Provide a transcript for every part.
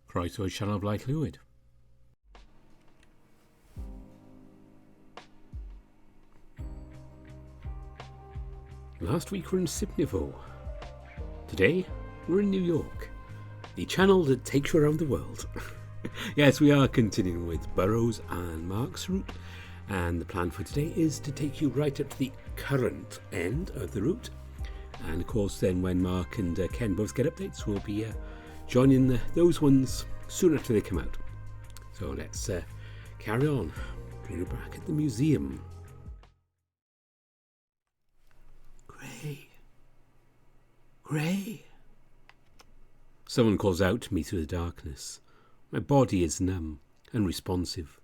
Croeso Sianel Blaid Llwyd. Last week we're in Sipnivo. Today we're in New York, the channel that takes you around the world. Yes, we are continuing with Burrows and Mark's route, and the plan for today is to take you right up to the current end of the route. And of course then when Mark and Ken both get updates, we'll be joining those ones soon after they come out. So let's carry on. We're back at the museum. Gray. Someone calls out to me through the darkness. My body is numb, unresponsive.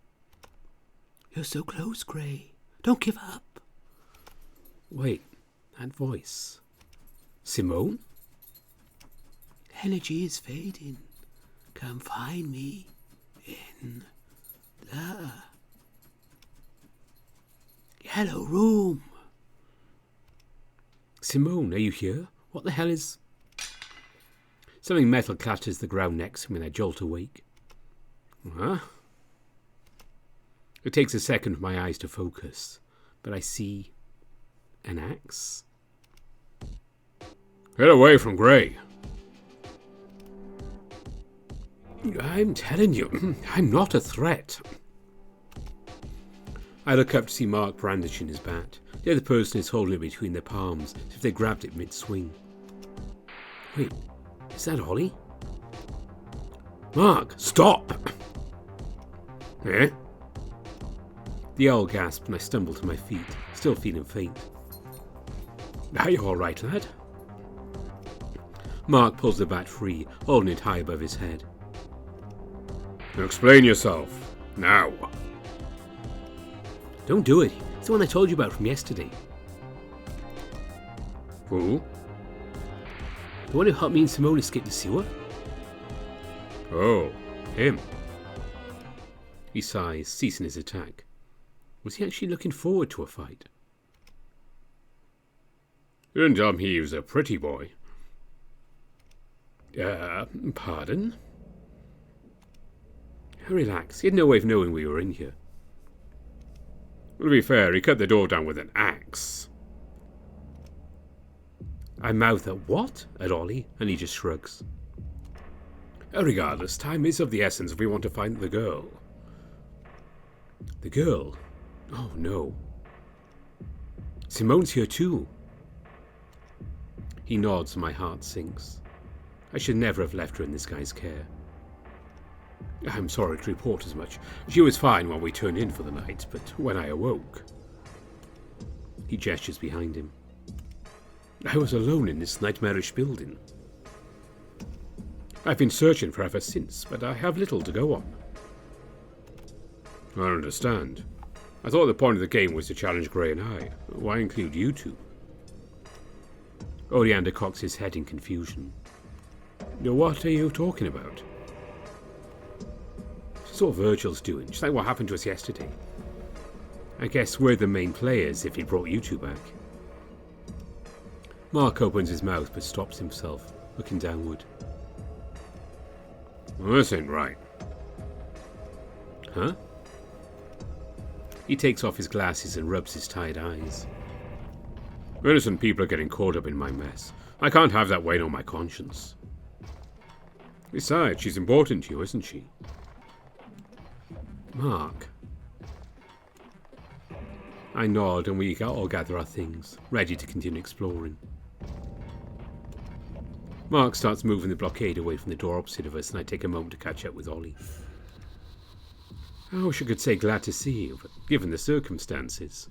You're so close, Gray. Don't give up. Wait, that voice. Simone? Energy is fading. Come find me in the yellow room. Simone, are you here? What the hell is... Something metal clatters the ground next to me and I jolt awake. Huh? It takes a second for my eyes to focus, but I see an axe. Get away from Gray. I'm telling you, I'm not a threat. I look up to see Mark brandishing his bat. The other person is holding it between their palms, as if they grabbed it mid-swing. Wait, is that Ollie? Mark, stop! Eh? The owl gasped and I stumbled to my feet, still feeling faint. Are you all right, lad? Mark pulls the bat free, holding it high above his head. Explain yourself, now. Don't do it. It's the one I told you about from yesterday. Who? The one who helped me and Simone escape the sewer? Oh, him. He sighs, ceasing his attack. Was he actually looking forward to a fight? You didn't tell me he was a pretty boy. Pardon? Relax, he had no way of knowing we were in here. To be fair, he cut the door down with an axe. I mouth a what at Ollie, and he just shrugs. Regardless, time is of the essence if we want to find the girl. The girl? Oh no. Simone's here too. He nods and my heart sinks. I should never have left her in this guy's care. I'm sorry to report as much. She was fine when we turned in for the night, but when I awoke... He gestures behind him. I was alone in this nightmarish building. I've been searching for ever since, but I have little to go on. I understand. I thought the point of the game was to challenge Gray and I. Why include you two? Oleander cocks his head in confusion. What are you talking about? It's what Virgil's doing, just like what happened to us yesterday. I guess we're the main players if he brought you two back. Mark opens his mouth but stops himself, looking downward. Well, this ain't right. Huh? He takes off his glasses and rubs his tired eyes. Innocent people are getting caught up in my mess. I can't have that weight on my conscience. Besides, she's important to you, isn't she? Mark. I nod and we all gather our things, ready to continue exploring. Mark starts moving the blockade away from the door opposite of us and I take a moment to catch up with Ollie. I wish I could say glad to see you, but given the circumstances...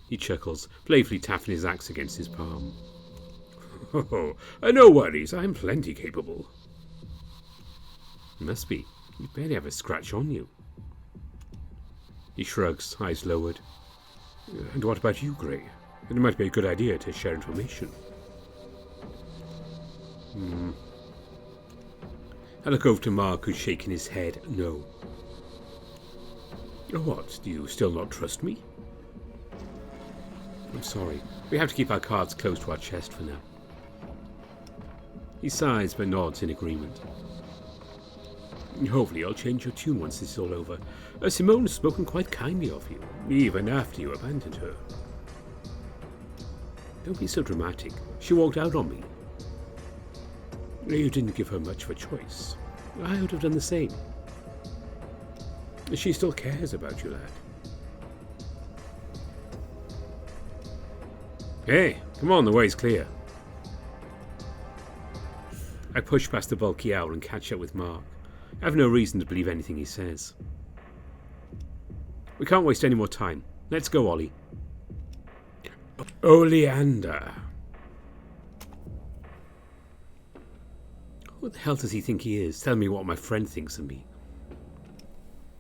He chuckles, playfully tapping his axe against his palm. Oh, no worries, I'm plenty capable. Must be. You barely have a scratch on you. He shrugs, eyes lowered. And what about you, Gray? It might be a good idea to share information. I look over to Mark, who's shaking his head no. What, do you still not trust me? I'm sorry. We have to keep our cards close to our chest for now. He sighs but nods in agreement. Hopefully you'll change your tune once this is all over. Simone's spoken quite kindly of you, even after you abandoned her. Don't be so dramatic. She walked out on me. You didn't give her much of a choice. I would have done the same. She still cares about you, lad. Hey, come on, the way's clear. I push past the bulky owl and catch up with Mark. I have no reason to believe anything he says. We can't waste any more time. Let's go, Ollie. Oleander. What the hell does he think he is? Tell me what my friend thinks of me.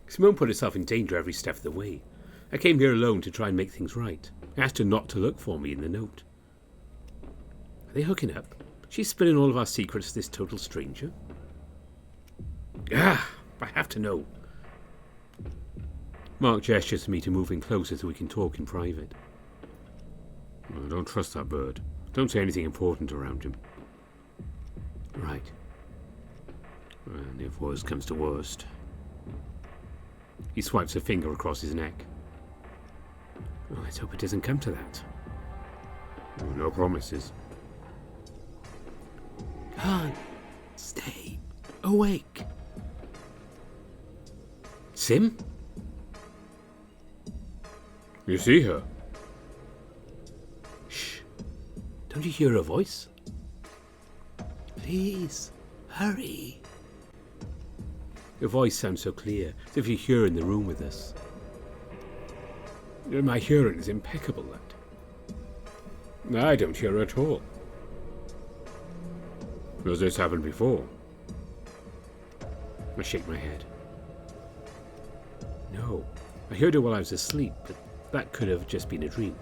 Simone put herself in danger every step of the way. I came here alone to try and make things right. I asked her not to look for me in the note. Are they hooking up? She's spilling all of our secrets to this total stranger? I have to know. Mark gestures to me to move in closer so we can talk in private. Well, don't trust that bird. Don't say anything important around him. Right. And if worst comes to worst. He swipes a finger across his neck. Well, let's hope it doesn't come to that. No promises. Can't stay awake. Sim? You see her? Shh. Don't you hear her voice? Please, hurry. Her voice sounds so clear, as if you're here in the room with us. My hearing is impeccable, lad. I don't hear her at all. Has this happened before? I shake my head. No, I heard her while I was asleep, but that could have just been a dream.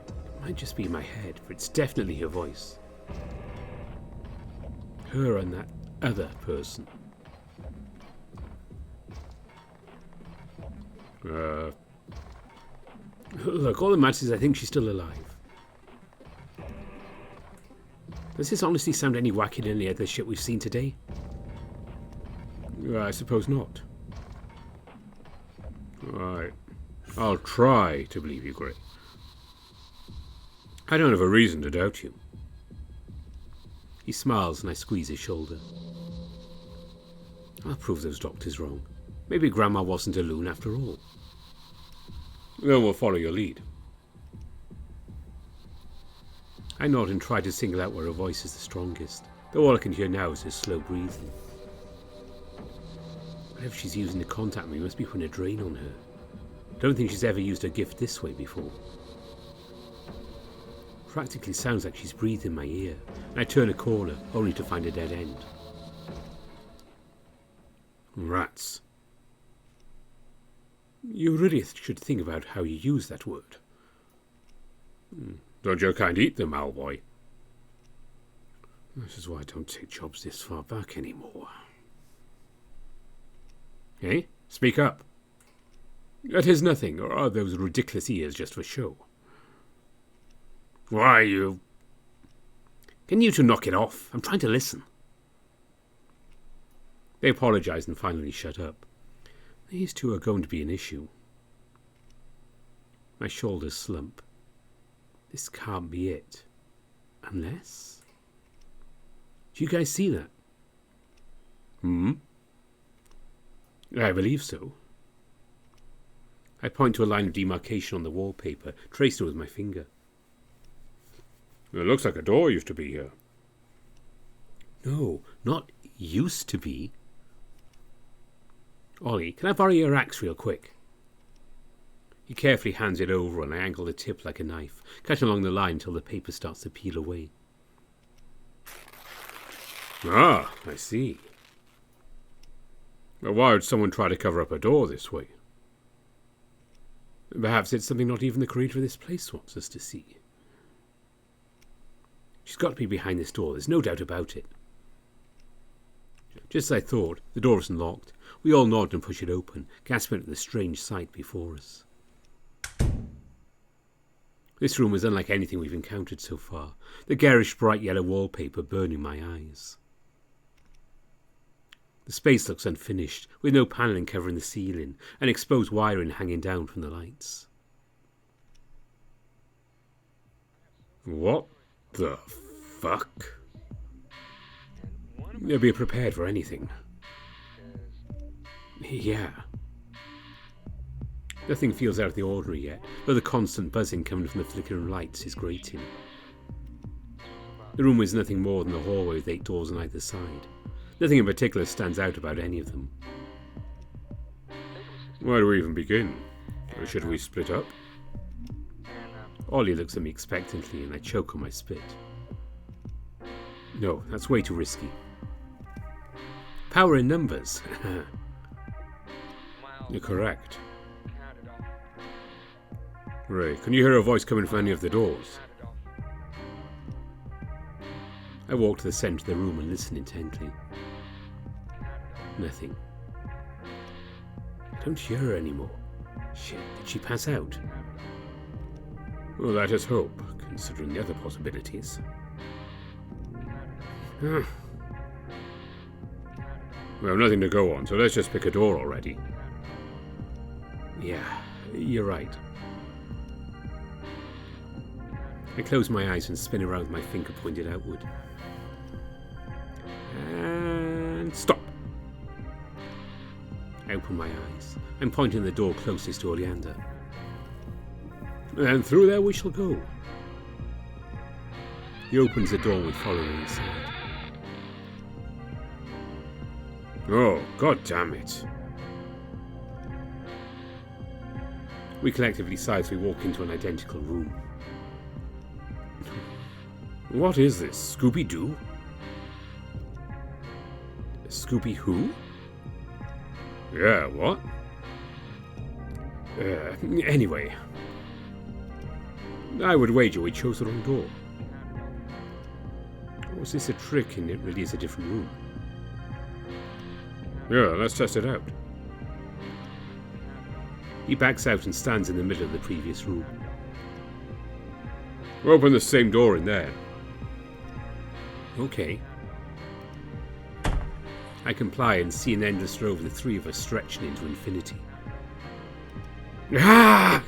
It might just be in my head, but it's definitely her voice. Her and that other person. Look, all that matters is I think she's still alive. Does this honestly sound any wackier than any other shit we've seen today? I suppose not. Right. I'll try to believe you, Gray. I don't have a reason to doubt you. He smiles and I squeeze his shoulder. I'll prove those doctors wrong. Maybe Grandma wasn't a loon after all. Then we'll follow your lead. I nod and try to single out where her voice is the strongest, though all I can hear now is her slow breathing. Whatever she's using to contact me must be putting a drain on her. I don't think she's ever used her gift this way before. Practically sounds like she's breathed in my ear, and I turn a corner only to find a dead end. Rats. You really should think about how you use that word. Don't your kind eat them, Owlboy? This is why I don't take jobs this far back anymore. Eh? Speak up. That is nothing, or are those ridiculous ears just for show? Why, you... Can you two knock it off? I'm trying to listen. They apologize and finally shut up. These two are going to be an issue. My shoulders slump. This can't be it. Unless... Do you guys see that? I believe so. I point to a line of demarcation on the wallpaper, traced it with my finger. It looks like a door used to be here. No, not used to be. Ollie, can I borrow your axe real quick? He carefully hands it over and I angle the tip like a knife, cut along the line until the paper starts to peel away. Ah, I see. But why would someone try to cover up a door this way? Perhaps it's something not even the creator of this place wants us to see. She's got to be behind this door, there's no doubt about it. Just as I thought, the door isn't locked. We all nod and push it open, gasping at the strange sight before us. This room was unlike anything we've encountered so far, the garish bright yellow wallpaper burning my eyes. The space looks unfinished, with no panelling covering the ceiling and exposed wiring hanging down from the lights. What the fuck? Be prepared for anything. Yeah. Nothing feels out of the ordinary yet, though the constant buzzing coming from the flickering lights is grating. The room is nothing more than a hallway with 8 doors on either side. Nothing in particular stands out about any of them. Where do we even begin? Or should we split up? Ollie looks at me expectantly and I choke on my spit. No, that's way too risky. Power in numbers. You're correct. Ray, can you hear a voice coming from any of the doors? I walk to the centre of the room and listen intently. Nothing. I don't hear her anymore. Shit, did she pass out? Well, let us hope, considering the other possibilities. We have nothing to go on, so let's just pick a door already. Yeah, you're right. I close my eyes and spin around with my finger pointed outward. And stop! I open my eyes. I'm pointing the door closest to Oleander. And through there we shall go. He opens the door with following inside. Oh, god damn it. We collectively sigh as we walk into an identical room. What is this, Scooby-Doo? Scooby-Who? Yeah, what? Anyway. I would wager we chose the wrong door. Or was this a trick and it really is a different room? Yeah, let's test it out. He backs out and stands in the middle of the previous room. We'll open the same door in there. Okay. I comply and see an endless row of the three of us stretching into infinity. Ah!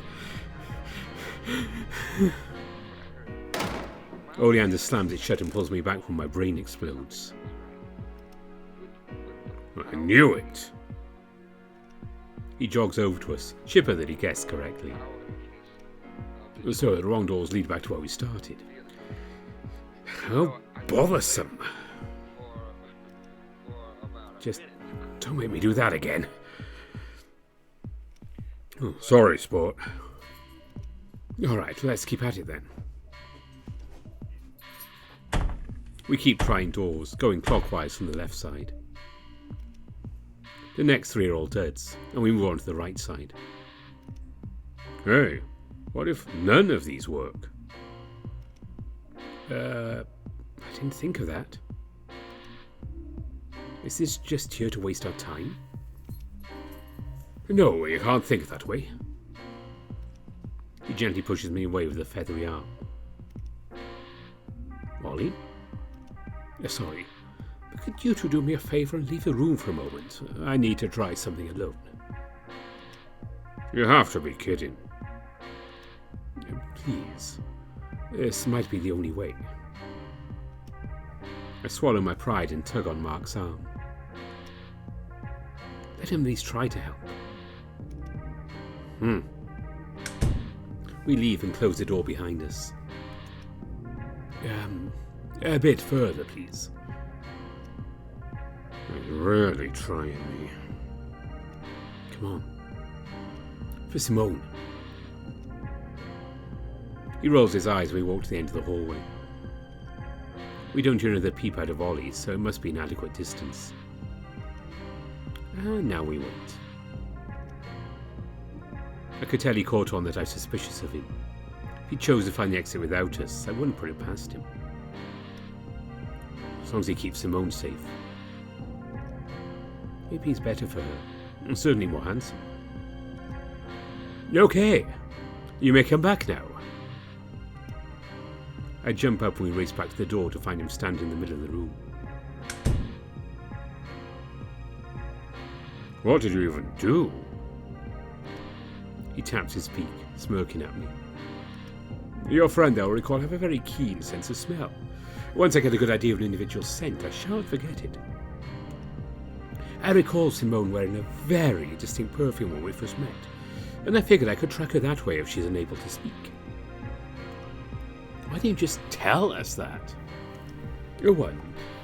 Oleander slams it shut and pulls me back when my brain explodes. I knew it. He jogs over to us, chipper that he guessed correctly. So the wrong doors lead back to where we started. How bothersome. Just don't make me do that again. Oh, sorry, sport. Alright, let's keep at it then. We keep trying doors, going clockwise from the left side. The next three are all duds, and we move on to the right side. Hey, what if none of these work? I didn't think of that. Is this just here to waste our time? No, you can't think that way. He gently pushes me away with a feathery arm. Ollie? Sorry, but could you two do me a favour and leave the room for a moment? I need to try something alone. You have to be kidding. Please. This might be the only way. I swallow my pride and tug on Mark's arm. Let him at least try to help. We leave and close the door behind us. A bit further, please. You're really trying me. Come on. For Simone. He rolls his eyes when we walk to the end of the hallway. We don't hear another peep out of Ollie, so it must be an adequate distance. And now we wait. I could tell he caught on that I was suspicious of him. If he chose to find the exit without us, I wouldn't put it past him. As long as he keeps Simone safe. Maybe he's better for her, and certainly more handsome. Okay, you may come back now. I jump up and we race back to the door to find him standing in the middle of the room. What did you even do? He taps his beak, smirking at me. Your friend, they'll recall, have a very keen sense of smell. Once I get a good idea of an individual's scent, I shan't forget it. I recall Simone wearing a very distinct perfume when we first met, and I figured I could track her that way if she's unable to speak. Why didn't you just tell us that? Oh, well,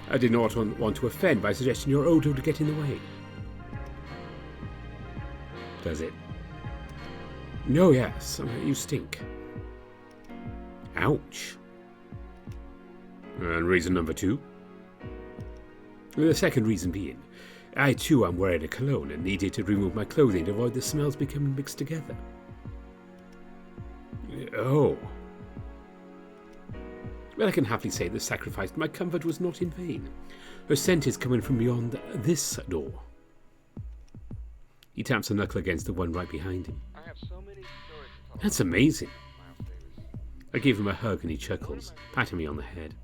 I did not want to offend by suggesting your odour would get in the way. Does it? No, yes, you stink. Ouch. And reason number 2? The second reason being, I too am wearing a cologne and needed to remove my clothing to avoid the smells becoming mixed together. Oh. Well, I can happily say the sacrifice to my comfort was not in vain. Her scent is coming from beyond this door. He taps a knuckle against the one right behind him. I have so many stories to tell. That's amazing. I give him a hug and he chuckles, patting me on the head.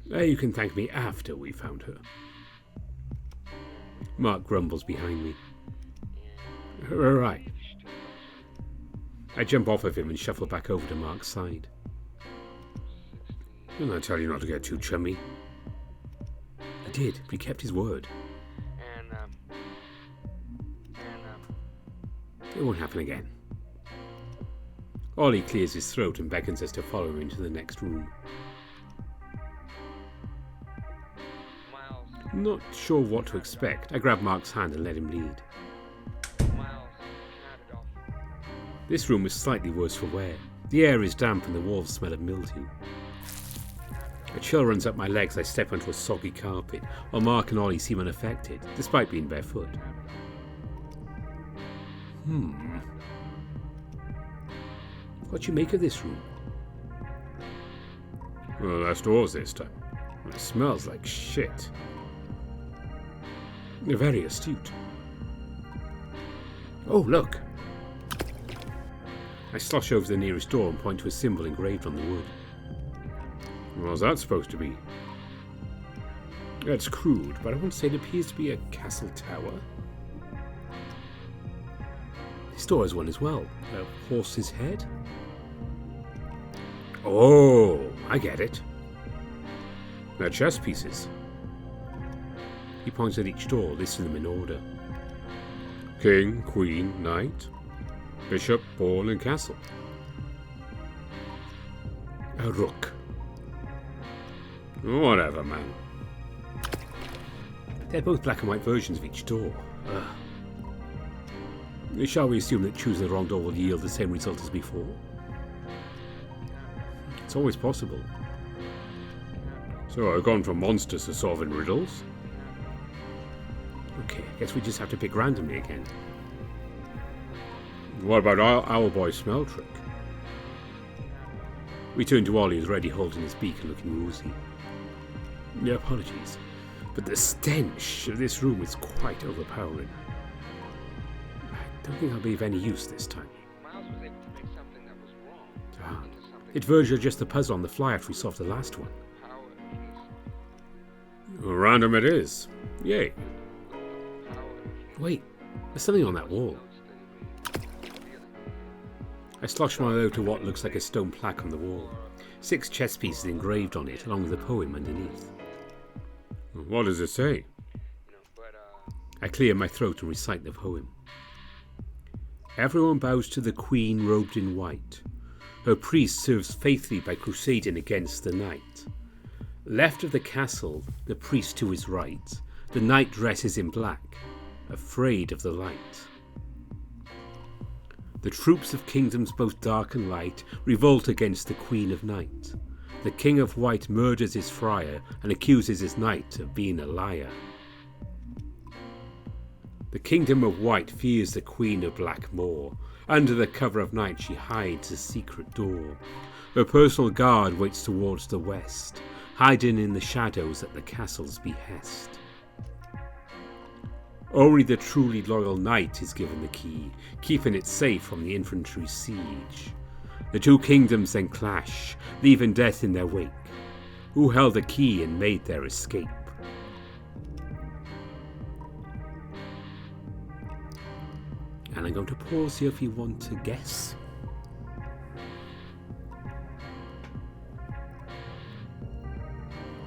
You can thank me after we found her. Mark grumbles behind me. Right. I jump off of him and shuffle back over to Mark's side. Didn't I tell you not to get too chummy? He did, but he kept his word. It won't happen again. Ollie clears his throat and beckons us to follow him into the next room. Miles. Not sure what to expect. I grab Mark's hand and let him lead. Miles, turn it off. This room is slightly worse for wear. The air is damp and the walls smell of mildew. A chill runs up my legs. I step onto a soggy carpet, while Mark and Ollie seem unaffected, despite being barefoot. What do you make of this room? Well, that's doors this time. It smells like shit. You're very astute. Oh, look! I slosh over to the nearest door and point to a symbol engraved on the wood. What's that supposed to be? It's crude, but I won't say it appears to be a castle tower. This door has one as well. A horse's head? Oh, I get it. They're chess pieces. He points at each door, listing them in order. King, queen, knight, bishop, pawn, and castle. A rook. Whatever, man. They're both black and white versions of each door. Shall we assume that choosing the wrong door will yield the same result as before? It's always possible. So I've gone from monsters to solving riddles? Okay, I guess we just have to pick randomly again. What about Owlboy's smell trick? We turn to Ollie, who's already holding his beak and looking woozy. No apologies, but the stench of this room is quite overpowering. I don't think I'll be of any use this time. Miles was able to make something that was wrong. Into something It verged just the puzzle on the fly after we solved the last one. power, please. Random it is. Yay. Power. Wait, there's something on that wall. I slosh my eye to what looks like a stone plaque on the wall. 6 chess pieces engraved on it, along with a poem underneath. What does it say? I clear my throat and recite the poem. Everyone bows to the queen robed in white. Her priest serves faithfully by crusading against the knight. Left of the castle, the priest to his right. The knight dresses in black, afraid of the light. The troops of kingdoms both dark and light revolt against the Queen of Night. The King of White murders his friar and accuses his knight of being a liar. The Kingdom of White fears the Queen of Black more. Under the cover of night she hides a secret door. Her personal guard waits towards the west, hiding in the shadows at the castle's behest. Only the truly loyal knight is given the key, keeping it safe from the infantry's siege. The two kingdoms then clash, leaving death in their wake. Who held the key and made their escape? And I'm going to pause here if you want to guess.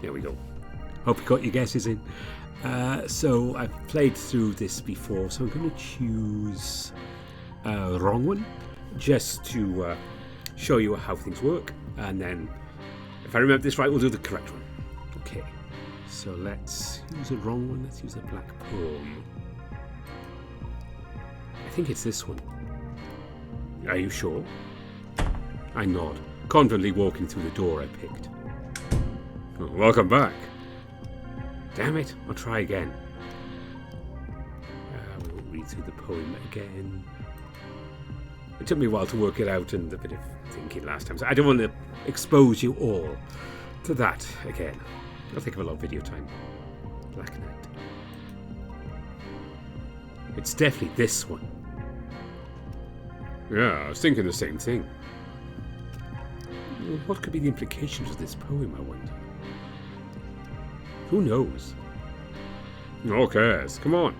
There we go. Hope you got your guesses in. So I've played through this before, so I'm going to choose a wrong one just to show you how things work, and then if I remember this right, we'll do the correct one. Okay, so let's use a wrong one. Let's use a black poem. I think it's this one. Are you sure? I nod, confidently walking through the door I picked. Oh, welcome back. Damn it, I'll try again. We'll read through the poem again. It took me a while to work it out and a bit of thinking last time, so I don't want to expose you all to that again. I'll think of a lot of video time. Black Knight. It's definitely this one. Yeah, I was thinking the same thing. What could be the implications of this poem, I wonder? Who knows? Who cares? Come on.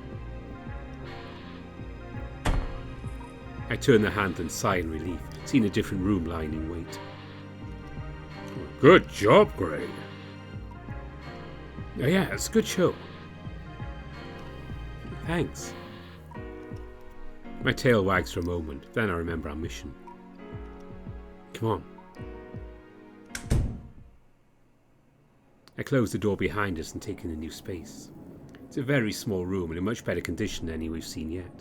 I turn the handle and sigh in relief, seeing a different room lying in wait. Good job, Gray. Oh yeah, it's a good show. Thanks. My tail wags for a moment, then I remember our mission. Come on. I close the door behind us and take in a new space. It's a very small room in a much better condition than any we've seen yet.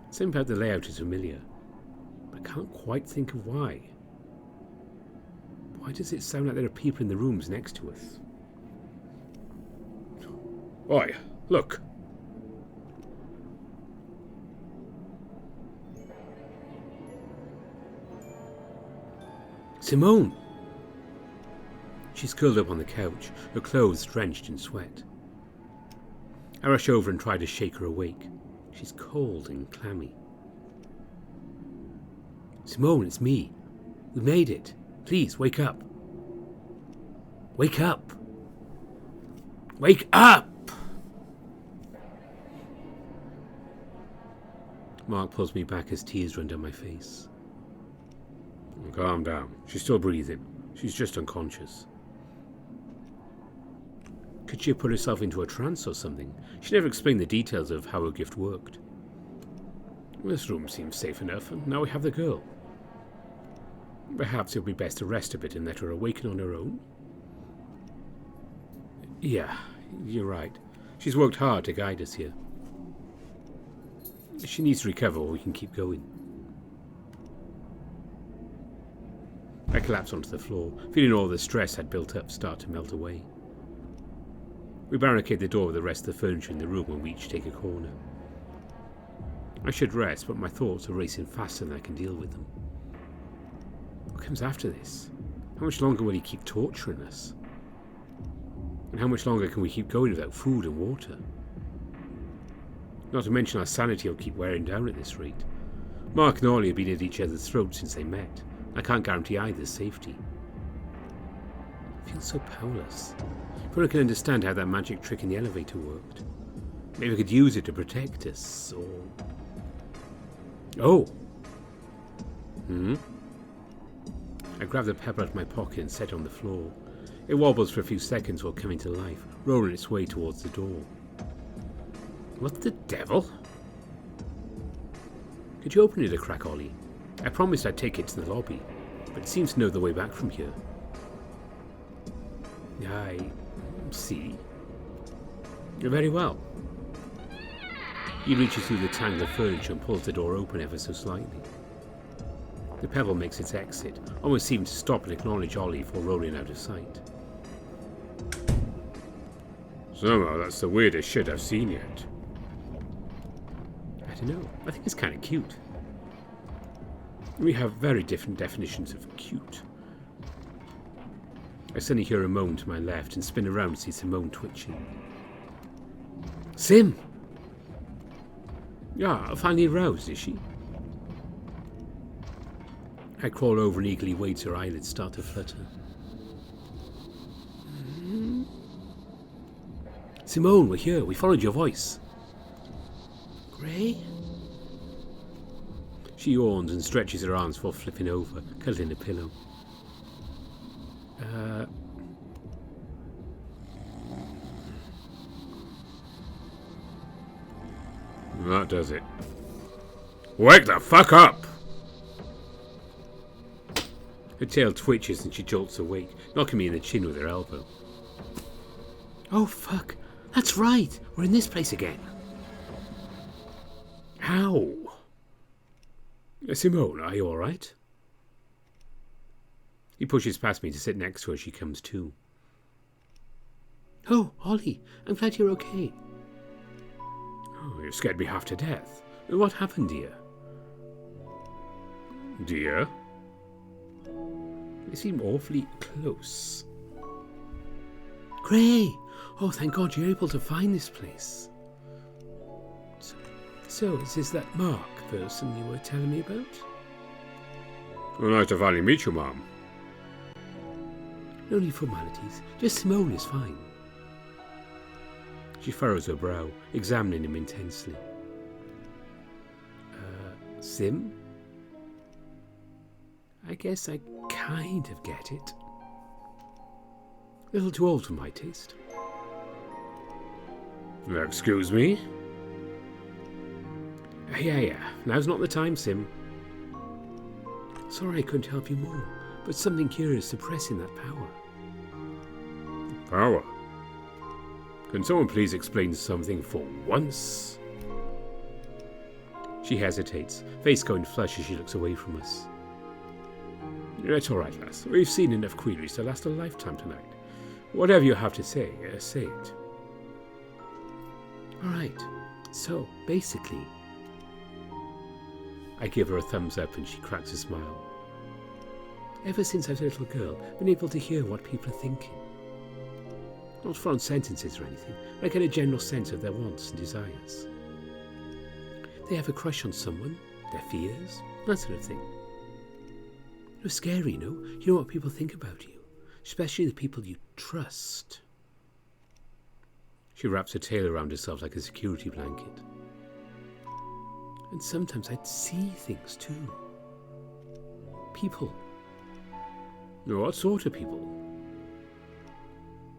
Something about the layout is familiar, but I can't quite think of why. Why does it sound like there are people in the rooms next to us? Oi, look! Simone! She's curled up on the couch, her clothes drenched in sweat. I rush over and try to shake her awake. She's cold and clammy. Simone, it's me. We made it. Please, wake up. Wake up! Wake up! Mark pulls me back as tears run down my face. Calm down. She's still breathing. She's just unconscious. Could she have put herself into a trance or something? She never explained the details of how her gift worked. This room seems safe enough, and now we have the girl. Perhaps it would be best to rest a bit and let her awaken on her own? Yeah, you're right. She's worked hard to guide us here. She needs to recover or we can keep going. I collapse onto the floor, feeling all the stress I'd built up start to melt away. We barricade the door with the rest of the furniture in the room and we each take a corner. I should rest, but my thoughts are racing faster than I can deal with them. What comes after this? How much longer will he keep torturing us? And how much longer can we keep going without food and water? Not to mention our sanity will keep wearing down at this rate. Mark and Ollie have been at each other's throats since they met. I can't guarantee either's safety. I feel so powerless. If I can understand how that magic trick in the elevator worked. Maybe I could use it to protect us, or... Oh! I grab the pebble out of my pocket and set it on the floor. It wobbles for a few seconds while coming to life, rolling its way towards the door. What the devil? Could you open it a crack, Ollie? I promised I'd take it to the lobby, but it seems to know the way back from here. I see. Very well. He reaches through the tangle of furniture and pulls the door open ever so slightly. The pebble makes its exit, almost seeming to stop and acknowledge Ollie before rolling out of sight. Somehow that's the weirdest shit I've seen yet. I don't know. I think it's kind of cute. We have very different definitions of cute. I suddenly hear a moan to my left and spin around to see Simone twitching. Sim! Yeah, finally aroused, is she? I crawl over and eagerly wait till her eyelids start to flutter. Simone, we're here. We followed your voice. Gray? She yawns and stretches her arms before flipping over, cuddling a pillow. That does it. Wake the fuck up! Her tail twitches and she jolts awake, knocking me in the chin with her elbow. Oh fuck, that's right, we're in this place again. How? Simone, are you alright? He pushes past me to sit next to her as she comes to. Oh, Ollie, I'm glad you're okay. Oh, you scared me half to death. What happened, dear? Dear? They seem awfully close. Gray! Oh, thank God you're able to find this place. So is this that Mark person you were telling me about? Well, nice to finally meet you, Mum. No need formalities. Just Simone is fine. She furrows her brow, examining him intensely. Sim? I guess I kind of get it. A little too old for my taste. Excuse me? Yeah. Now's not the time, Sim. Sorry I couldn't help you more, but something here is suppressing that power. Power? Can someone please explain something for once? She hesitates, face going flush as she looks away from us. It's all right, lass. We've seen enough queries to last a lifetime tonight. Whatever you have to say, say it. All right. So, basically... I give her a thumbs up and she cracks a smile. Ever since I was a little girl, I've been able to hear what people are thinking. Not front sentences or anything, but I get a general sense of their wants and desires. They have a crush on someone, their fears, that sort of thing. It was scary, you know? You know what people think about you, especially the people you trust. She wraps her tail around herself like a security blanket. And sometimes I'd see things too. People. What sort of people?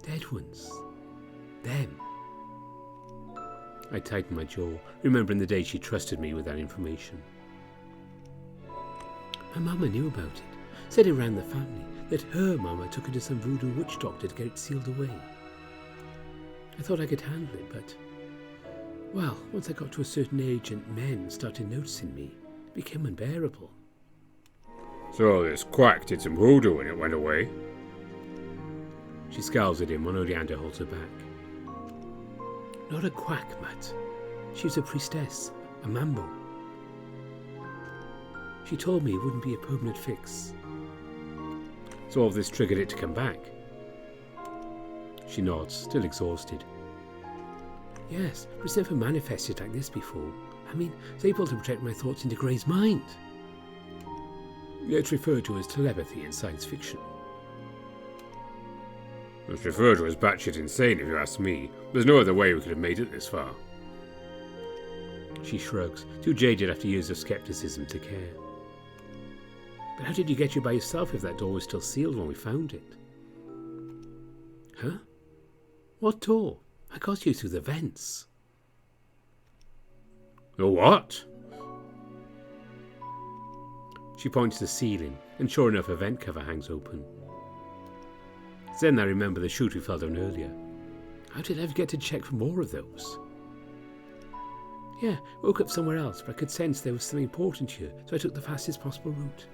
Dead ones. Them. I tighten my jaw, remembering the day she trusted me with that information. My mama knew about it. Said it ran the family, that her mama took her to some voodoo witch doctor to get it sealed away. I thought I could handle it, but... well, once I got to a certain age and men started noticing me, it became unbearable. So this quack did some voodoo and it went away? She scowls at him when Oleander holds her back. Not a quack, Matt. She was a priestess, a mambo. She told me it wouldn't be a permanent fix. So all of this triggered it to come back. She nods, still exhausted. Yes, but it's never manifested like this before. I mean, it's able to project my thoughts into Gray's mind. It's referred to as telepathy in science fiction. It's referred to as batshit insane, if you ask me. There's no other way we could have made it this far. She shrugs, too jaded after years of skepticism to care. But how did you get you by yourself if that door was still sealed when we found it? Huh? What door? I got you through the vents. The what? She points to the ceiling, and sure enough a vent cover hangs open. Then I remember the chute we fell down earlier. How did I ever get to check for more of those? Yeah, woke up somewhere else, but I could sense there was something important here, so I took the fastest possible route.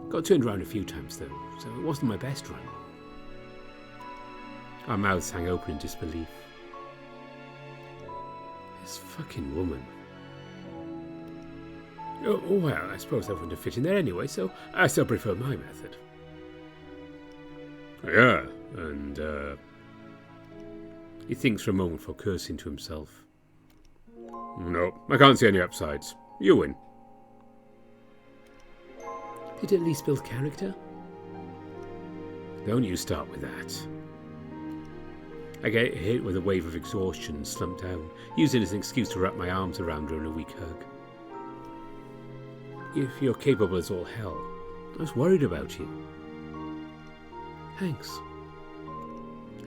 Got turned around a few times though, so it wasn't my best run. Our mouths hang open in disbelief. This fucking woman. Oh, well, I suppose that wouldn't have fit in there anyway, so I still prefer my method. Yeah, and, He thinks for a moment before cursing to himself. No, I can't see any upsides. You win. Did it at least build character? Don't you start with that. I get hit with a wave of exhaustion and slump down, using it as an excuse to wrap my arms around her in a weak hug. If you're capable as all hell, I was worried about you. Thanks.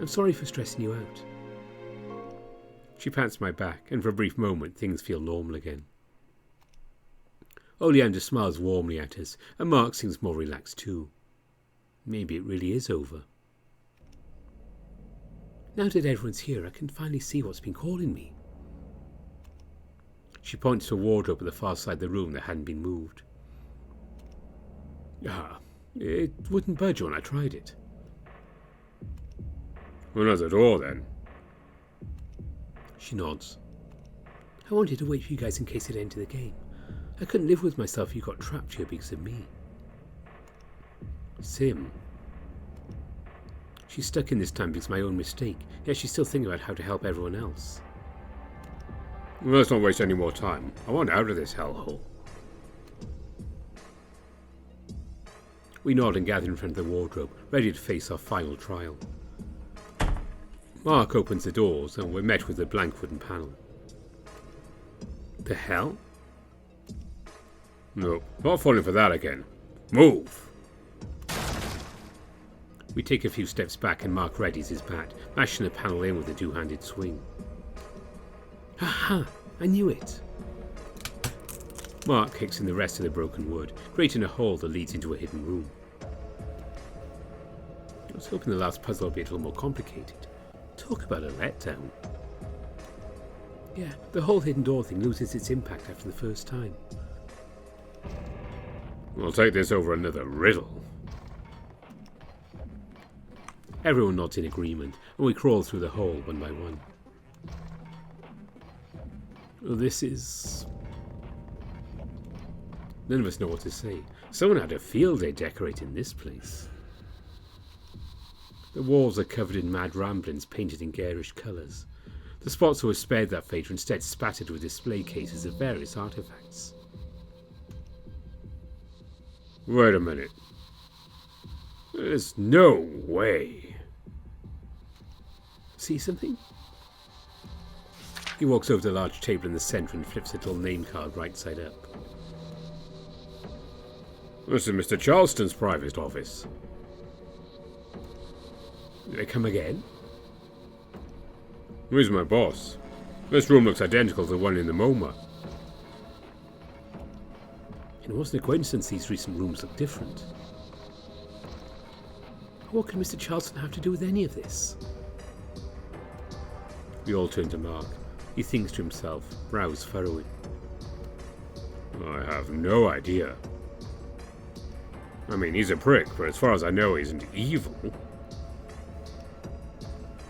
I'm sorry for stressing you out. She pats my back, and for a brief moment things feel normal again. Oleander smiles warmly at us, and Mark seems more relaxed too. Maybe it really is over. Now that everyone's here, I can finally see what's been calling me. She points to a wardrobe at the far side of the room that hadn't been moved. It wouldn't budge when I tried it. Well, not at all, then. She nods. I wanted to wait for you guys in case it ended the game. I couldn't live with myself if you got trapped here because of me. Sim. She's stuck in this time because of my own mistake, yet she's still thinking about how to help everyone else. Well, let's not waste any more time. I want out of this hellhole. We nod and gather in front of the wardrobe, ready to face our final trial. Mark opens the doors and we're met with a blank wooden panel. The hell? No, not falling for that again. Move! We take a few steps back and Mark readies his bat, mashing the panel in with a two-handed swing. Aha! I knew it! Mark kicks in the rest of the broken wood, creating a hole that leads into a hidden room. I was hoping the last puzzle would be a little more complicated. Talk about a letdown. Yeah, the whole hidden door thing loses its impact after the first time. We'll take this over another riddle. Everyone nods in agreement, and we crawl through the hole one by one. Well, this is... None of us know what to say. Someone had a field day decorating this place. The walls are covered in mad ramblings painted in garish colours. The spots who were spared that fate are instead spattered with display cases of various artefacts. Wait a minute. There's no way. See something? He walks over to the large table in the centre and flips a little name card right side up. This is Mr. Charleston's private office. Come again? He's my boss. This room looks identical to the one in the MoMA. It wasn't a coincidence these recent rooms look different. What could Mr. Charleston have to do with any of this? We all turn to Mark. He thinks to himself, brows furrowing. I have no idea. I mean, he's a prick, but as far as I know, he isn't evil.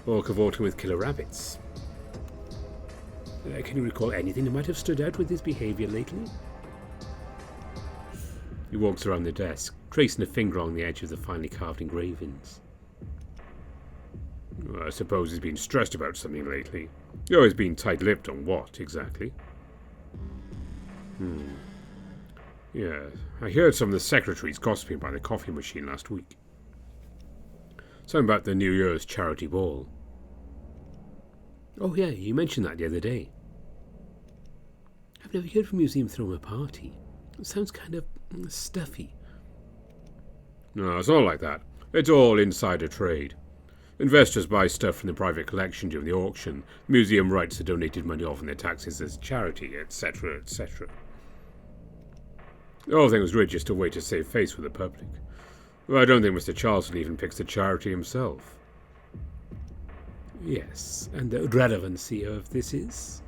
Or cavorting with killer rabbits. Can you recall anything that might have stood out with his behaviour lately? He walks around the desk, tracing a finger on the edge of the finely carved engravings. I suppose he's been stressed about something lately. He's always been tight-lipped on what, exactly? Yeah, I heard some of the secretaries gossiping by the coffee machine last week. Something about the New Year's charity ball. Oh yeah, you mentioned that the other day. I've never heard of a museum throwing a party. It sounds kind of stuffy. No, it's not like that. It's all insider trade. Investors buy stuff from the private collection during the auction. The museum writes the donated money off in their taxes as charity, etc., etc. The whole thing was really just a way to save face with the public. Well, I don't think Mr. Charleston even picks the charity himself. Yes, and the relevancy of this is?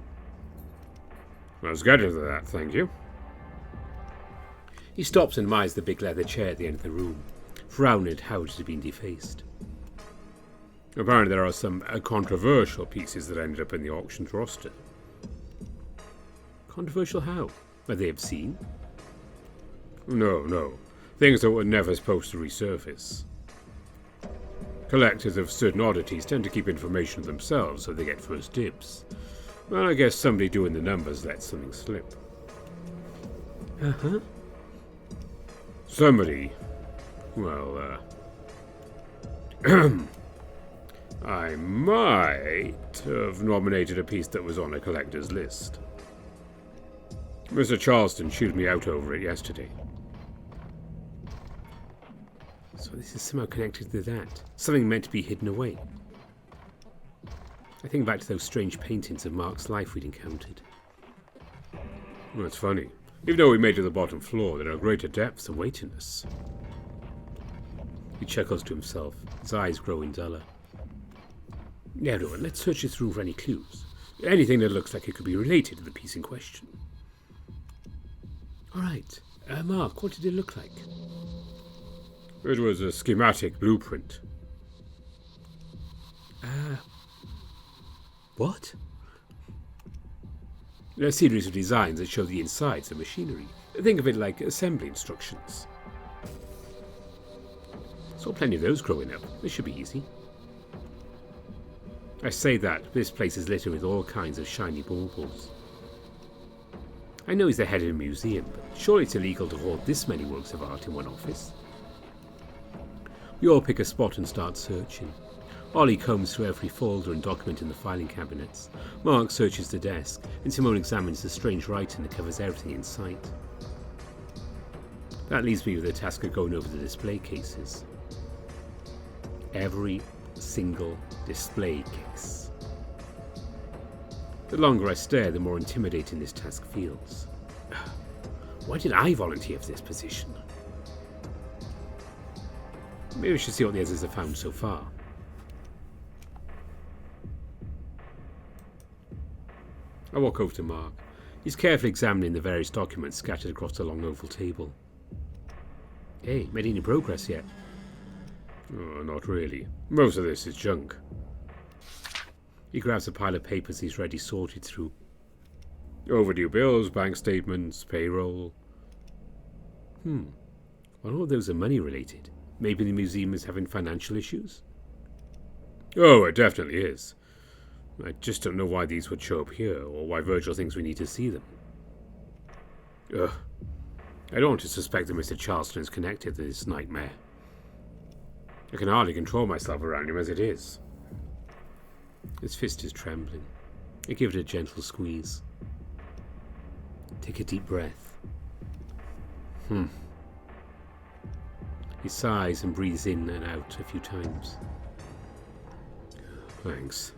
Let's get into that, thank you. He stops and admires the big leather chair at the end of the room, frowning at how it had been defaced. Apparently there are some controversial pieces that ended up in the auction's roster. Controversial how? Are they obscene? No. Things that were never supposed to resurface. Collectors of certain oddities tend to keep information to themselves so they get first dibs. Well, I guess somebody doing the numbers let something slip. Uh-huh. Somebody, well, I might have nominated a piece that was on a collector's list. Mr. Charleston chewed me out over it yesterday. So this is somehow connected to that. Something meant to be hidden away. I think back to those strange paintings of Mark's life we'd encountered. Well, it's funny. Even though we made it to the bottom floor, there are greater depths awaiting us. He chuckles to himself, his eyes growing duller. Now, Rowan, let's search it through for any clues. Anything that looks like it could be related to the piece in question. All right. Mark, what did it look like? It was a schematic blueprint. What? A series of designs that show the insides of machinery. Think of it like assembly instructions. Saw plenty of those growing up. This should be easy. I say that, this place is littered with all kinds of shiny baubles. I know he's the head of a museum, but surely it's illegal to hoard this many works of art in one office. We all pick a spot and start searching. Ollie combs through every folder and document in the filing cabinets. Mark searches the desk, and Simone examines the strange writing that covers everything in sight. That leaves me with the task of going over the display cases. Every single display case. The longer I stare, the more intimidating this task feels. Why did I volunteer for this position? Maybe we should see what the others have found so far. I walk over to Mark. He's carefully examining the various documents scattered across the long oval table. Hey, made any progress yet? Oh, not really. Most of this is junk. He grabs a pile of papers he's already sorted through. Overdue bills, bank statements, payroll. Well, all of those are money related. Maybe the museum is having financial issues? Oh, it definitely is. I just don't know why these would show up here, or why Virgil thinks we need to see them. Ugh. I don't want to suspect that Mr. Charleston is connected to this nightmare. I can hardly control myself around him as it is. His fist is trembling. I give it a gentle squeeze. Take a deep breath. He sighs and breathes in and out a few times. Thanks.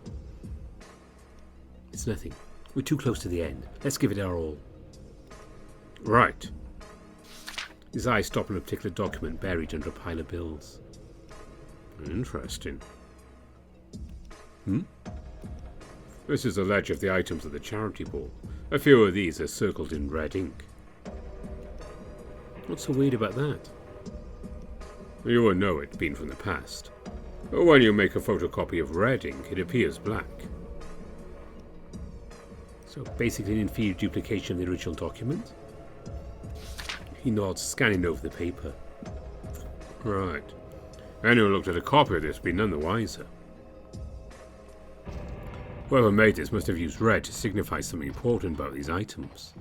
It's nothing. We're too close to the end. Let's give it our all. Right. His eyes stop on a particular document buried under a pile of bills. Interesting. This is a ledger of the items at the charity ball. A few of these are circled in red ink. What's so weird about that? You will know it, being from the past. When you make a photocopy of red ink, it appears black. So basically an inferior duplication of the original document? He nods, scanning over the paper. Right. Anyone who looked at a copy of this would be none the wiser. Whoever made this must have used red to signify something important about these items.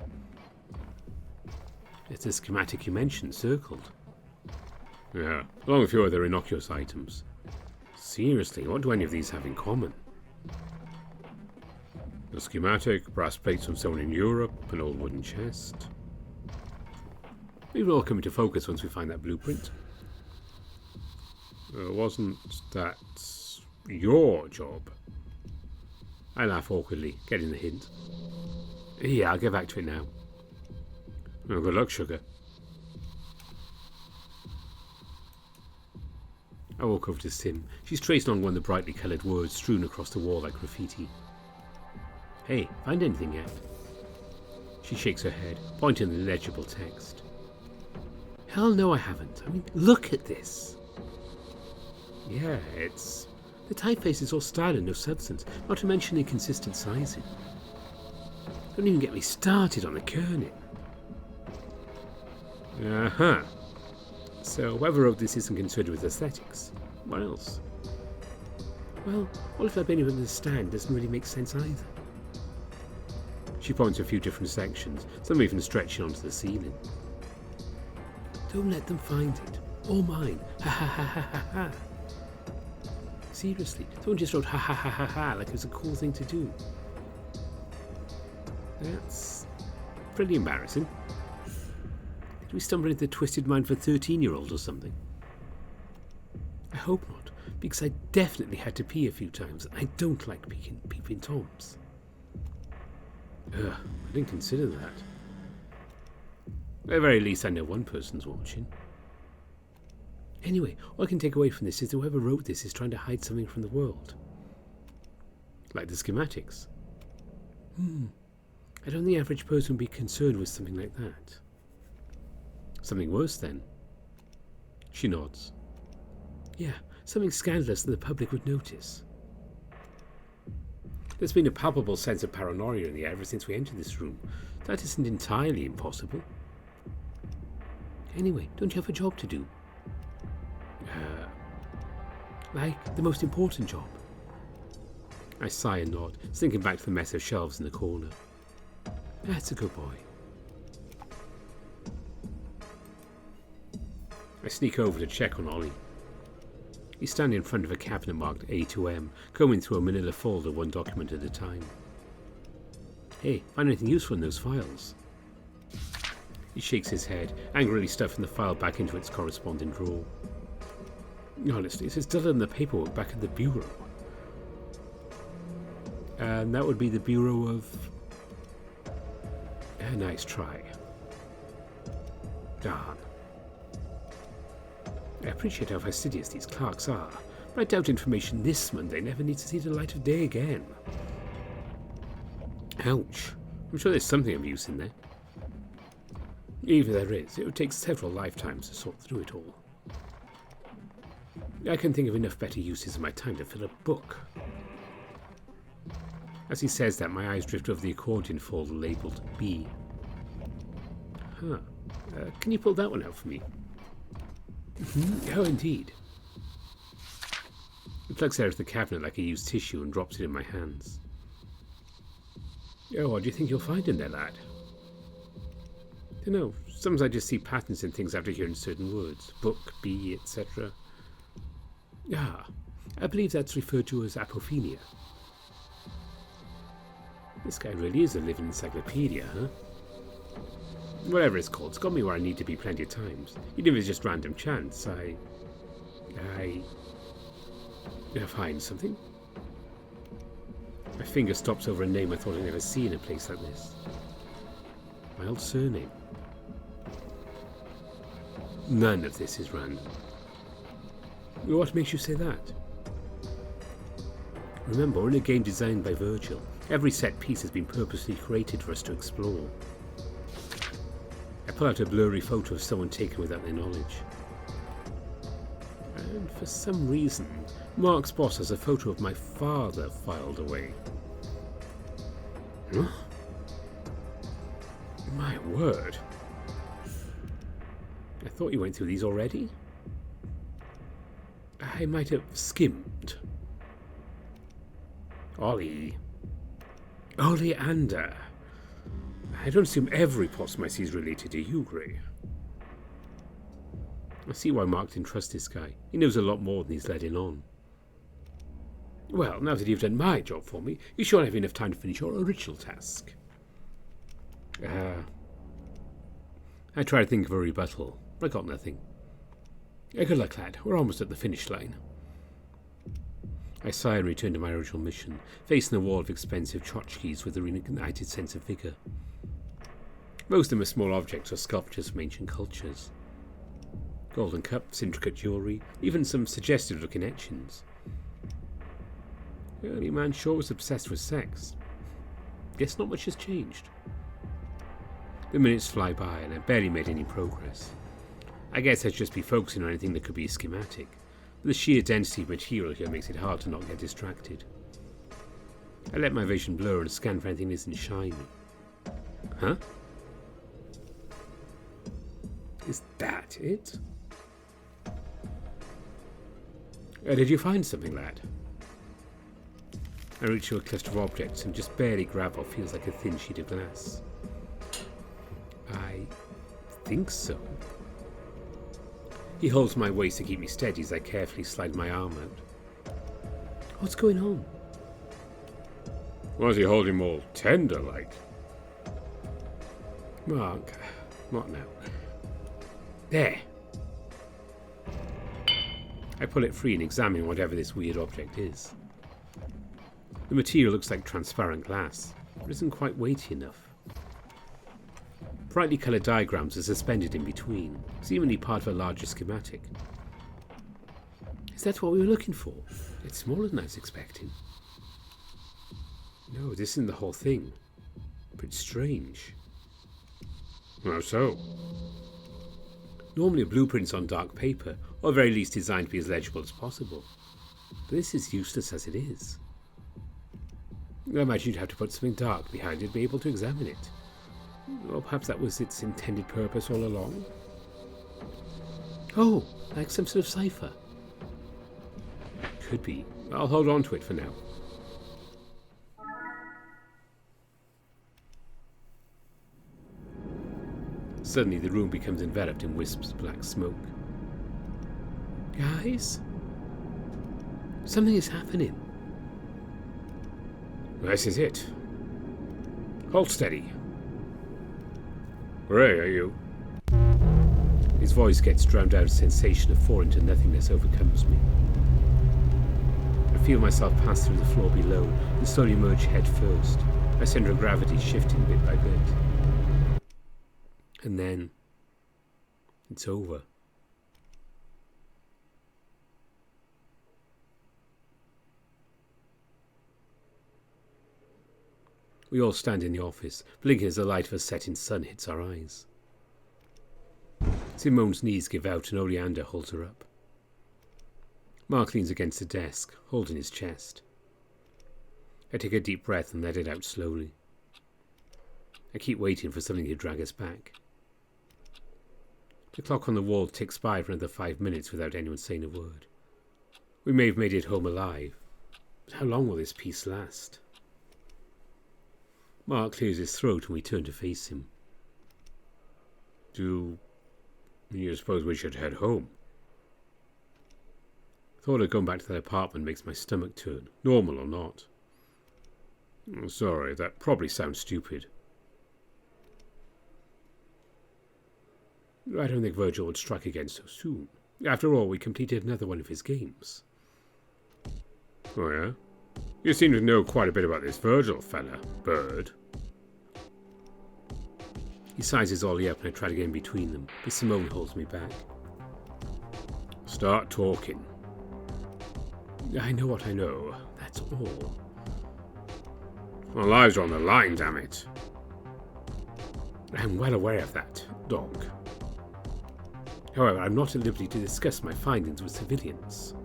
It's the schematic you mentioned, circled. Yeah, along with a few other innocuous items. Seriously, what do any of these have in common? A schematic, brass plates from someone in Europe, an old wooden chest. Maybe it'll all come into focus once we find that blueprint. Wasn't that your job? I laugh awkwardly, getting the hint. Yeah, I'll get back to it now. Oh, good luck, sugar. I walk over to Sim. She's tracing on one of the brightly coloured words strewn across the wall like graffiti. Hey, find anything yet? She shakes her head, pointing at the legible text. Hell no, I haven't. I mean, look at this. Yeah, it's... The typeface is all style and no substance, not to mention inconsistent sizing. Don't even get me started on the kerning. Uh-huh. So whoever wrote this isn't concerned with aesthetics. What else? Well, all of Albania understand doesn't really make sense either. She points to a few different sections, some even stretching onto the ceiling. Don't let them find it. All mine. Ha ha ha ha ha ha. Seriously, someone just wrote ha ha ha ha ha like it was a cool thing to do. That's pretty embarrassing. Did we stumble into the twisted mind for 13-year-old or something? I hope not, because I definitely had to pee a few times. I don't like peeping toms. Ugh, I didn't consider that. At the very least, I know one person's watching. Anyway, all I can take away from this is that whoever wrote this is trying to hide something from the world. Like the schematics. I don't think the average person would be concerned with something like that. Something worse, then. She nods. Yeah, something scandalous that the public would notice. There's been a palpable sense of paranoia in the air ever since we entered this room. That isn't entirely impossible. Anyway, don't you have a job to do? Like the most important job? I sigh and nod, thinking back to the mess of shelves in the corner. That's a good boy. I sneak over to check on Ollie. He's standing in front of a cabinet marked A to M, combing through a manila folder one document at a time. Hey, find anything useful in those files? He shakes his head, angrily stuffing the file back into its corresponding drawer. Honestly, it's duller than the paperwork back at the bureau. And that would be the Bureau of... A nice try. Darn. I appreciate how fastidious these clerks are, but I doubt information this mundane ever needs to see the light of day again. Ouch. I'm sure there's something of use in there. Even if there is, it would take several lifetimes to sort through it all. I can think of enough better uses of my time to fill a book. As he says that, my eyes drift over the accordion folder labelled B. Huh. Can you pull that one out for me? Oh, indeed. He plugs it out of the cabinet like a used tissue and drops it in my hands. Oh, what do you think you'll find in there, lad? Dunno. Sometimes I just see patterns in things after hearing certain words. Book, bee, etc. Ah, I believe that's referred to as apophenia. This guy really is a living encyclopedia, huh? Whatever it's called, it's got me where I need to be plenty of times. Even if it's just random chance, I find something. My finger stops over a name I thought I'd never see in a place like this. My old surname. None of this is random. What makes you say that? Remember, we're in a game designed by Virgil. Every set piece has been purposely created for us to explore. I pull out a blurry photo of someone taken without their knowledge. And for some reason, Mark's boss has a photo of my father filed away. Huh? My word. I thought you went through these already. I might have skimmed. Ollie. Oleander. I don't assume every possum I see is related to you, Gray. I see why Mark didn't trust this guy. He knows a lot more than he's letting on. Well, now that you've done my job for me, you sure have enough time to finish your original task. I tried to think of a rebuttal, but I got nothing. Good luck, lad. We're almost at the finish line. I sigh and return to my original mission, facing a wall of expensive tchotchkes with a reignited sense of vigour. Most of them are small objects or sculptures from ancient cultures. Golden cups, intricate jewellery, even some suggestive-looking etchings. The early man sure was obsessed with sex. Guess not much has changed. The minutes fly by and I barely made any progress. I guess I'd just be focusing on anything that could be a schematic. But the sheer density of material here makes it hard to not get distracted. I let my vision blur and scan for anything that isn't shiny. Huh? Is that it? Did you find something, lad? I reach to a cluster of objects and just barely grab what feels like a thin sheet of glass. I think so. He holds my waist to keep me steady as I carefully slide my arm out. What's going on? Why is he holding all tender like? Mark, what now? There. I pull it free and examine whatever this weird object is. The material looks like transparent glass, but isn't quite weighty enough. Brightly coloured diagrams are suspended in between, seemingly part of a larger schematic. Is that what we were looking for? It's smaller than I was expecting. No, this isn't the whole thing. But it's strange. How so? Normally a blueprint's on dark paper, or at very least designed to be as legible as possible. But this is useless as it is. I imagine you'd have to put something dark behind it to be able to examine it. Or perhaps that was its intended purpose all along. Oh, like some sort of cipher. Could be. I'll hold on to it for now. Suddenly the room becomes enveloped in wisps of black smoke. Guys? Something is happening. This is it. Hold steady. Ray, are you? His voice gets drowned out. A sensation of falling to nothingness overcomes me. I feel myself pass through the floor below and slowly emerge head first, my centre of gravity shifting bit by bit. And then it's over. We all stand in the office, blinking as the light of a setting sun hits our eyes. Simone's knees give out and Oleander holds her up. Mark leans against the desk, holding his chest. I take a deep breath and let it out slowly. I keep waiting for something to drag us back. The clock on the wall ticks by for another 5 minutes without anyone saying a word. We may have made it home alive, but how long will this peace last? Mark clears his throat and we turn to face him. Do you suppose we should head home? Thought of going back to that apartment makes my stomach turn, normal or not. Oh, sorry, that probably sounds stupid. I don't think Virgil would strike again so soon. After all, we completed another one of his games. Oh, yeah? You seem to know quite a bit about this Virgil fella, Bird. He sizes Ollie up and I try to get in between them, but Simone holds me back. Start talking. I know what I know, that's all. Our lives are on the line, damn it. I'm well aware of that, dog. However, I'm not at liberty to discuss my findings with civilians.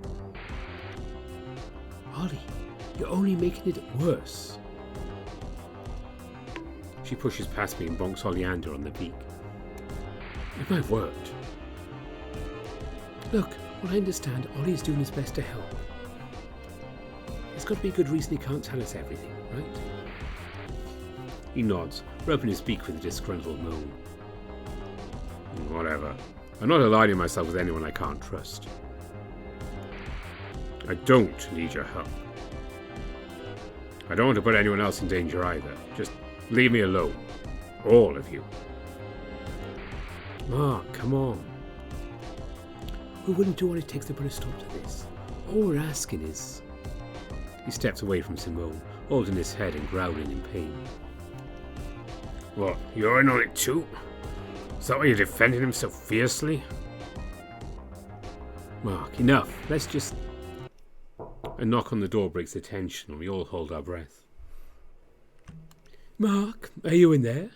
Ollie, you're only making it worse. She pushes past me and bonks Oleander on the beak. My word. Look, well, I understand Ollie's doing his best to help. There's got to be a good reason he can't tell us everything, right? He nods, rubbing his beak with a disgruntled moan. Whatever. I'm not aligning myself with anyone I can't trust. I don't need your help. I don't want to put anyone else in danger either. Just leave me alone. All of you. Mark, come on. We wouldn't do what it takes to put a stop to this. All we're asking is... He steps away from Simone, holding his head and growling in pain. What, you're in on it too? Is that why you're defending him so fiercely? Mark, enough. Let's just... A knock on the door breaks the tension and we all hold our breath. Mark, are you in there?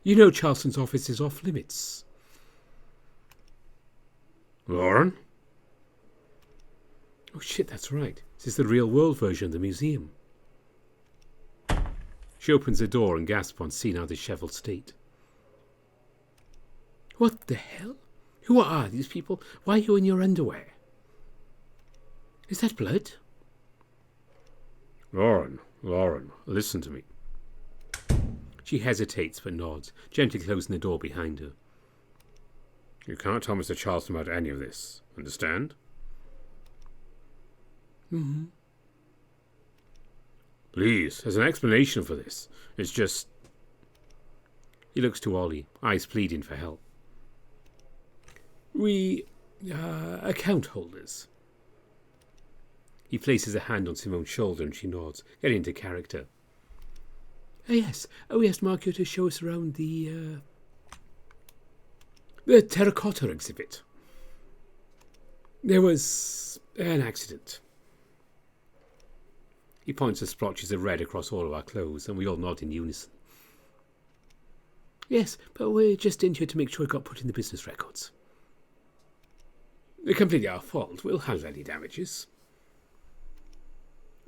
You know Charleston's office is off limits. Lauren? Oh shit, that's right. This is the real world version of the museum. She opens the door and gasps on seeing our disheveled state. What the hell? Who are these people? Why are you in your underwear? Is that blood? Lauren, listen to me. She hesitates but nods, gently closing the door behind her. You can't tell Mr. Charleston about any of this. Understand? Mm-hmm. Please, there's an explanation for this. It's just... He looks to Ollie, eyes pleading for help. We account holders. He places a hand on Simone's shoulder and she nods, getting into character. Yes. We asked Mark to show us around the terracotta exhibit. There was an accident. He points to splotches of red across all of our clothes, and we all nod in unison. Yes, but we're just in here to make sure it got put in the business records. Completely our fault. We'll handle any damages.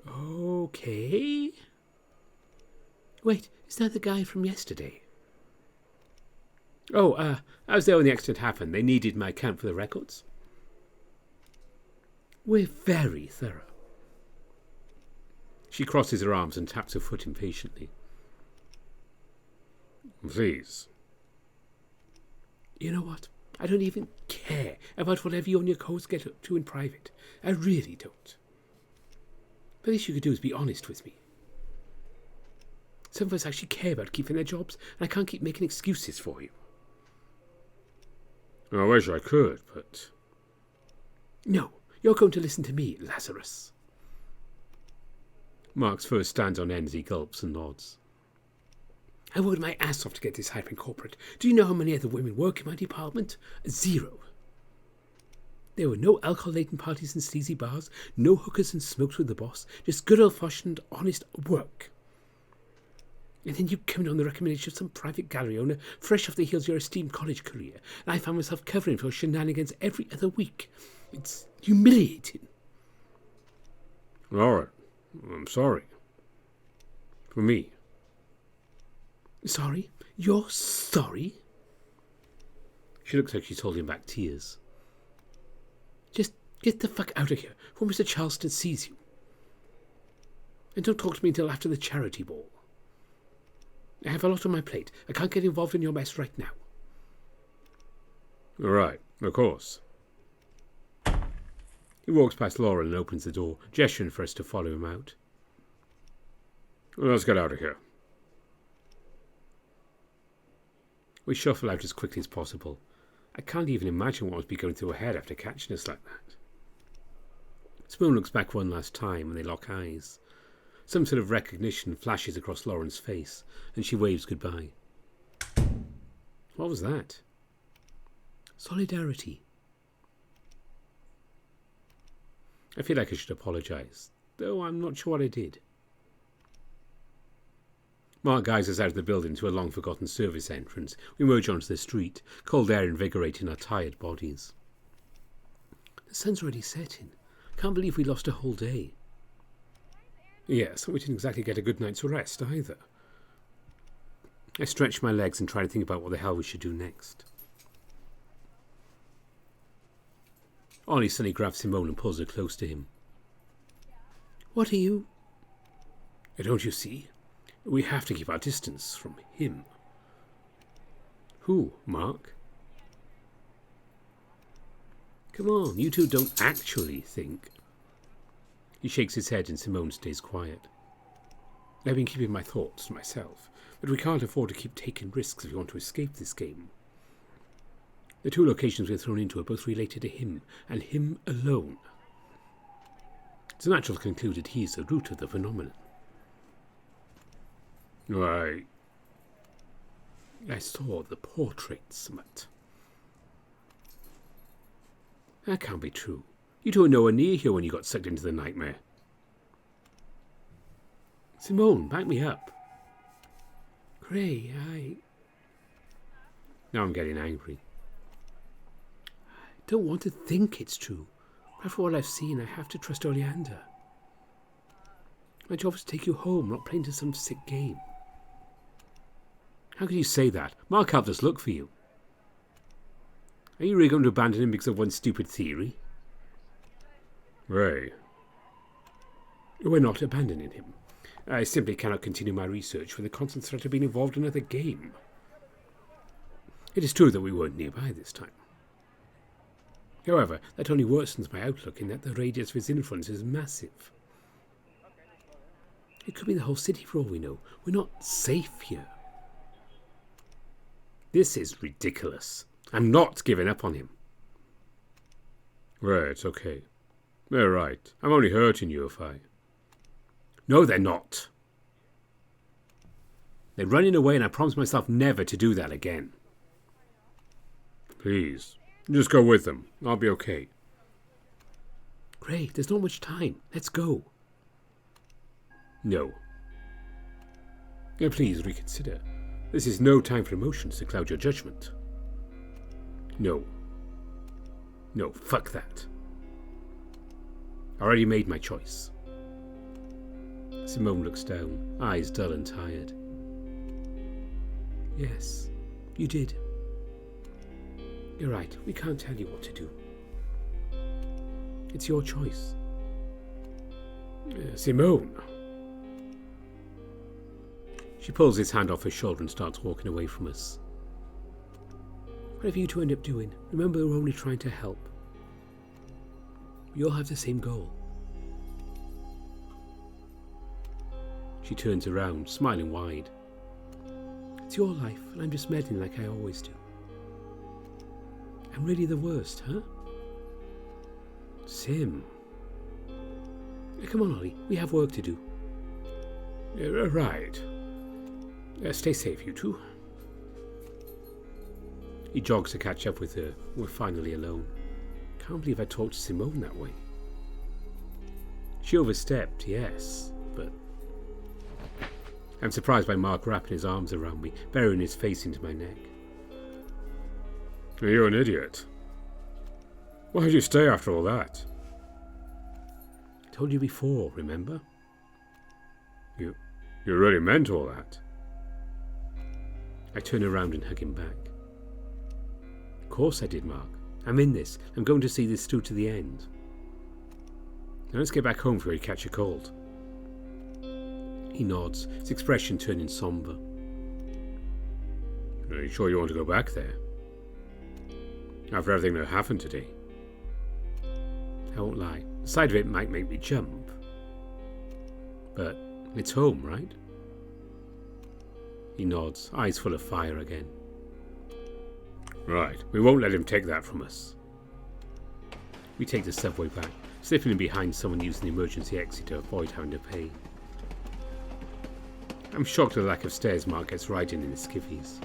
Okay. Wait, is that the guy from yesterday? Oh, I was there when the accident happened. They needed my account for the records. We're very thorough. She crosses her arms and taps her foot impatiently. Please. You know what? I don't even care about whatever you and your co-hosts get up to in private. I really don't. The least you could do is be honest with me. Some of us actually care about keeping their jobs, and I can't keep making excuses for you. I wish I could, but... No, you're going to listen to me, Lazarus. Mark's first stands on end as he gulps and nods. I worked my ass off to get this hiring corporate. Do you know how many other women work in my department? 0. There were no alcohol-laden parties and sleazy bars, no hookers and smokes with the boss, just good old-fashioned, honest work. And then you come in on the recommendation of some private gallery owner, fresh off the heels of your esteemed college career, and I found myself covering for shenanigans every other week. It's humiliating. All right. I'm sorry. For me. Sorry? You're sorry? She looks like she's holding back tears. Just get the fuck out of here before Mr. Charleston sees you. And don't talk to me until after the charity ball. I have a lot on my plate. I can't get involved in your mess right now. All right, of course. He walks past Laura and opens the door, gesturing for us to follow him out. Let's get out of here. We shuffle out as quickly as possible. I can't even imagine what must be going through her head after catching us like that. Simone looks back one last time and they lock eyes. Some sort of recognition flashes across Lauren's face and she waves goodbye. What was that? Solidarity. I feel like I should apologise, though I'm not sure what I did. Mark guides us out of the building to a long-forgotten service entrance. We emerge onto the street, cold air invigorating our tired bodies. The sun's already setting. Can't believe we lost a whole day. Yes, we didn't exactly get a good night's rest either. I stretch my legs and try to think about what the hell we should do next. Ollie suddenly grabs Simone and pulls her close to him. What are you? Don't you see? We have to keep our distance from him. Who, Mark? Come on, you two don't actually think. He shakes his head and Simone stays quiet. I've been keeping my thoughts to myself, but we can't afford to keep taking risks if we want to escape this game. The 2 locations we're thrown into are both related to him, and him alone. It's natural to conclude that he is the root of the phenomenon. I saw the portraits, but... That can't be true. You two were nowhere near here when you got sucked into the nightmare. Simone, back me up. Gray, Now I'm getting angry. I don't want to think it's true. After all I've seen, I have to trust Oleander. My job is to take you home, not play into some sick game. How can you say that? Mark helped us look for you. Are you really going to abandon him because of one stupid theory? Ray. We're not abandoning him. I simply cannot continue my research with the constant threat of being involved in another game. It is true that we weren't nearby this time. However, that only worsens my outlook in that the radius of his influence is massive. It could be the whole city for all we know. We're not safe here. This is ridiculous. I'm not giving up on him. Right, okay. They're right. I'm only hurting you if I... No, they're not. They're running away and I promise myself never to do that again. Please, just go with them. I'll be okay. Great, there's not much time. Let's go. No. Now please reconsider. This is no time for emotions to cloud your judgment. No. No, fuck that. I already made my choice. Simone looks down, eyes dull and tired. Yes, you did. You're right, we can't tell you what to do. It's your choice. Simone. She pulls his hand off his shoulder and starts walking away from us. Whatever you two end up doing, remember we're only trying to help. We all have the same goal. She turns around, smiling wide. It's your life, and I'm just meddling like I always do. I'm really the worst, huh? Sim. Come on, Ollie, we have work to do. Right. Stay safe, you two. He jogs to catch up with her. We're finally alone. Can't believe I talked to Simone that way. She overstepped, yes, but... I'm surprised by Mark wrapping his arms around me, burying his face into my neck. You're an idiot. Why did you stay after all that? I told you before, remember? You really meant all that? I turn around and hug him back. Of course I did, Mark. I'm in this. I'm going to see this through to the end. Now let's get back home before you catch a cold. He nods, his expression turning somber. Are you sure you want to go back there? After everything that happened today? I won't lie. The sight of it might make me jump. But it's home, right? He nods, eyes full of fire again. Right, we won't let him take that from us. We take the subway back, slipping in behind someone using the emergency exit to avoid having to pay. I'm shocked at the lack of stairs Mark gets riding in his skivvies.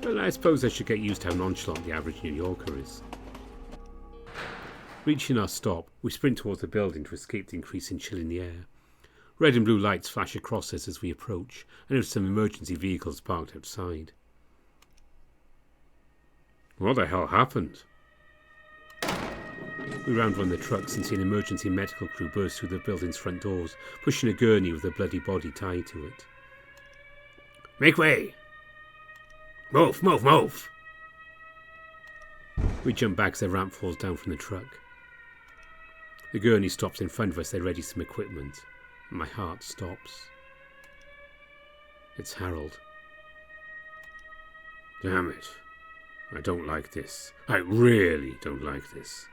But I suppose I should get used to how nonchalant the average New Yorker is. Reaching our stop, we sprint towards the building to escape the increasing chill in the air. Red and blue lights flash across us as we approach, and notice some emergency vehicles parked outside. What the hell happened? We round one of the trucks and see an emergency medical crew burst through the building's front doors, pushing a gurney with a bloody body tied to it. Make way! Move, move, move! We jump back as the ramp falls down from the truck. The gurney stops in front of us, they ready some equipment, and my heart stops. It's Harold. Damn it. I don't like this. I really don't like this.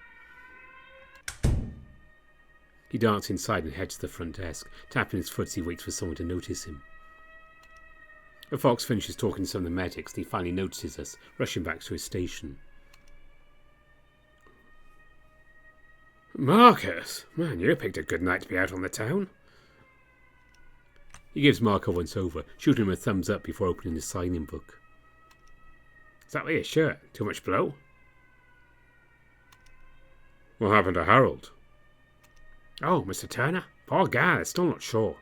He darts inside and heads to the front desk, tapping his foot as he waits for someone to notice him. A Fox finishes talking to some of the medics and he finally notices us, rushing back to his station. Marcus! Man, you picked a good night to be out on the town. He gives Mark a once-over, shooting him a thumbs up before opening his sign-in book. Is that your shirt? Too much blow? What happened to Harold? Oh, Mr. Turner? Poor guy, I'm still not sure.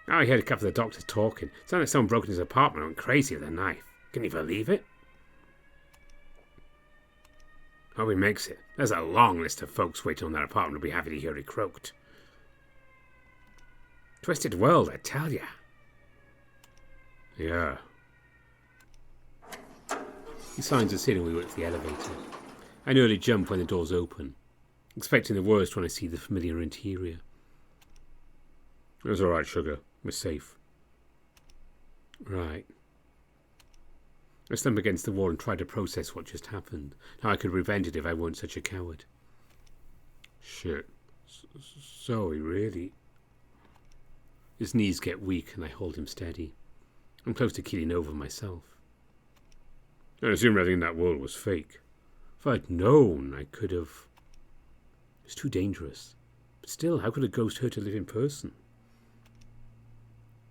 I heard a couple of the doctors talking. Sounded like someone broke into his apartment and went crazy with a knife. Can you believe it? Hope he makes it. There's a long list of folks waiting on that apartment to be happy to hear he croaked. Twisted world, I tell ya. Yeah. He signs us in and we wait for the elevator. I nearly jump when the doors open, expecting the worst when I see the familiar interior. It's all right, sugar. We're safe. Right. I slumped against the wall and tried to process what just happened, how I could prevent it if I weren't such a coward. Shit. So he really... His knees get weak and I hold him steady. I'm close to keeling over myself. I assumed everything in that world was fake. If I'd known, I could have... It's too dangerous. But still, how could a ghost hurt a living person?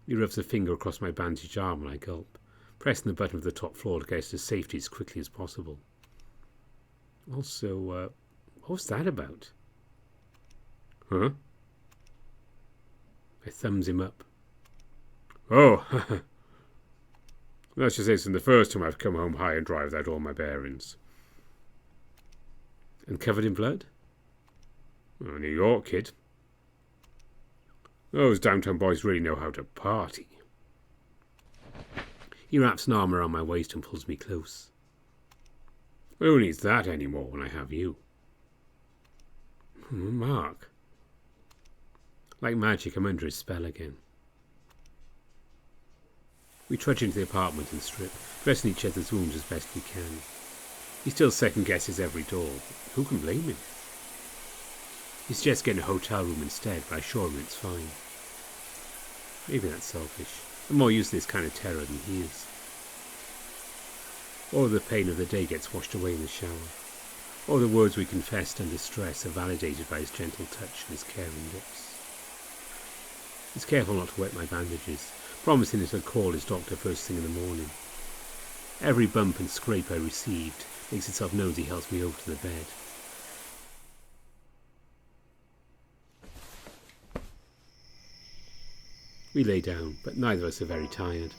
He rubs a finger across my bandaged arm and I gulp, pressing the button of the top floor to get us to safety as quickly as possible. Also, what was that about? Huh? I thumbs him up. Oh, let's just say it's the first time I've come home high and dry without all my bearings. And covered in blood? Oh, New York, kid. Those downtown boys really know how to party. He wraps an arm around my waist and pulls me close. Who needs that anymore when I have you? Mark. Like magic, I'm under his spell again. We trudge into the apartment and strip, dressing each other's wounds as best we can. He still second-guesses every door. Who can blame him? He suggests getting a hotel room instead, but I assure him it's fine. Maybe that's selfish. I'm more used to this kind of terror than he is. All the pain of the day gets washed away in the shower. All the words we confessed under stress are validated by his gentle touch and his caring lips. He's careful not to wet my bandages, promising that he'll call his doctor first thing in the morning. Every bump and scrape I received makes itself known as he helps me over to the bed. We lay down, but neither of us are very tired.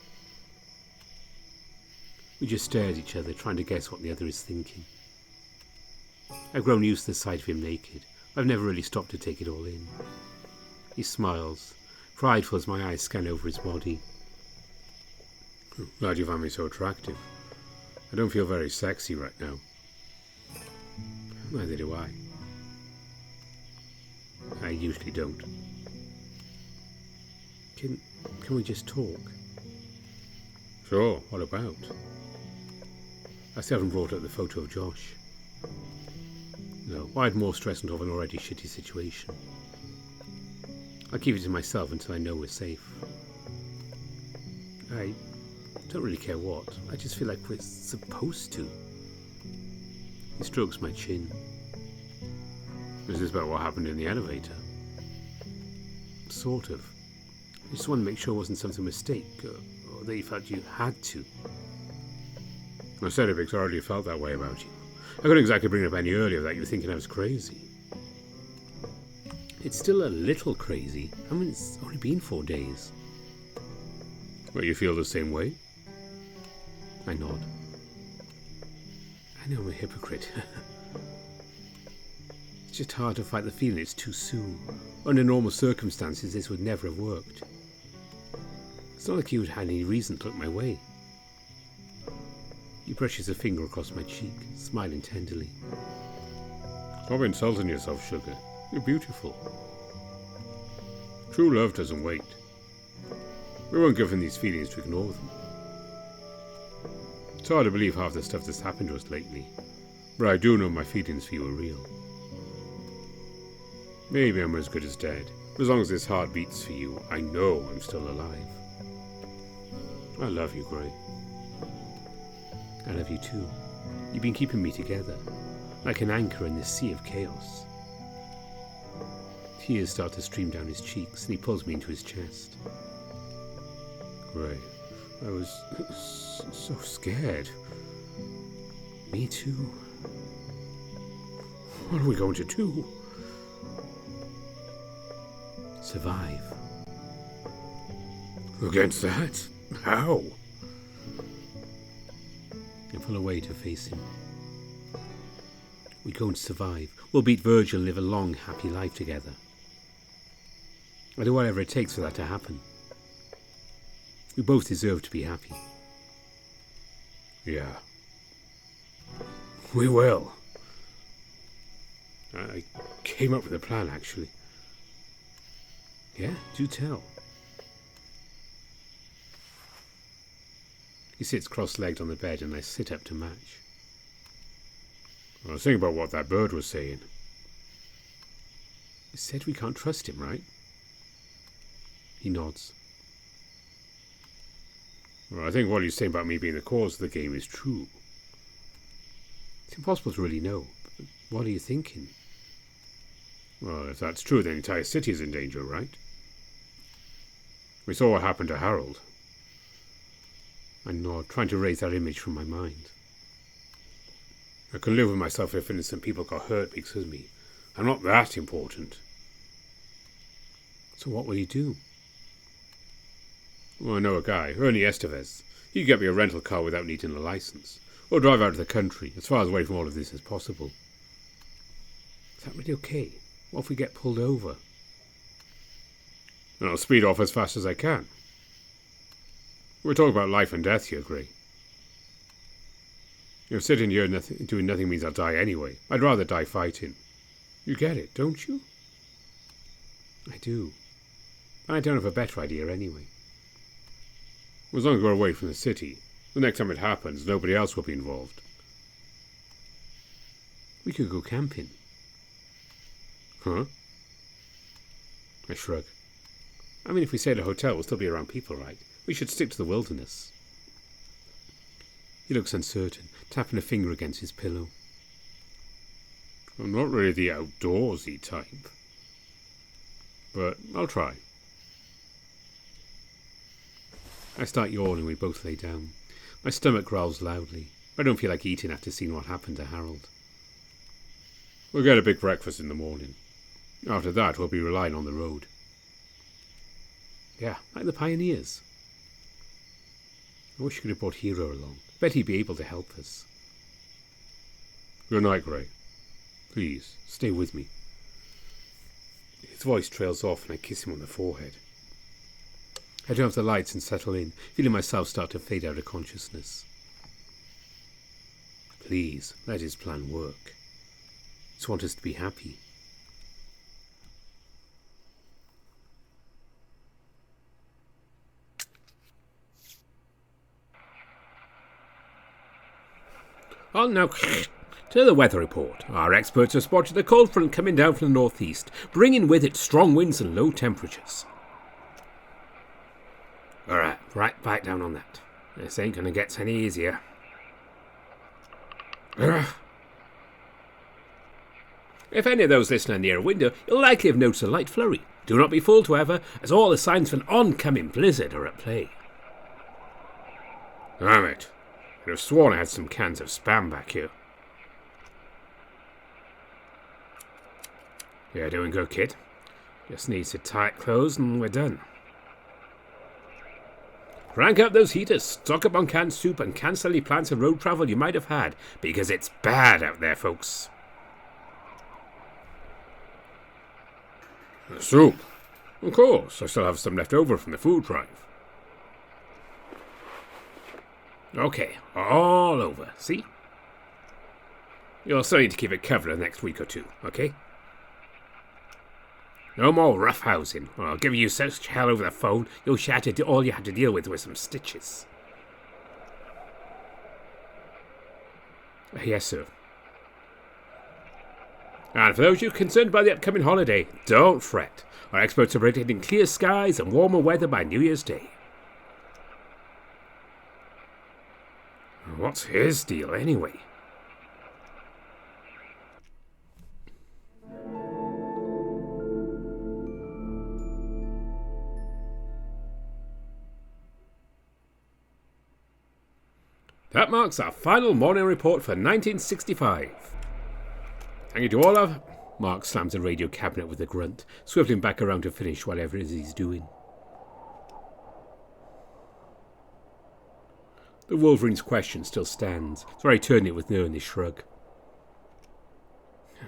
We just stare at each other, trying to guess what the other is thinking. I've grown used to the sight of him naked. I've never really stopped to take it all in. He smiles, prideful as my eyes scan over his body. Glad you found me so attractive. I don't feel very sexy right now. Neither do I. I usually don't. Can we just talk? Sure, what about? I still haven't brought up the photo of Josh. No, why add more stress onto an already shitty situation? I'll keep it to myself until I know we're safe. I don't really care what. I just feel like we're supposed to. He strokes my chin. Is this about what happened in the elevator? Sort of. I just wanted to make sure it wasn't some mistake, or that you felt you had to. I said it because I already felt that way about you. I couldn't exactly bring it up any earlier that you were thinking I was crazy. It's still a little crazy. I mean, it's only been 4 days. But you feel the same way? I nod. I know I'm a hypocrite. It's just hard to fight the feeling it's too soon. Under normal circumstances, this would never have worked. It's not like you had any reason to look my way. He brushes a finger across my cheek, smiling tenderly. Stop insulting yourself, sugar. You're beautiful. True love doesn't wait. We weren't given these feelings to ignore them. It's hard to believe half the stuff that's happened to us lately, but I do know my feelings for you are real. Maybe I'm as good as dead, but as long as this heart beats for you, I know I'm still alive. I love you, Gray. I love you too. You've been keeping me together, like an anchor in this sea of chaos. Tears start to stream down his cheeks, and he pulls me into his chest. Gray, I was so scared. Me too. What are we going to do? Survive. Against that? How? I pull away to face him. We're going to survive. We'll beat Virgil and live a long, happy life together. I'll do whatever it takes for that to happen. We both deserve to be happy. Yeah. We will. I came up with a plan, actually. Yeah, do tell. He sits cross-legged on the bed and I sit up to match. I was thinking about what that bird was saying. He said we can't trust him, right? He nods. Well, I think what he's saying about me being the cause of the game is true. It's impossible to really know. But what are you thinking? Well, if that's true, then the entire city is in danger, right? We saw what happened to Harold. I nod, trying to erase that image from my mind. I can live with myself if innocent people got hurt because of me. I'm not that important. So what will you do? Well, I know a guy, Ernie Estevez. He could get me a rental car without needing a license. Or drive out of the country, as far away from all of this as possible. Is that really okay? What if we get pulled over? And I'll speed off as fast as I can. We're talking about life and death here, Gray. Sitting here doing nothing means I'll die anyway. I'd rather die fighting. You get it, don't you? I do. I don't have a better idea anyway. As long as we're away from the city, the next time it happens, nobody else will be involved. We could go camping. Huh? I shrug. I mean, if we stay at a hotel, we'll still be around people, right? We should stick to the wilderness. He looks uncertain, tapping a finger against his pillow. I'm not really the outdoorsy type. But I'll try. I start yawning, we both lay down. My stomach growls loudly. I don't feel like eating after seeing what happened to Harold. We'll get a big breakfast in the morning. After that, we'll be relying on the road. Yeah, like the pioneers. I wish you could have brought Hero along. Bet he'd be able to help us. Good night, Gray. Please, stay with me. His voice trails off and I kiss him on the forehead. I turn off the lights and settle in, feeling myself start to fade out of consciousness. Please, let his plan work. I just want us to be happy. On now to the weather report. Our experts have spotted a cold front coming down from the northeast, bringing with it strong winds and low temperatures. Alright, right back down on that. This ain't gonna get any easier. If any of those listening near a window, you'll likely have noticed a light flurry. Do not be fooled, however, as all the signs of an oncoming blizzard are at play. Damn it. I'd have sworn I had some cans of Spam back here. You're doing good, kid. Just need to tight clothes and we're done. Crank up those heaters, stock up on canned soup, and cancel any plans of road travel you might have had, because it's bad out there, folks. The soup? Of course, I still have some left over from the food drive. Okay, all over, see? You'll still need to keep it covered the next week or two, okay? No more roughhousing, or I'll give you such hell over the phone, you'll shatter all you had to deal with some stitches. Yes, sir. And for those of you concerned by the upcoming holiday, don't fret. Our experts are predicting clear skies and warmer weather by New Year's Day. What's his deal, anyway? That marks our final morning report for 1965. Thank you to all of... Mark slams the radio cabinet with a grunt, swiveling back around to finish whatever it is he's doing. The Wolverine's question still stands, so I turn it with an earnest shrug.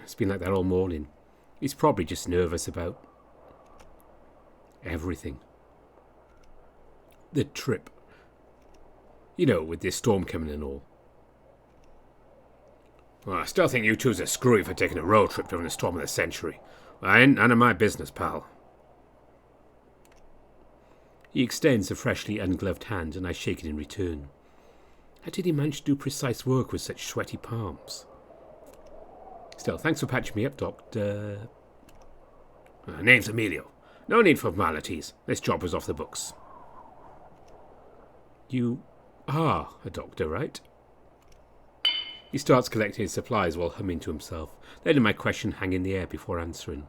It's been like that all morning. He's probably just nervous about... everything. The trip. You know, with this storm coming and all. Well, I still think you two's are screwy for taking a road trip during the storm of the century. I ain't none of my business, pal. He extends a freshly ungloved hand, and I shake it in return. How did he manage to do precise work with such sweaty palms? Still, thanks for patching me up, Doctor. Name's Emilio. No need for formalities. This job was off the books. You are a doctor, right? He starts collecting his supplies while humming to himself, letting my question hang in the air before answering.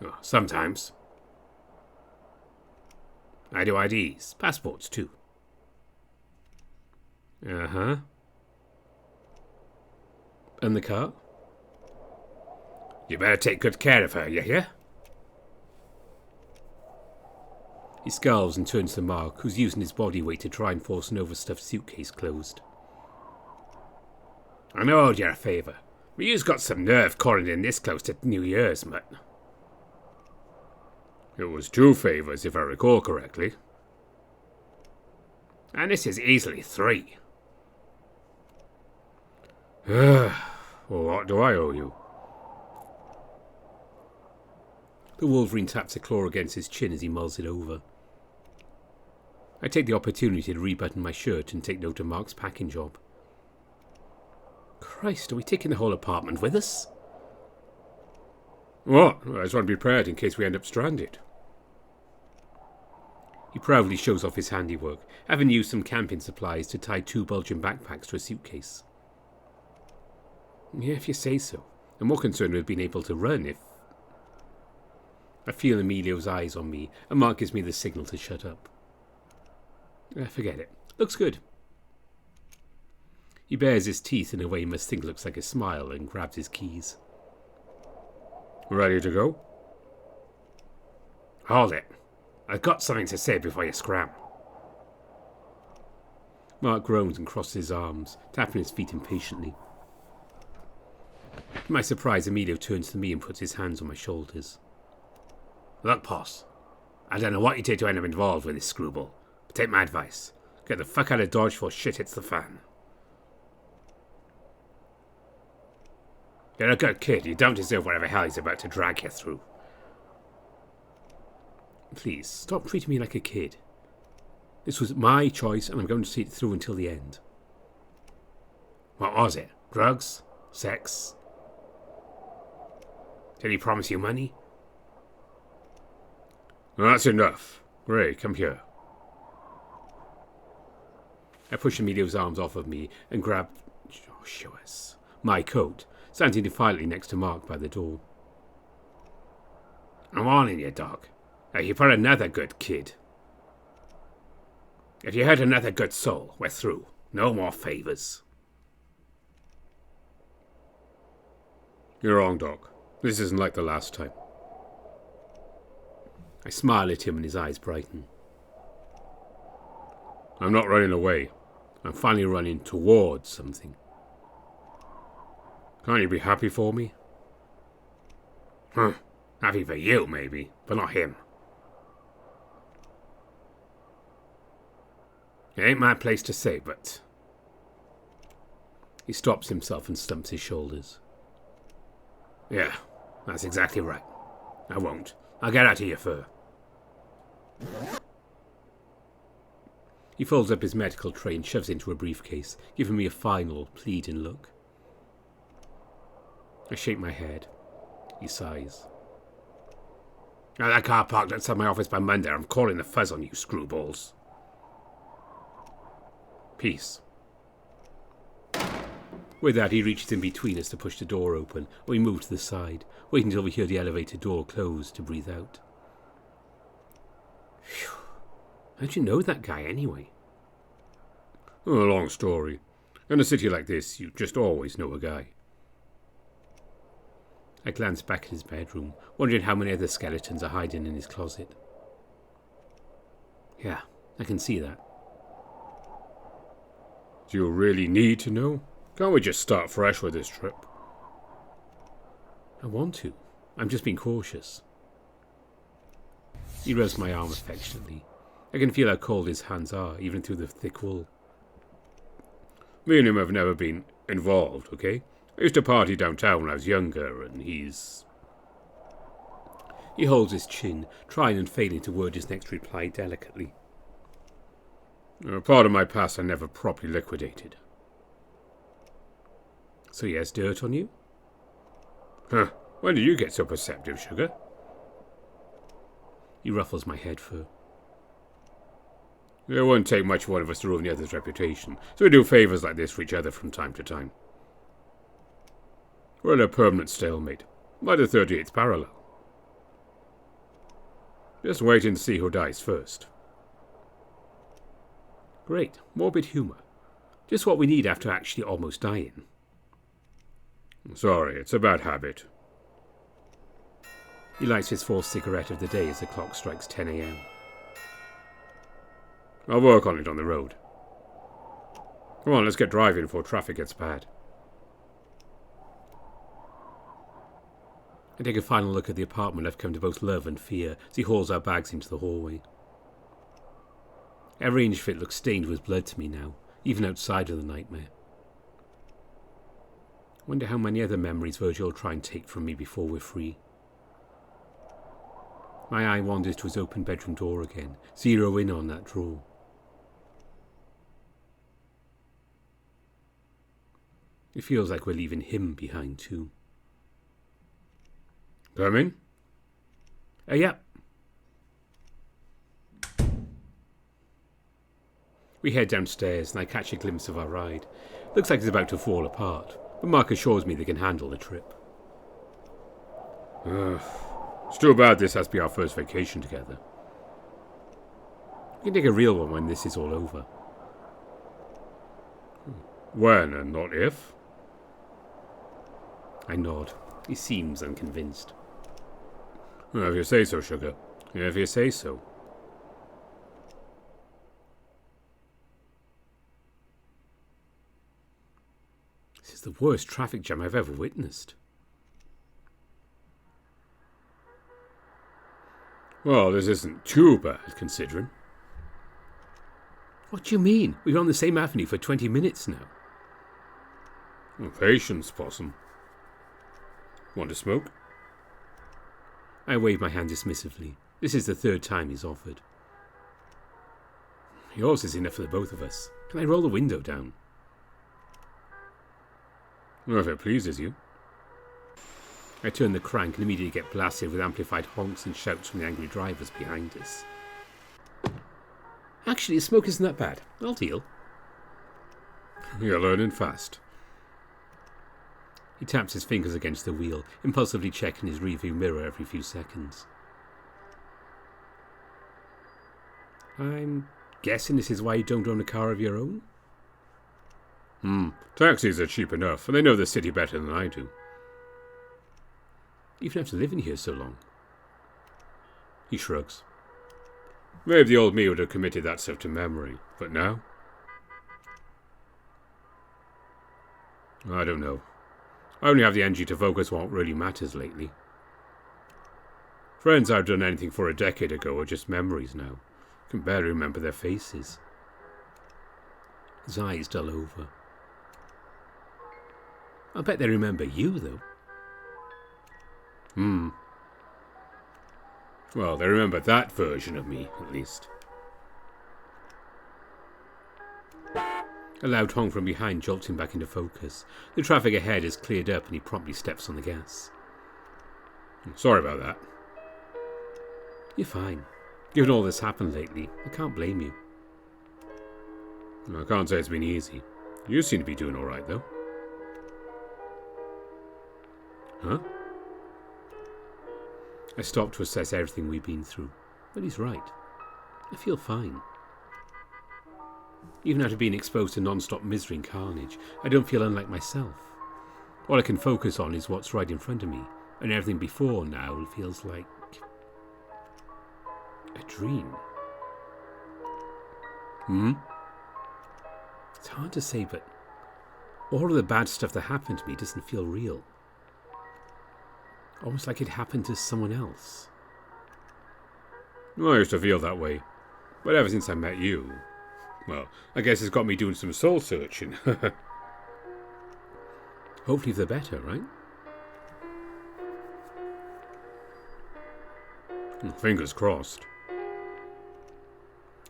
Oh, sometimes. I do IDs, passports too. Uh-huh. And the car? You better take good care of her, you hear? He scowls and turns to Mark, who's using his body weight to try and force an overstuffed suitcase closed. I know you're a favour, but you've got some nerve calling in this close to New Year's, mutt. It was 2 favours, if I recall correctly. And this is easily 3. Well, what do I owe you? The Wolverine taps a claw against his chin as he mulls it over. I take the opportunity to rebutton my shirt and take note of Mark's packing job. Christ, are we taking the whole apartment with us? What? I just want to be prepared in case we end up stranded. He proudly shows off his handiwork, having used some camping supplies to tie 2 bulging backpacks to a suitcase. Yeah, if you say so. I'm more concerned with being able to run if... I feel Emilio's eyes on me, and Mark gives me the signal to shut up. Forget it. Looks good. He bares his teeth in a way he must think looks like a smile and grabs his keys. Ready to go? Hold it. I've got something to say before you scram. Mark groans and crosses his arms, tapping his feet impatiently. To my surprise, Emilio turns to me and puts his hands on my shoulders. Look, Poss. I don't know what you did to end up involved with this screwball, but take my advice. Get the fuck out of Dodge before shit hits the fan. You're a good kid. You don't deserve whatever hell he's about to drag you through. Please, stop treating me like a kid. This was my choice, and I'm going to see it through until the end. What was it? Drugs? Sex? Did he promise you money? Well, that's enough. Ray, come here. I push Emilio's arms off of me and grab my coat, standing defiantly next to Mark by the door. I'm warning you, Doc. If you put another good kid. If you hurt another good soul, we're through. No more favours. You're wrong, Doc. This isn't like the last time. I smile at him and his eyes brighten. I'm not running away. I'm finally running towards something. Can't you be happy for me? Happy for you, maybe, but not him. It ain't my place to say, but... He stops himself and stumps his shoulders. Yeah, that's exactly right. I won't. I'll get out of your fur. He folds up his medical tray and shoves it into a briefcase, giving me a final, pleading look. I shake my head. He sighs. Now that car parked outside my office by Monday. I'm calling the fuzz on you, screwballs. Peace. With that, he reaches in between us to push the door open, and we move to the side, waiting until we hear the elevator door close to breathe out. Phew. How'd you know that guy, anyway? Oh, a long story. In a city like this, you just always know a guy. I glance back at his bedroom, wondering how many other skeletons are hiding in his closet. Yeah, I can see that. Do you really need to know? Can't we just start fresh with this trip? I want to. I'm just being cautious. He rubs my arm affectionately. I can feel how cold his hands are, even through the thick wool. Me and him have never been involved, okay? I used to party downtown when I was younger, and he's... He holds his chin, trying and failing to word his next reply delicately. Part of my past I never properly liquidated. So he has dirt on you? Huh. When did you get so perceptive, Sugar? He ruffles my head fur. It wouldn't take much for one of us to ruin the other's reputation, so we do favours like this for each other from time to time. We're in a permanent stalemate, by the 38th parallel. Just wait and see who dies first. Great, morbid humour. Just what we need after actually almost dying. Sorry, it's a bad habit. He lights his fourth cigarette of the day as the clock strikes 10 a.m. I'll work on it on the road. Come on, let's get driving before traffic gets bad. I take a final look at the apartment I've come to both love and fear as he hauls our bags into the hallway. Every inch of it looks stained with blood to me now, even outside of the nightmare. Wonder how many other memories Virgil will try and take from me before we're free. My eye wanders to his open bedroom door again, zero in on that drawer. It feels like we're leaving him behind too. Come in? Yeah. We head downstairs and I catch a glimpse of our ride. Looks like it's about to fall apart, but Mark assures me they can handle the trip. It's too bad this has to be our first vacation together. We can take a real one when this is all over. When and not if? I nod. He seems unconvinced. Well, if you say so, Sugar. If you say so. This is the worst traffic jam I've ever witnessed. Well, this isn't too bad, considering. What do you mean? We've been on the same avenue for 20 minutes now. Well, patience, Possum. Want to smoke? I wave my hand dismissively. This is the third time he's offered. Yours is enough for the both of us. Can I roll the window down? Well, if it pleases you. I turn the crank and immediately get blasted with amplified honks and shouts from the angry drivers behind us. Actually, the smoke isn't that bad. I'll deal. You're learning fast. He taps his fingers against the wheel, impulsively checking his rearview mirror every few seconds. I'm guessing this is why you don't own a car of your own? Taxis are cheap enough, and they know the city better than I do. You've have to live in here so long. He shrugs. Maybe the old me would have committed that stuff to memory, but now? I don't know. I only have the energy to focus on what really matters lately. Friends I've done anything for a decade ago are just memories now. I can barely remember their faces. His eyes dull over. I bet they remember you, though. Well, they remember that version of me, at least. A loud honk from behind jolts him back into focus. The traffic ahead is cleared up and he promptly steps on the gas. Sorry about that. You're fine. Given all that's happened lately, I can't blame you. I can't say it's been easy. You seem to be doing all right, though. Huh? I stop to assess everything we've been through. But he's right. I feel fine. Even after being exposed to non-stop misery and carnage, I don't feel unlike myself. All I can focus on is what's right in front of me, and everything before now feels like a dream. It's hard to say, but all of the bad stuff that happened to me doesn't feel real. Almost like it happened to someone else. I used to feel that way, but ever since I met you, well, I guess it's got me doing some soul searching. Hopefully for the better, right? Fingers crossed.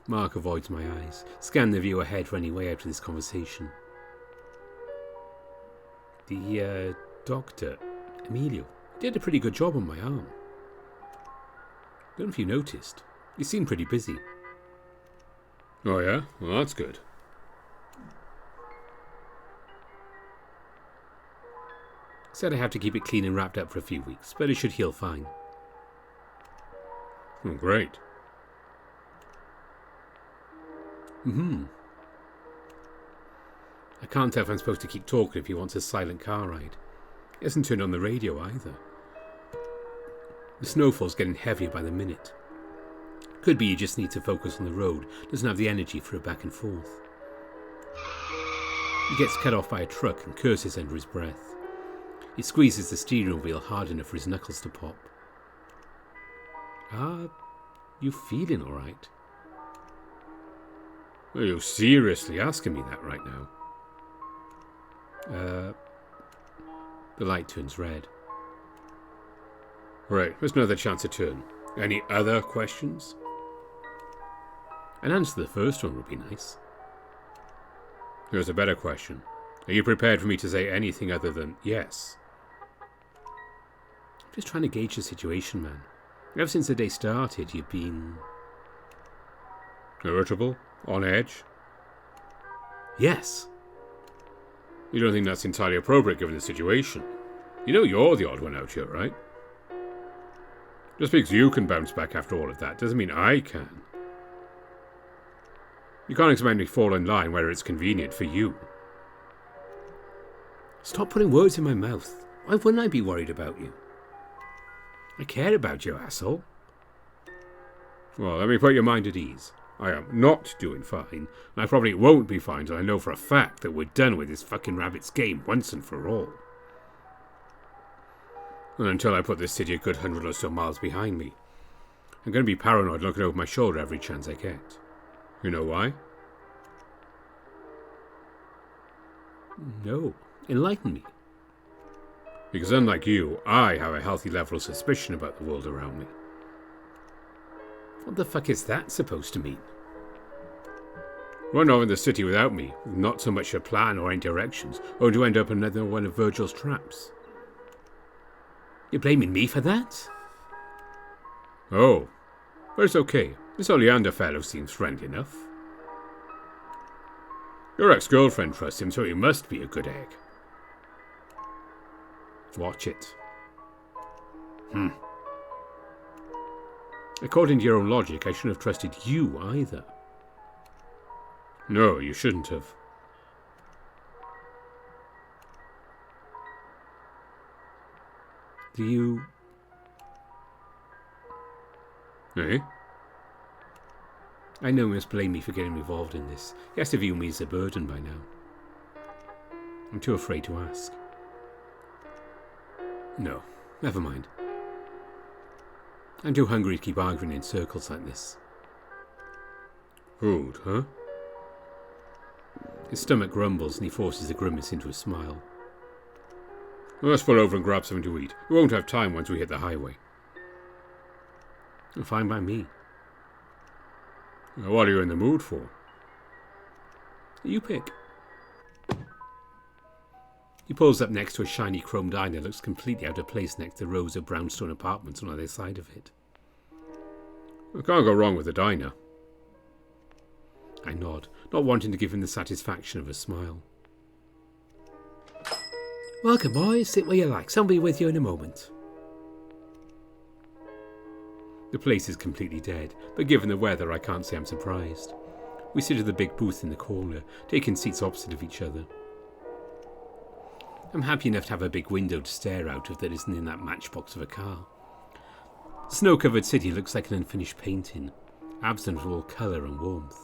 Mark avoids my eyes. Scan the view ahead for any way out of this conversation. The doctor, Emilio, did a pretty good job on my arm. Don't know if you noticed. He seemed pretty busy. Oh yeah? Well, that's good. Said I have to keep it clean and wrapped up for a few weeks, but it should heal fine. Oh, great. I can't tell if I'm supposed to keep talking if he wants a silent car ride. He hasn't turned on the radio either. The snowfall's getting heavier by the minute. Could be he just needs to focus on the road, doesn't have the energy for a back and forth. He gets cut off by a truck and curses under his breath. He squeezes the steering wheel hard enough for his knuckles to pop. You feeling alright? Are you seriously asking me that right now? The light turns red. Right, there's another chance to turn. Any other questions? An answer to the first one would be nice. Here's a better question. Are you prepared for me to say anything other than yes? I'm just trying to gauge the situation, man. Ever since the day started, you've been... Irritable? On edge? Yes. You don't think that's entirely appropriate given the situation? You know you're the odd one out here, right? Just because you can bounce back after all of that doesn't mean I can. You can't expect me to fall in line where it's convenient for you. Stop putting words in my mouth. Why wouldn't I be worried about you? I care about you, asshole. Well, let me put your mind at ease. I am not doing fine, and I probably won't be fine till I know for a fact that we're done with this fucking rabbit's game once and for all. And until I put this city a good 100 or so miles behind me, I'm going to be paranoid looking over my shoulder every chance I get. You know why? No. Enlighten me. Because unlike you, I have a healthy level of suspicion about the world around me. What the fuck is that supposed to mean? Run off in the city without me, with not so much a plan or any directions, or to end up another one of Virgil's traps. You're blaming me for that? Oh, but it's okay. This Oleander fellow seems friendly enough. Your ex-girlfriend trusts him, so he must be a good egg. Watch it. According to your own logic, I shouldn't have trusted you either. No, you shouldn't have. Do you... Eh? I know he must blame me for getting involved in this. He has to view me as a burden by now. I'm too afraid to ask. No, never mind. I'm too hungry to keep arguing in circles like this. Food, huh? His stomach grumbles and he forces a grimace into a smile. Well, let's pull over and grab something to eat. We won't have time once we hit the highway. Fine by me. What are you in the mood for? You pick. He pulls up next to a shiny chrome diner that looks completely out of place next to rows of brownstone apartments on either side of it. I can't go wrong with a diner. I nod, not wanting to give him the satisfaction of a smile. Welcome, boys. Sit where you like. Somebody with you in a moment. The place is completely dead, but given the weather, I can't say I'm surprised. We sit at the big booth in the corner, taking seats opposite of each other. I'm happy enough to have a big window to stare out of that isn't in that matchbox of a car. The snow-covered city looks like an unfinished painting, absent of all colour and warmth.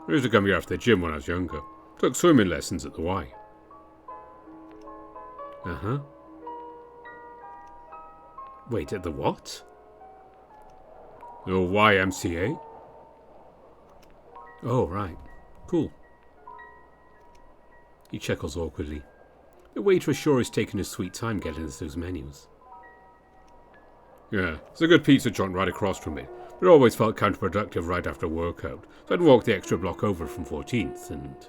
I used to come here after the gym when I was younger. Took swimming lessons at the Y. Uh-huh. Wait, at the what? The YMCA? Oh, right. Cool. He chuckles awkwardly. The waiter sure is taking a sweet time getting us those menus. Yeah, there's a good pizza joint right across from it, but it always felt counterproductive right after a workout, so I'd walk the extra block over from 14th and...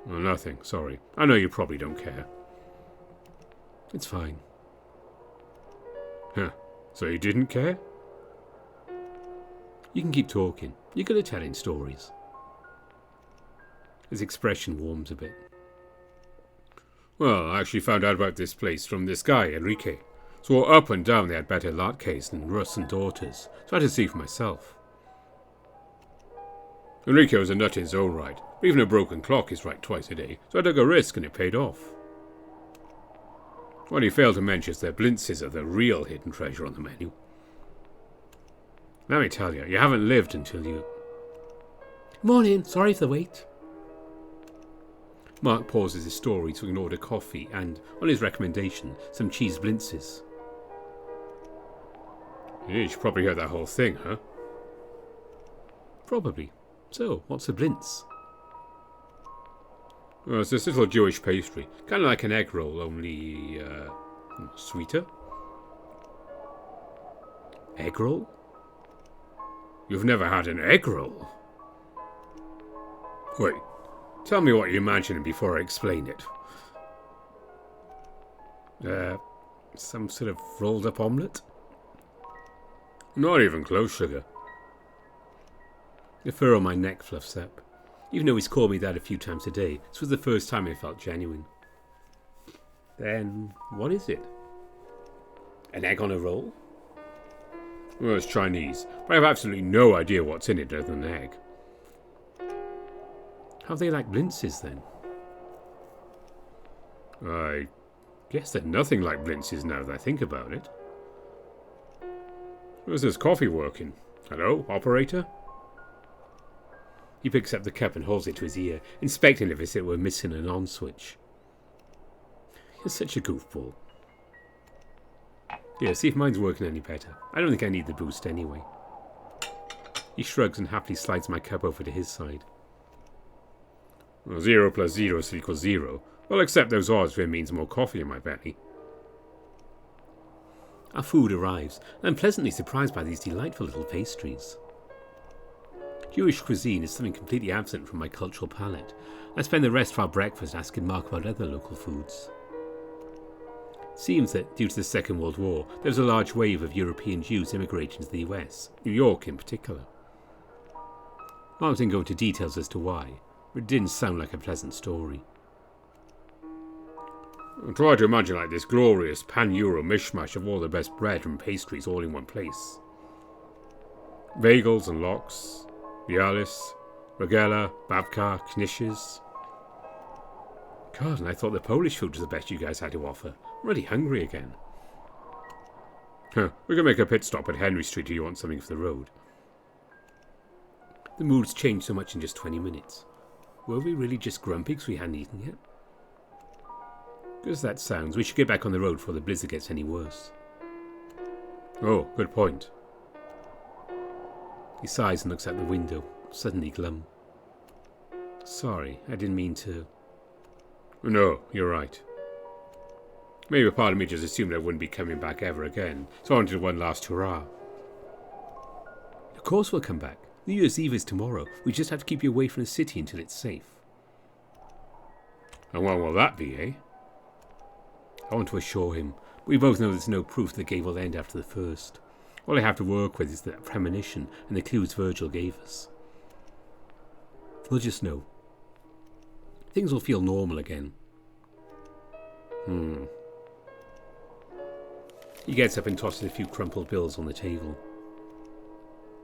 Oh, nothing, sorry. I know you probably don't care. It's fine. Huh, so you didn't care? You can keep talking. You're good at telling stories. His expression warms a bit. Well, I actually found out about this place from this guy, Enrique. Swore up and down they had better latkes than Russ and Daughters, so I had to see for myself. Enrique was a nut in his own right, but even a broken clock is right twice a day, so I took a risk and it paid off. What he failed to mention is that blintzes are the real hidden treasure on the menu. Let me tell you, you haven't lived until you... Morning, sorry for the wait. Mark pauses his story to order coffee and, on his recommendation, some cheese blintzes. You should probably heard that whole thing, huh? Probably. So, what's a blintz? Well, it's this little Jewish pastry, kind of like an egg roll, only, sweeter. Egg roll? You've never had an egg roll? Wait, tell me what you're imagining before I explain it. Some sort of rolled up omelette? Not even close, sugar. The fur on my neck fluffs up. Even though he's called me that a few times a day, this was the first time I felt genuine. Then, what is it? An egg on a roll? Well, it's Chinese, but I have absolutely no idea what's in it other than an egg. How are they like blintzes, then? I guess they're nothing like blintzes now that I think about it. Where's this coffee working? Hello, operator? He picks up the cup and holds it to his ear, inspecting it as if it were missing an on switch. You're such a goofball. Here, see if mine's working any better. I don't think I need the boost anyway. He shrugs and happily slides my cup over to his side. Well, 0 plus 0 equals 0. Well, accept those odds if it means more coffee in my belly. Our food arrives, and I'm pleasantly surprised by these delightful little pastries. Jewish cuisine is something completely absent from my cultural palate. I spend the rest of our breakfast asking Mark about other local foods. It seems that, due to the Second World War, there was a large wave of European Jews immigrating to the US, New York in particular. Mark didn't go into details as to why, but it didn't sound like a pleasant story. Try to imagine like this glorious pan-Euro mishmash of all the best bread and pastries all in one place. Bagels and lox, bialis, rogella, babka, knishes. God, and I thought the Polish food was the best you guys had to offer. I'm really hungry again. We can make a pit stop at Henry Street if you want something for the road. The mood's changed so much in just 20 minutes. Were we really just grumpy because we hadn't eaten yet? Good as that sounds, we should get back on the road before the blizzard gets any worse. Oh, good point. He sighs and looks out the window, suddenly glum. Sorry, I didn't mean to... No, you're right. Maybe a part of me just assumed I wouldn't be coming back ever again, so I wanted one last hurrah. Of course we'll come back. New Year's Eve is tomorrow. We just have to keep you away from the city until it's safe. And when will that be, eh? I want to assure him. We both know there's no proof the game will end after the first. All I have to work with is that premonition and the clues Virgil gave us. We'll just know. Things will feel normal again. He gets up and tosses a few crumpled bills on the table.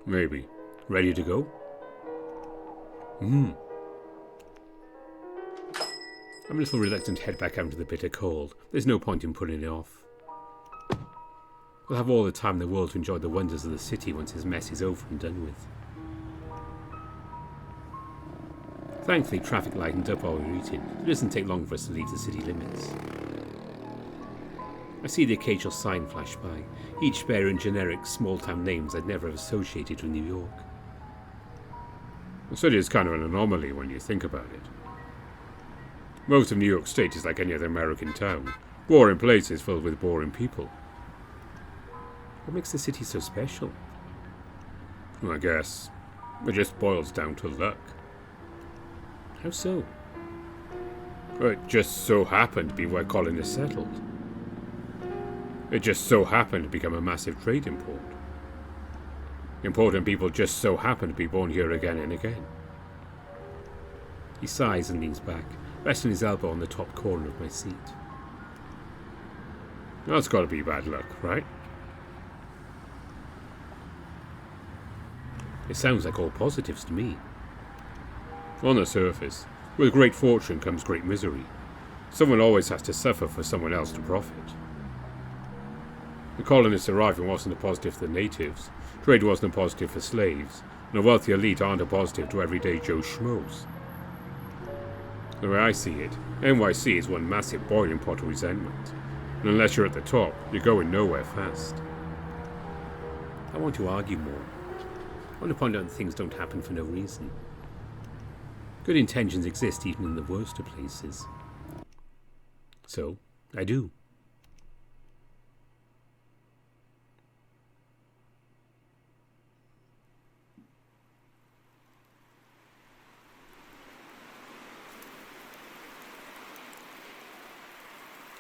Maybe. Ready to go? I'm a little reluctant to head back out into the bitter cold. There's no point in putting it off. We'll have all the time in the world to enjoy the wonders of the city once his mess is over and done with. Thankfully, traffic lightened up while we were eating. It doesn't take long for us to leave the city limits. I see the occasional sign flash by, each bearing generic small-town names I'd never have associated with New York. The city is kind of an anomaly when you think about it. Most of New York State is like any other American town. Boring places filled with boring people. What makes the city so special? Well, I guess it just boils down to luck. How so? It just so happened to be where colonists settled. It just so happened to become a massive trade import. Important people just so happen to be born here again and again. He sighs and leans back, resting his elbow on the top corner of my seat. That's got to be bad luck, right? It sounds like all positives to me. On the surface, with great fortune comes great misery. Someone always has to suffer for someone else to profit. The colonists arriving wasn't a positive for the natives, trade wasn't a positive for slaves, and a wealthy elite aren't a positive to everyday Joe Schmoes. The way I see it, NYC is one massive boiling pot of resentment, and unless you're at the top, you're going nowhere fast. I want to argue more. I want to point out that things don't happen for no reason. Good intentions exist even in the worst of places. So, I do.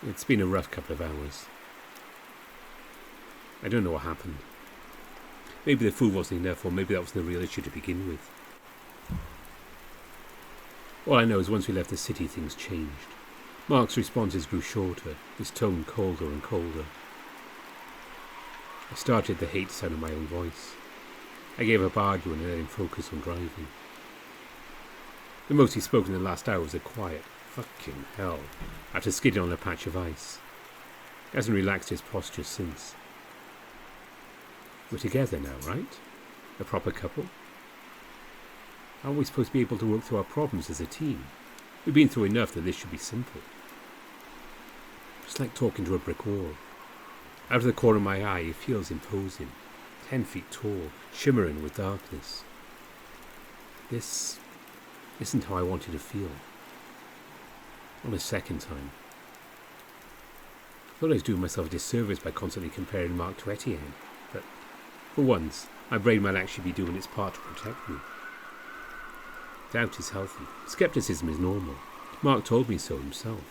It's been a rough couple of hours. I don't know what happened. Maybe the food wasn't enough, or maybe that was the real issue to begin with. All I know is once we left the city, things changed. Mark's responses grew shorter, his tone colder and colder. I started to hate the sound of my own voice. I gave up arguing and let him focus on driving. The most he spoke in the last hour was a quiet, "fucking hell," after skidding on a patch of ice. He hasn't relaxed his posture since. We're together now, right? A proper couple? Aren't we supposed to be able to work through our problems as a team? We've been through enough that this should be simple. It's like talking to a brick wall. Out of the corner of my eye, he feels imposing, 10 feet tall, shimmering with darkness. This isn't how I wanted to feel. On a second time. I thought I was doing myself a disservice by constantly comparing Mark to Etienne, but for once, my brain might actually be doing its part to protect me. Doubt is healthy. Skepticism is normal. Mark told me so himself.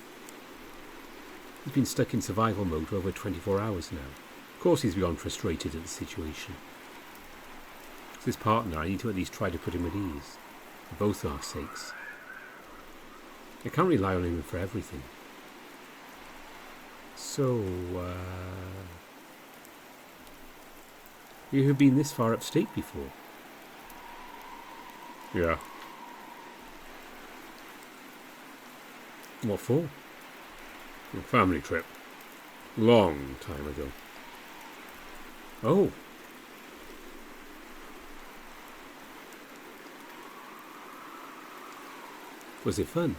He's been stuck in survival mode for over 24 hours now. Of course he's beyond frustrated at the situation. As his partner, I need to at least try to put him at ease, for both our sakes. I can't rely on him for everything. So, you have been this far upstate before? Yeah. What for? A family trip. Long time ago. Oh. Was it fun?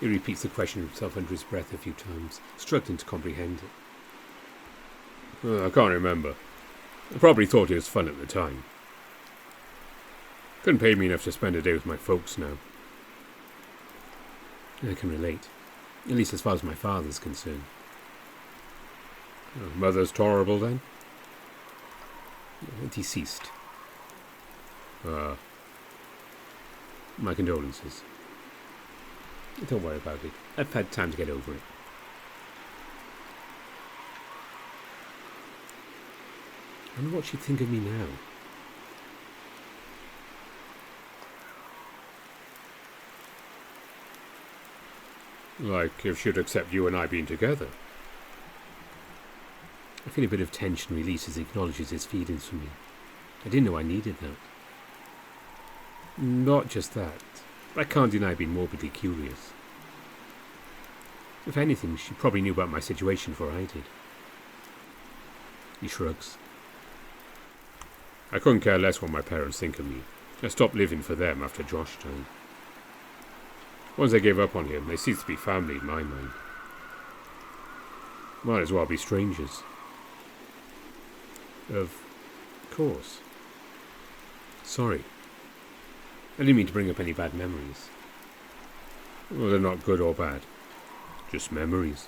He repeats the question himself under his breath a few times, struggling to comprehend it. I can't remember. I probably thought it was fun at the time. Couldn't pay me enough to spend a day with my folks now. I can relate, at least as far as my father's concerned. Mother's tolerable then? Deceased. My condolences. Don't worry about it. I've had time to get over it. I wonder what she'd think of me now. Like if she'd accept you and I being together. I feel a bit of tension release as he acknowledges his feelings for me. I didn't know I needed that. Not just that, but I can't deny being morbidly curious. If anything, she probably knew about my situation before I did. He shrugs. I couldn't care less what my parents think of me. I stopped living for them after Josh died. Once they gave up on him, they ceased to be family in my mind. Might as well be strangers. Of course. Sorry. I didn't mean to bring up any bad memories. Well, they're not good or bad. Just memories.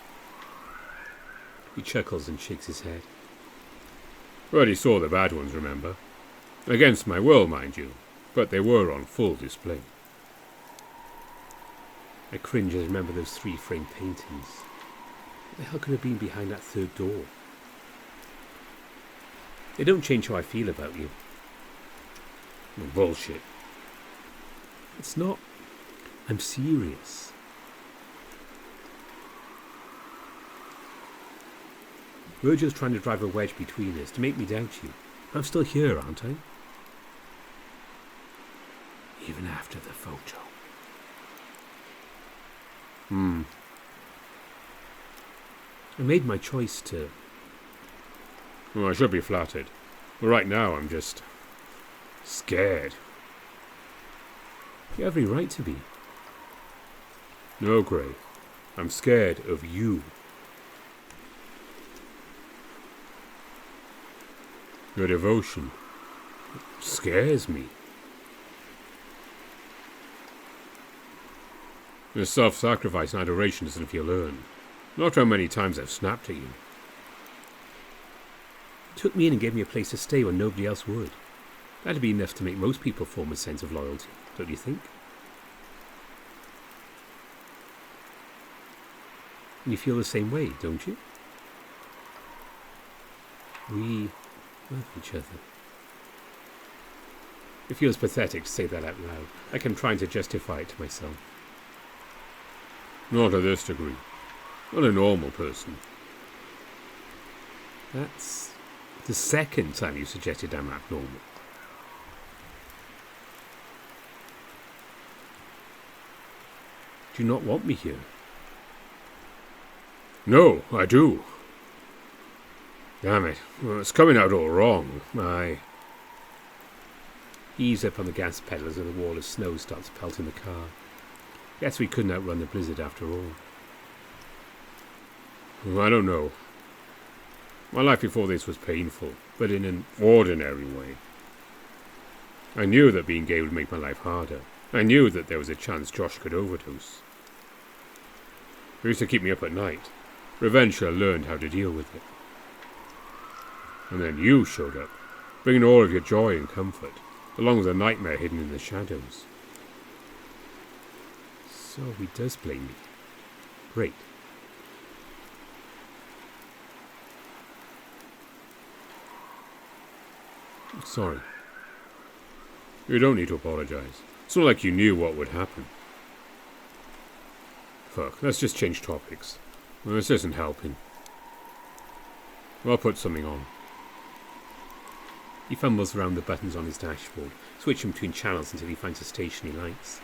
He chuckles and shakes his head. Already saw the bad ones, remember? Against my will, mind you, but they were on full display. I cringe as I remember those 3 framed paintings. What the hell could have been behind that 3rd door? They don't change how I feel about you. Bullshit. It's not. I'm serious. Virgil's trying to drive a wedge between us to make me doubt you. I'm still here, aren't I? Even after the photo. I made my choice to... Well, I should be flattered. But right now I'm just... scared. You have every right to be. No, Gray. I'm scared of you. Your devotion scares me. Your self-sacrifice and adoration doesn't feel earned. Not how many times I've snapped at you. Took me in and gave me a place to stay when nobody else would. That'd be enough to make most people form a sense of loyalty, don't you think? And you feel the same way, don't you? We love each other. It feels pathetic to say that out loud, like I'm trying to justify it to myself. Not to this degree. Not a normal person. That's the 2nd time you suggested I'm abnormal. Do you not want me here? No, I do. Damn it. Well, it's coming out all wrong. Ease up on the gas pedal as the wall of snow starts pelting the car. Guess we couldn't outrun the blizzard after all. I don't know. My life before this was painful, but in an ordinary way. I knew that being gay would make my life harder. I knew that there was a chance Josh could overdose. It used to keep me up at night. Eventually I learned how to deal with it. And then you showed up, bringing all of your joy and comfort, along with a nightmare hidden in the shadows. So he does blame me. Great. Sorry. You don't need to apologize. It's not like you knew what would happen. Fuck, let's just change topics. This isn't helping. I'll put something on. He fumbles around the buttons on his dashboard, switching between channels until he finds a station he likes.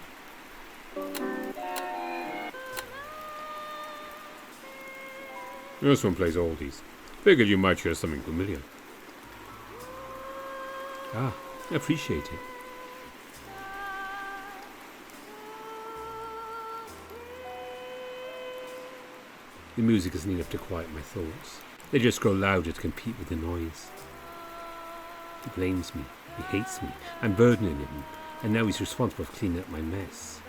This one plays oldies. Figured you might hear something familiar. Ah, I appreciate it. The music isn't enough to quiet my thoughts. They just grow louder to compete with the noise. He blames me. He hates me. I'm burdening him. And now he's responsible for cleaning up my mess.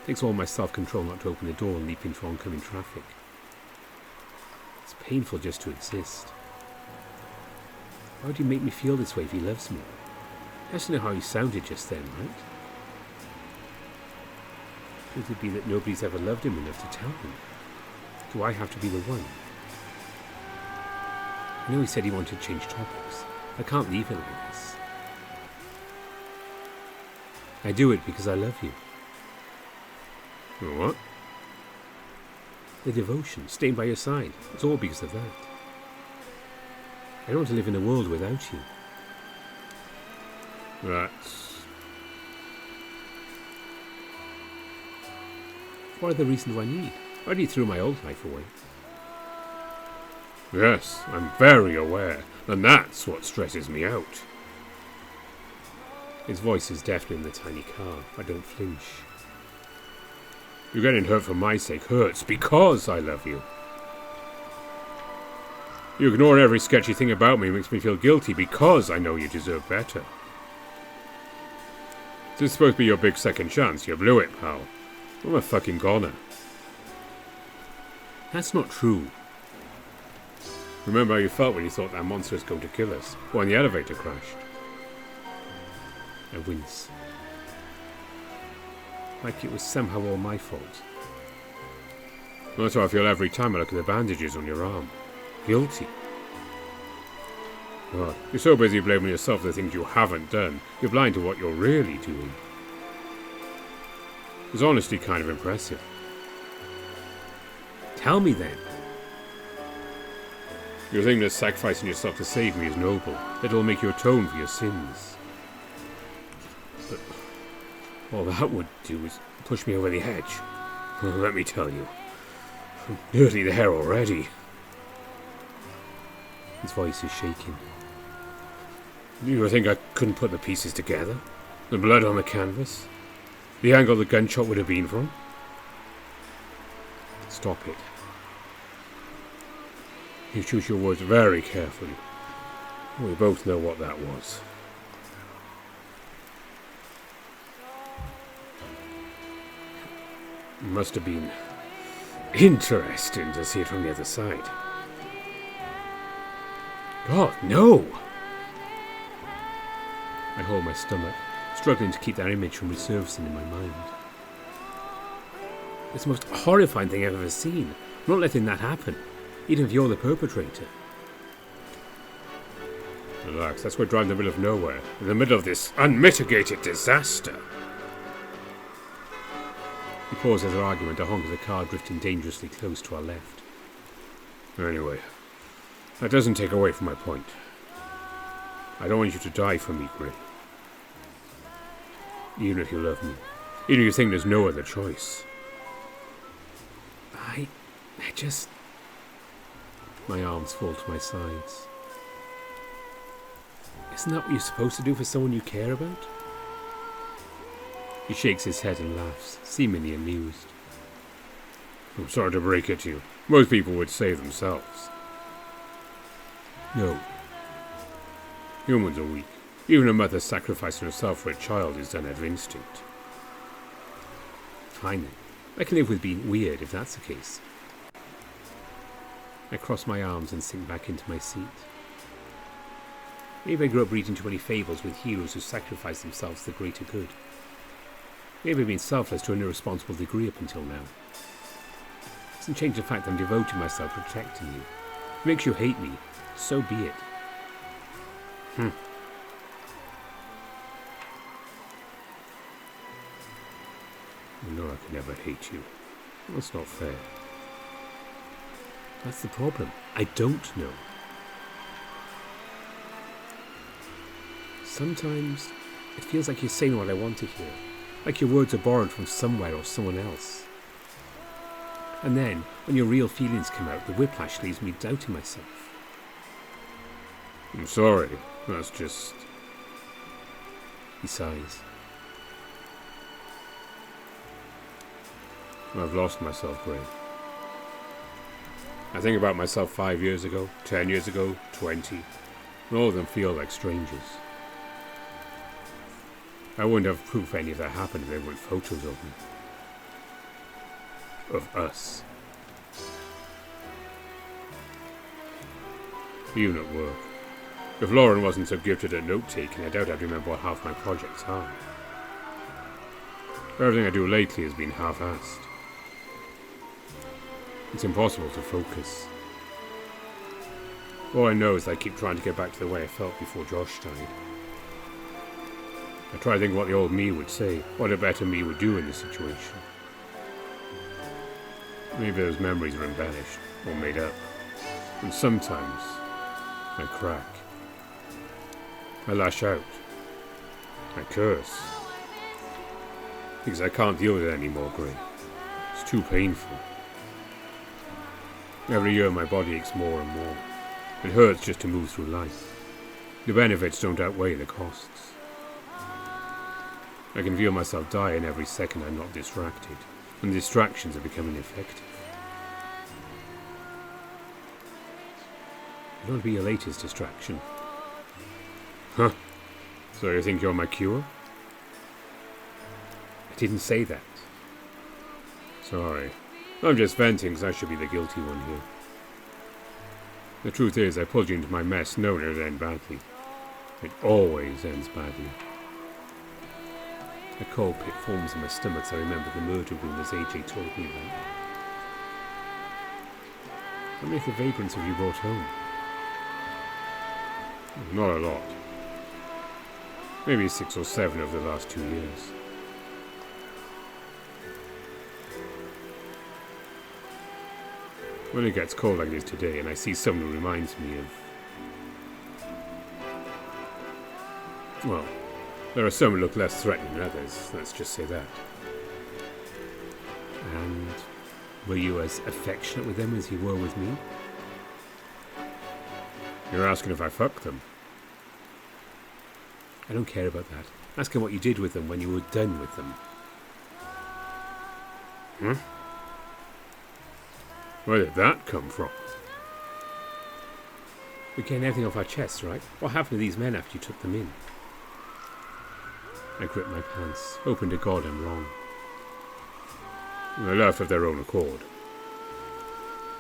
It takes all my self-control not to open the door and leap into oncoming traffic. It's painful just to exist. Why would he make me feel this way if he loves me? He has to know how he sounded just then, right? Could it be that nobody's ever loved him enough to tell him? Do I have to be the one? I know he said he wanted to change topics. I can't leave it like this. I do it because I love you. What? The devotion, staying by your side. It's all because of that. I don't want to live in a world without you. That's... What other reason do I need? I already threw my old life away. Yes, I'm very aware, and that's what stresses me out. His voice is deafening in the tiny car. I don't flinch. You getting hurt for my sake hurts because I love you. You ignore every sketchy thing about me makes me feel guilty because I know you deserve better. This is supposed to be your big second chance. You blew it, pal. I'm a fucking goner. That's not true. Remember how you felt when you thought that monster was going to kill us, or when the elevator crashed? I wince. Like it was somehow all my fault. That's how I feel every time I look at the bandages on your arm. Guilty. God, you're so busy blaming yourself for the things you haven't done, you're blind to what you're really doing. It's honestly kind of impressive. Tell me then. You think that sacrificing yourself to save me is noble, that it'll make you atone for your sins. But all that would do is push me over the edge. Well, let me tell you, I'm dirty there already. His voice is shaking. You think I couldn't put the pieces together? The blood on the canvas? The angle the gunshot would have been from? Stop it. You choose your words very carefully. We both know what that was. It must have been interesting to see it from the other side. God, no! I hold my stomach, struggling to keep that image from resurfacing in my mind. It's the most horrifying thing I've ever seen. I'm not letting that happen, even if you're the perpetrator. Relax, that's we're driving in the middle of nowhere, in the middle of this unmitigated disaster. We pause as our argument, a honk of the car drifting dangerously close to our left. Anyway, that doesn't take away from my point. I don't want you to die for me, Gray. Even if you love me. Even if you think there's no other choice. I just... My arms fall to my sides. Isn't that what you're supposed to do for someone you care about? He shakes his head and laughs, seemingly amused. I'm sorry to break it to you. Most people would save themselves. No. Humans are weak. Even a mother sacrificing herself for a child is done out of instinct. Fine then. I can live with being weird if that's the case. I cross my arms and sink back into my seat. Maybe I grew up reading too many fables with heroes who sacrifice themselves for the greater good. Maybe I've been selfless to an irresponsible degree up until now. It doesn't change the fact that I'm devoting myself to protecting you. If it makes you hate me, so be it. I know I can never hate you. That's not fair. That's the problem. I don't know. Sometimes it feels like you're saying what I want to hear. Like your words are borrowed from somewhere or someone else. And then, when your real feelings come out, the whiplash leaves me doubting myself. I'm sorry. That's just... He sighs. I've lost myself, Gray. I think about myself 5 years ago, 10 years ago, 20. And all of them feel like strangers. I wouldn't have proof any of that happened if there weren't photos of me. Of us. Even at work. If Lauren wasn't so gifted at note-taking, I doubt I'd remember what half my projects are. Everything I do lately has been half-assed. It's impossible to focus. All I know is I keep trying to get back to the way I felt before Josh died. I try to think what the old me would say, what a better me would do in this situation. Maybe those memories are embellished, or made up. And sometimes, I crack. I lash out. I curse. Because I can't deal with it anymore, Gray. It's too painful. Every year my body aches more and more. It hurts just to move through life. The benefits don't outweigh the costs. I can feel myself dying every second I'm not distracted, and distractions are becoming effective. I don't want to be your latest distraction. Huh? So you think you're my cure? I didn't say that. Sorry. I'm just venting because I should be the guilty one here. The truth is, I pulled you into my mess knowing it would end badly. It always ends badly. A cold pit forms in my stomach as I remember the murder rumours AJ told me about. How many of the vagrants have you brought home? Not a lot. Maybe 6 or 7 over the last 2 years. When it gets cold like it is today and I see someone who reminds me of... Well, there are some who look less threatening than others, let's just say that. And were you as affectionate with them as you were with me? You're asking if I fucked them? I don't care about that. Ask him what you did with them when you were done with them. Where did that come from? We're getting everything off our chests, right? What happened to these men after you took them in? I gripped my pants, hoping to God I'm wrong. They left of their own accord.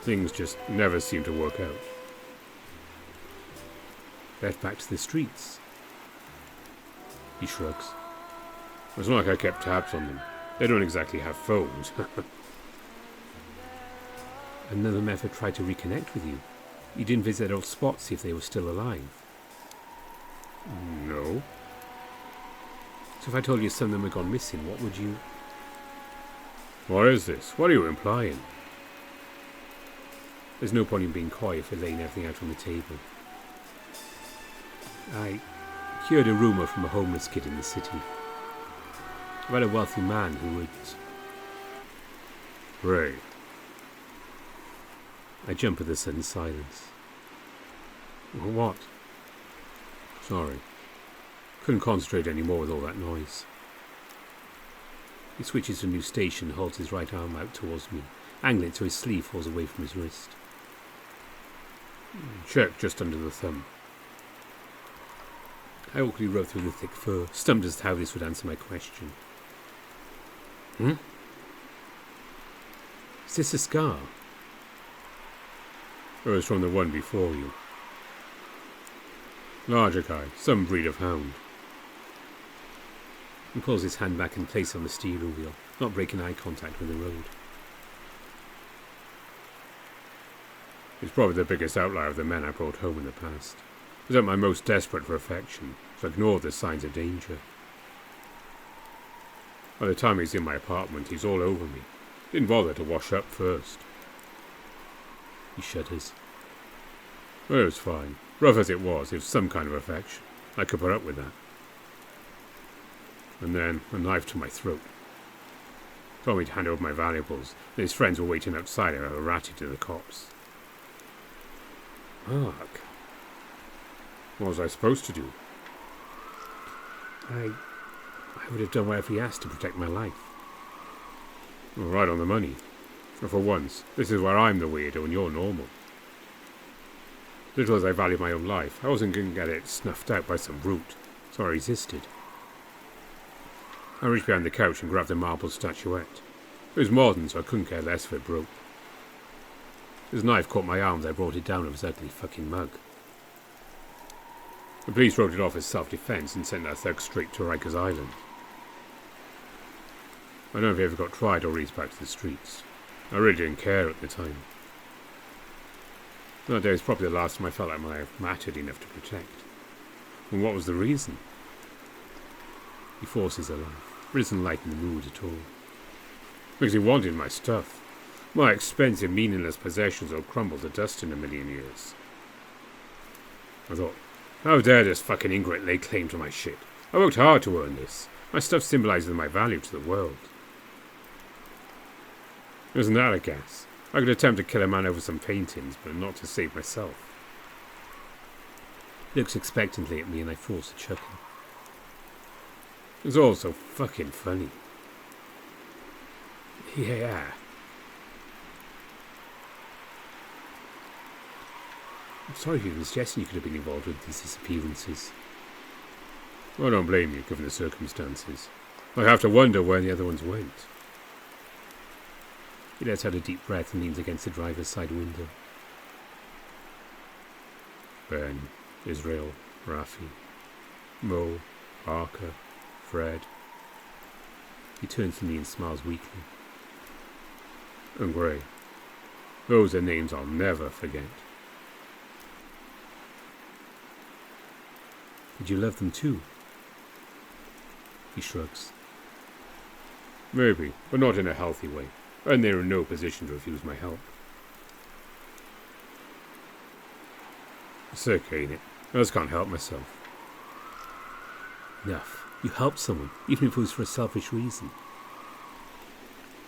Things just never seem to work out. Left back to the streets. He shrugs. It's not like I kept tabs on them. They don't exactly have phones. And none of them ever tried to reconnect with you? You didn't visit old spots, see if they were still alive? No. So if I told you some of them had gone missing, what would you... What is this? What are you implying? There's no point in being coy if we're laying everything out on the table. I heard a rumour from a homeless kid in the city about a wealthy man who would... Ray. I jump at the sudden silence. What? Sorry. Couldn't concentrate any more with all that noise. He switches to a new station and holds his right arm out towards me, angling it so his sleeve falls away from his wrist. Check just under the thumb. I awkwardly rode through the thick fur, stumped as to how this would answer my question. Is this a scar? It was from the one before you. Larger guy, some breed of hound. He pulls his hand back and places on the steering wheel, not breaking eye contact with the road. He's probably the biggest outlier of the men I brought home in the past. He's at my most desperate for affection, so ignored the signs of danger. By the time he's in my apartment, he's all over me. Didn't bother to wash up first. He shudders. Well, it was fine. Rough as it was some kind of affection. I could put up with that. And then, a knife to my throat. Told me to hand over my valuables, and his friends were waiting outside and I ratted to the cops. Mark. What was I supposed to do? I would have done whatever he asked to protect my life. Well, right on the money. And for once, this is where I'm the weirdo and you're normal. Little as I value my own life, I wasn't going to get it snuffed out by some brute, so I resisted. I reached behind the couch and grabbed the marble statuette. It was modern, so I couldn't care less if it broke. His knife caught my arm as I brought it down with his ugly fucking mug. The police wrote it off as self-defense and sent that thug straight to Rikers Island. I don't know if he ever got tried or released back to the streets. I really didn't care at the time. That day was probably the last time I felt like I mattered enough to protect. And what was the reason? He forces a laugh. It doesn't lighten the mood at all. Because he wanted my stuff. My expensive, meaningless possessions will crumble to dust in a million years. I thought, how dare this fucking ingrate lay claim to my shit? I worked hard to earn this. My stuff symbolises my value to the world. Isn't that a gas? I could attempt to kill a man over some paintings, but not to save myself. He looks expectantly at me and I force a chuckle. It's all so fucking funny. Yeah. I'm sorry if you've been suggesting you could have been involved with these disappearances. I don't blame you, given the circumstances. I have to wonder where the other ones went. He lets out a deep breath and leans against the driver's side window. Ben, Israel, Rafi, Mo, Parker, Fred. He turns to me and smiles weakly. And Gray. Those are names I'll never forget. Did you love them too? He shrugs. Maybe, but not in a healthy way, and they're in no position to refuse my help. Sick, ain't it? I just can't help myself. Enough. You helped someone, even if it was for a selfish reason.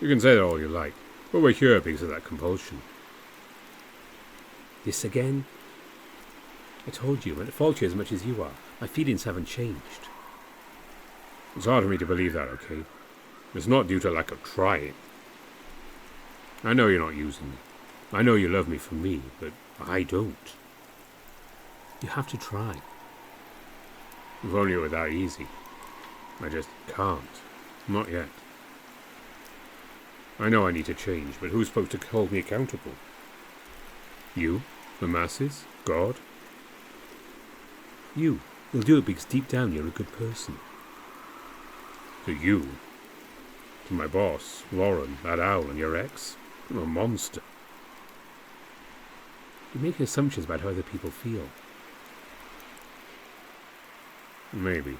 You can say that all you like, but we're here because of that compulsion. This again? I told you, I'm at fault here as much as you are. My feelings haven't changed. It's hard for me to believe that, okay? It's not due to lack of trying. I know you're not using me. I know you love me for me, but I don't. You have to try. If only it were that easy. I just can't. Not yet. I know I need to change, but who's supposed to hold me accountable? You? The masses? God? You. You'll do it because deep down you're a good person. To you? To my boss, Lauren, that owl, and your ex? I'm a monster. You're making assumptions about how other people feel. Maybe.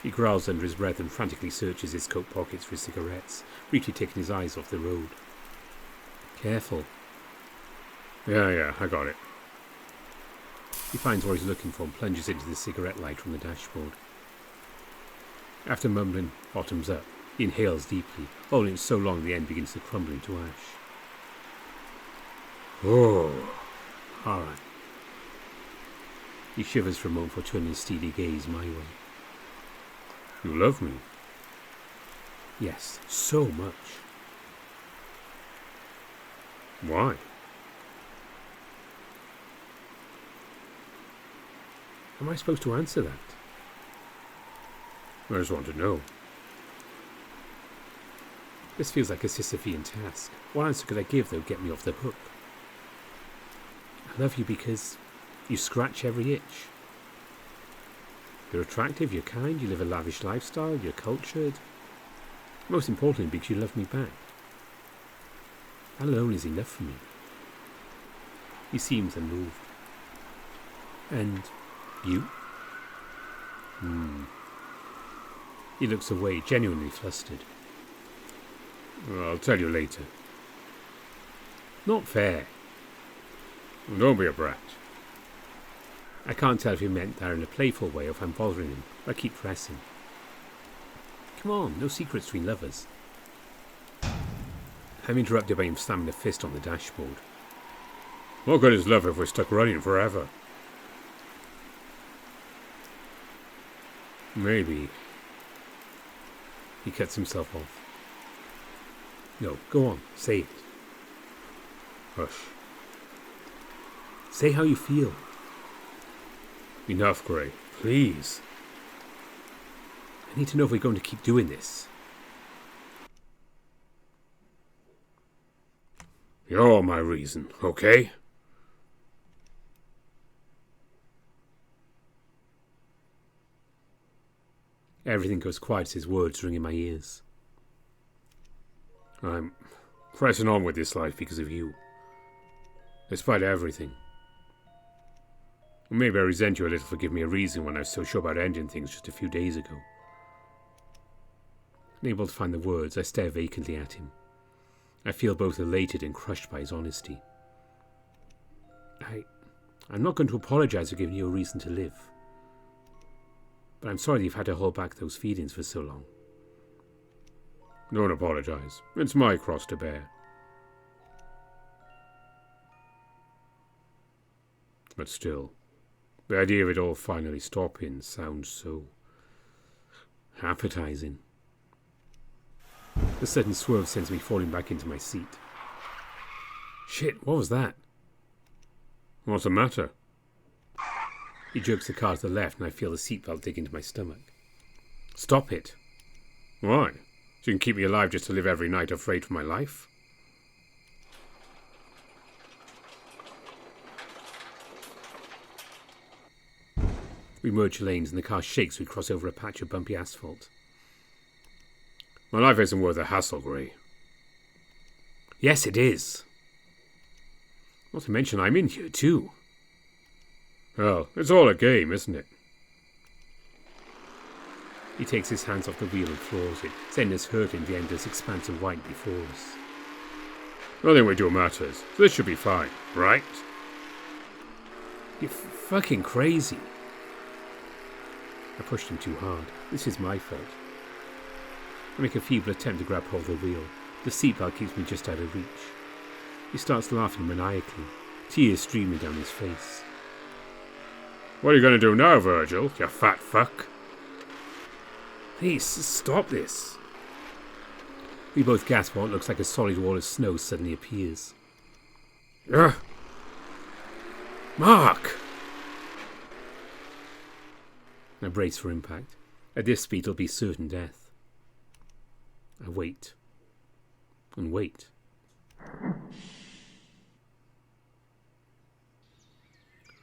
He growls under his breath and frantically searches his coat pockets for cigarettes, briefly taking his eyes off the road. Careful. Yeah, I got it. He finds what he's looking for and plunges into the cigarette light from the dashboard. After mumbling bottoms up, he inhales deeply, holding it so long the end begins to crumble into ash. Oh. All right. He shivers for a moment before turning his steely gaze my way. You love me? Yes, so much. Why? Am I supposed to answer that? I just want to know. This feels like a Sisyphean task. What answer could I give that would get me off the hook? I love you because you scratch every itch. You're attractive, you're kind, you live a lavish lifestyle, you're cultured. Most importantly, because you love me back. That alone is enough for me. He seems unmoved. And you? He looks away, genuinely flustered. I'll tell you later. Not fair. Don't be a brat. I can't tell if he meant that in a playful way or if I'm bothering him, but I keep pressing. Come on, no secrets between lovers. I'm interrupted by him slamming a fist on the dashboard. What good is love if we're stuck running forever? Maybe. He cuts himself off. No, go on, say it. Hush. Say how you feel. Enough, Gray. Please. I need to know if we're going to keep doing this. You're my reason, okay? Everything goes quiet as his words ring in my ears. I'm pressing on with this life because of you. Despite everything. Maybe I resent you a little for giving me a reason when I was so sure about ending things just a few days ago. Unable to find the words, I stare vacantly at him. I feel both elated and crushed by his honesty. I'm not going to apologize for giving you a reason to live. But I'm sorry that you've had to hold back those feelings for so long. Don't apologize. It's my cross to bear. But still, the idea of it all finally stopping sounds so appetizing. The sudden swerve sends me falling back into my seat. Shit, what was that? What's the matter? He jerks the car to the left and I feel the seatbelt dig into my stomach. Stop it. Why? So you can keep me alive just to live every night afraid for my life? We merge lanes and the car shakes as we cross over a patch of bumpy asphalt. My life isn't worth the hassle, Gray. Yes, it is. Not to mention I'm in here too. Well, it's all a game, isn't it? He takes his hands off the wheel and floors it, sending us hurtling the endless expanse of white before us. Nothing we do matters, so this should be fine, right? You're fucking crazy. I pushed him too hard. This is my fault. I make a feeble attempt to grab hold of the wheel. The seatbelt keeps me just out of reach. He starts laughing maniacally, tears streaming down his face. What are you going to do now, Virgil, you fat fuck? Please, stop this. We both gasp while it looks like a solid wall of snow suddenly appears. Mark! I brace for impact. At this speed it'll be certain death. I wait. And wait.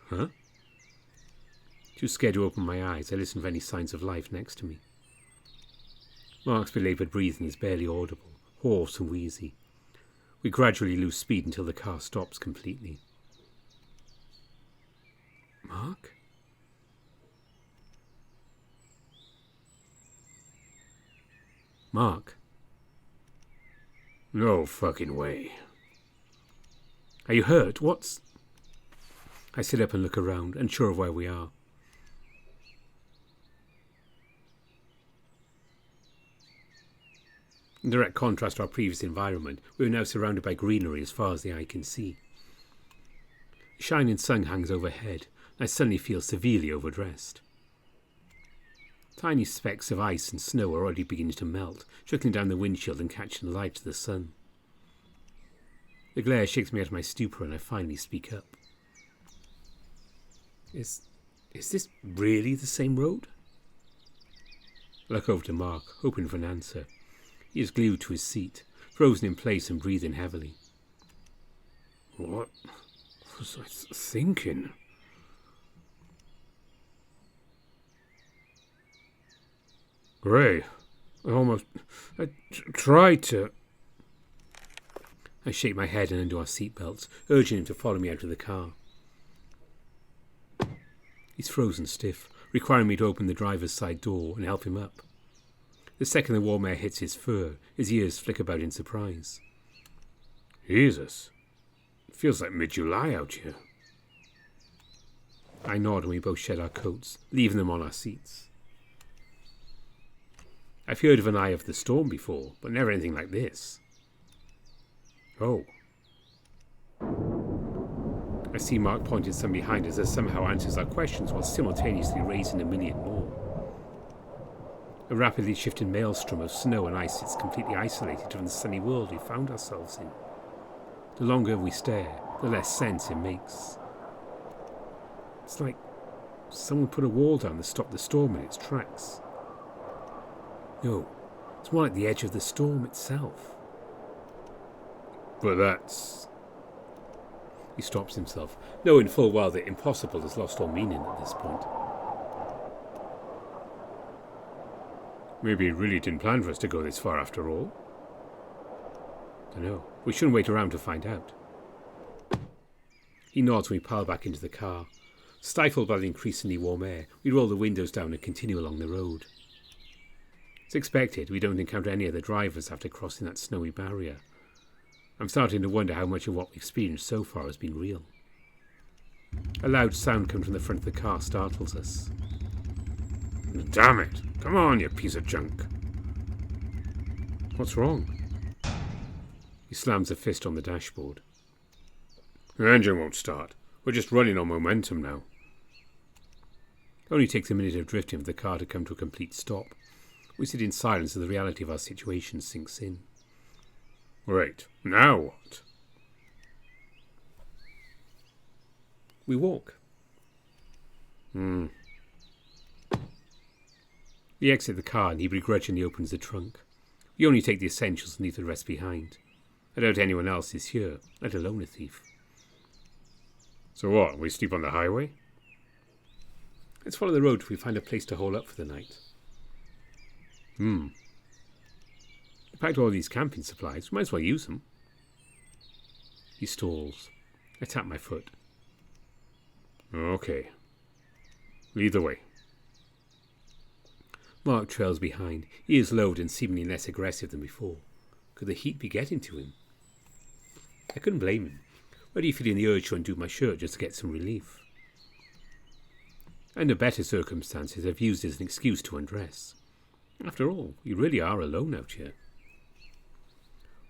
Huh? Too scared to open my eyes, I listen for any signs of life next to me. Mark's belaboured breathing is barely audible, hoarse and wheezy. We gradually lose speed until the car stops completely. Mark? Mark? No fucking way. Are you hurt? What's... I sit up and look around, unsure of where we are. In direct contrast to our previous environment, we are now surrounded by greenery as far as the eye can see. The shining sun hangs overhead, and I suddenly feel severely overdressed. Tiny specks of ice and snow are already beginning to melt, trickling down the windshield and catching the light of the sun. The glare shakes me out of my stupor and I finally speak up. Is this really the same road? I look over to Mark, hoping for an answer. He is glued to his seat, frozen in place and breathing heavily. What was I thinking? Gray, I tried to... I shake my head and undo our seatbelts, urging him to follow me out of the car. He's frozen stiff, requiring me to open the driver's side door and help him up. The second the warm air hits his fur, his ears flick about in surprise. Jesus, it feels like mid-July out here. I nod and we both shed our coats, leaving them on our seats. I've heard of an eye of the storm before, but never anything like this. Oh. I see Mark pointing some behind us as somehow answers our questions while simultaneously raising a million more. A rapidly shifting maelstrom of snow and ice is completely isolated from the sunny world we found ourselves in. The longer we stare, the less sense it makes. It's like someone put a wall down to stop the storm in its tracks. No, it's more like the edge of the storm itself. But that's... He stops himself, knowing full well that impossible has lost all meaning at this point. Maybe he really didn't plan for us to go this far after all. Dunno. We shouldn't wait around to find out. He nods when we pile back into the car. Stifled by the increasingly warm air, we roll the windows down and continue along the road. As expected, we don't encounter any other drivers after crossing that snowy barrier. I'm starting to wonder how much of what we've experienced so far has been real. A loud sound coming from the front of the car startles us. Damn it! Come on, you piece of junk! What's wrong? He slams a fist on the dashboard. The engine won't start. We're just running on momentum now. It only takes a minute of drifting for the car to come to a complete stop. We sit in silence as the reality of our situation sinks in. Right, now what? We walk. Hmm. We exit the car and he begrudgingly opens the trunk. You only take the essentials and leave the rest behind. I doubt anyone else is here, let alone a thief. So what, we sleep on the highway? Let's follow the road till we find a place to hole up for the night. We packed all these camping supplies, we might as well use them. He stalls. I tap my foot. Okay. Lead the way. Mark trails behind, ears lowered and seemingly less aggressive than before. Could the heat be getting to him? I couldn't blame him. Already feeling the urge to undo my shirt just to get some relief. Under better circumstances, I've used it as an excuse to undress. After all, we really are alone out here.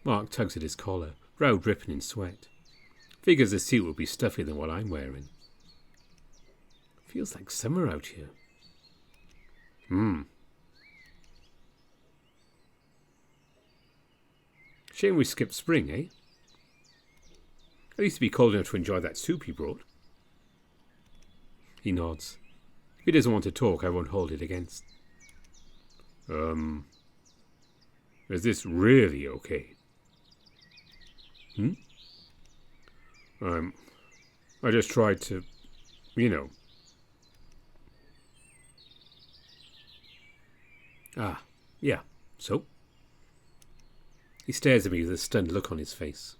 Mark tugs at his collar, brow dripping in sweat. Figures the suit will be stuffier than what I'm wearing. Feels like summer out here. Shame we skipped spring, eh? At least it'd be cold enough to enjoy that soup he brought. He nods. If he doesn't want to talk, I won't hold it against. Is this really okay? I just tried to, Ah, yeah, so? He stares at me with a stunned look on his face.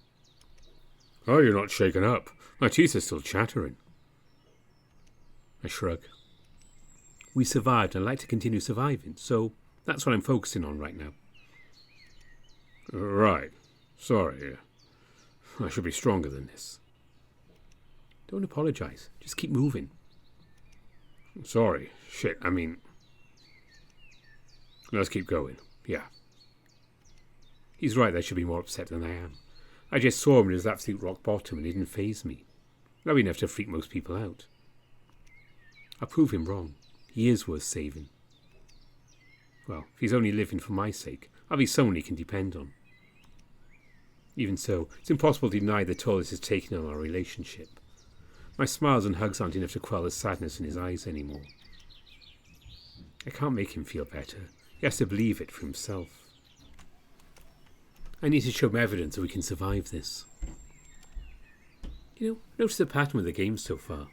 Oh, you're not shaken up. My teeth are still chattering. I shrug. We survived and I'd like to continue surviving, so that's what I'm focusing on right now. Right. Sorry. I should be stronger than this. Don't apologise. Just keep moving. Sorry. Shit, let's keep going. Yeah. He's right, I should be more upset than I am. I just saw him at his absolute rock bottom and it didn't faze me. Not enough to freak most people out. I'll prove him wrong. He is worth saving. Well, if he's only living for my sake, I'll be someone he can depend on. Even so, it's impossible to deny the toll this has taken on our relationship. My smiles and hugs aren't enough to quell the sadness in his eyes anymore. I can't make him feel better. He has to believe it for himself. I need to show him evidence that we can survive this. Notice the pattern with the game so far.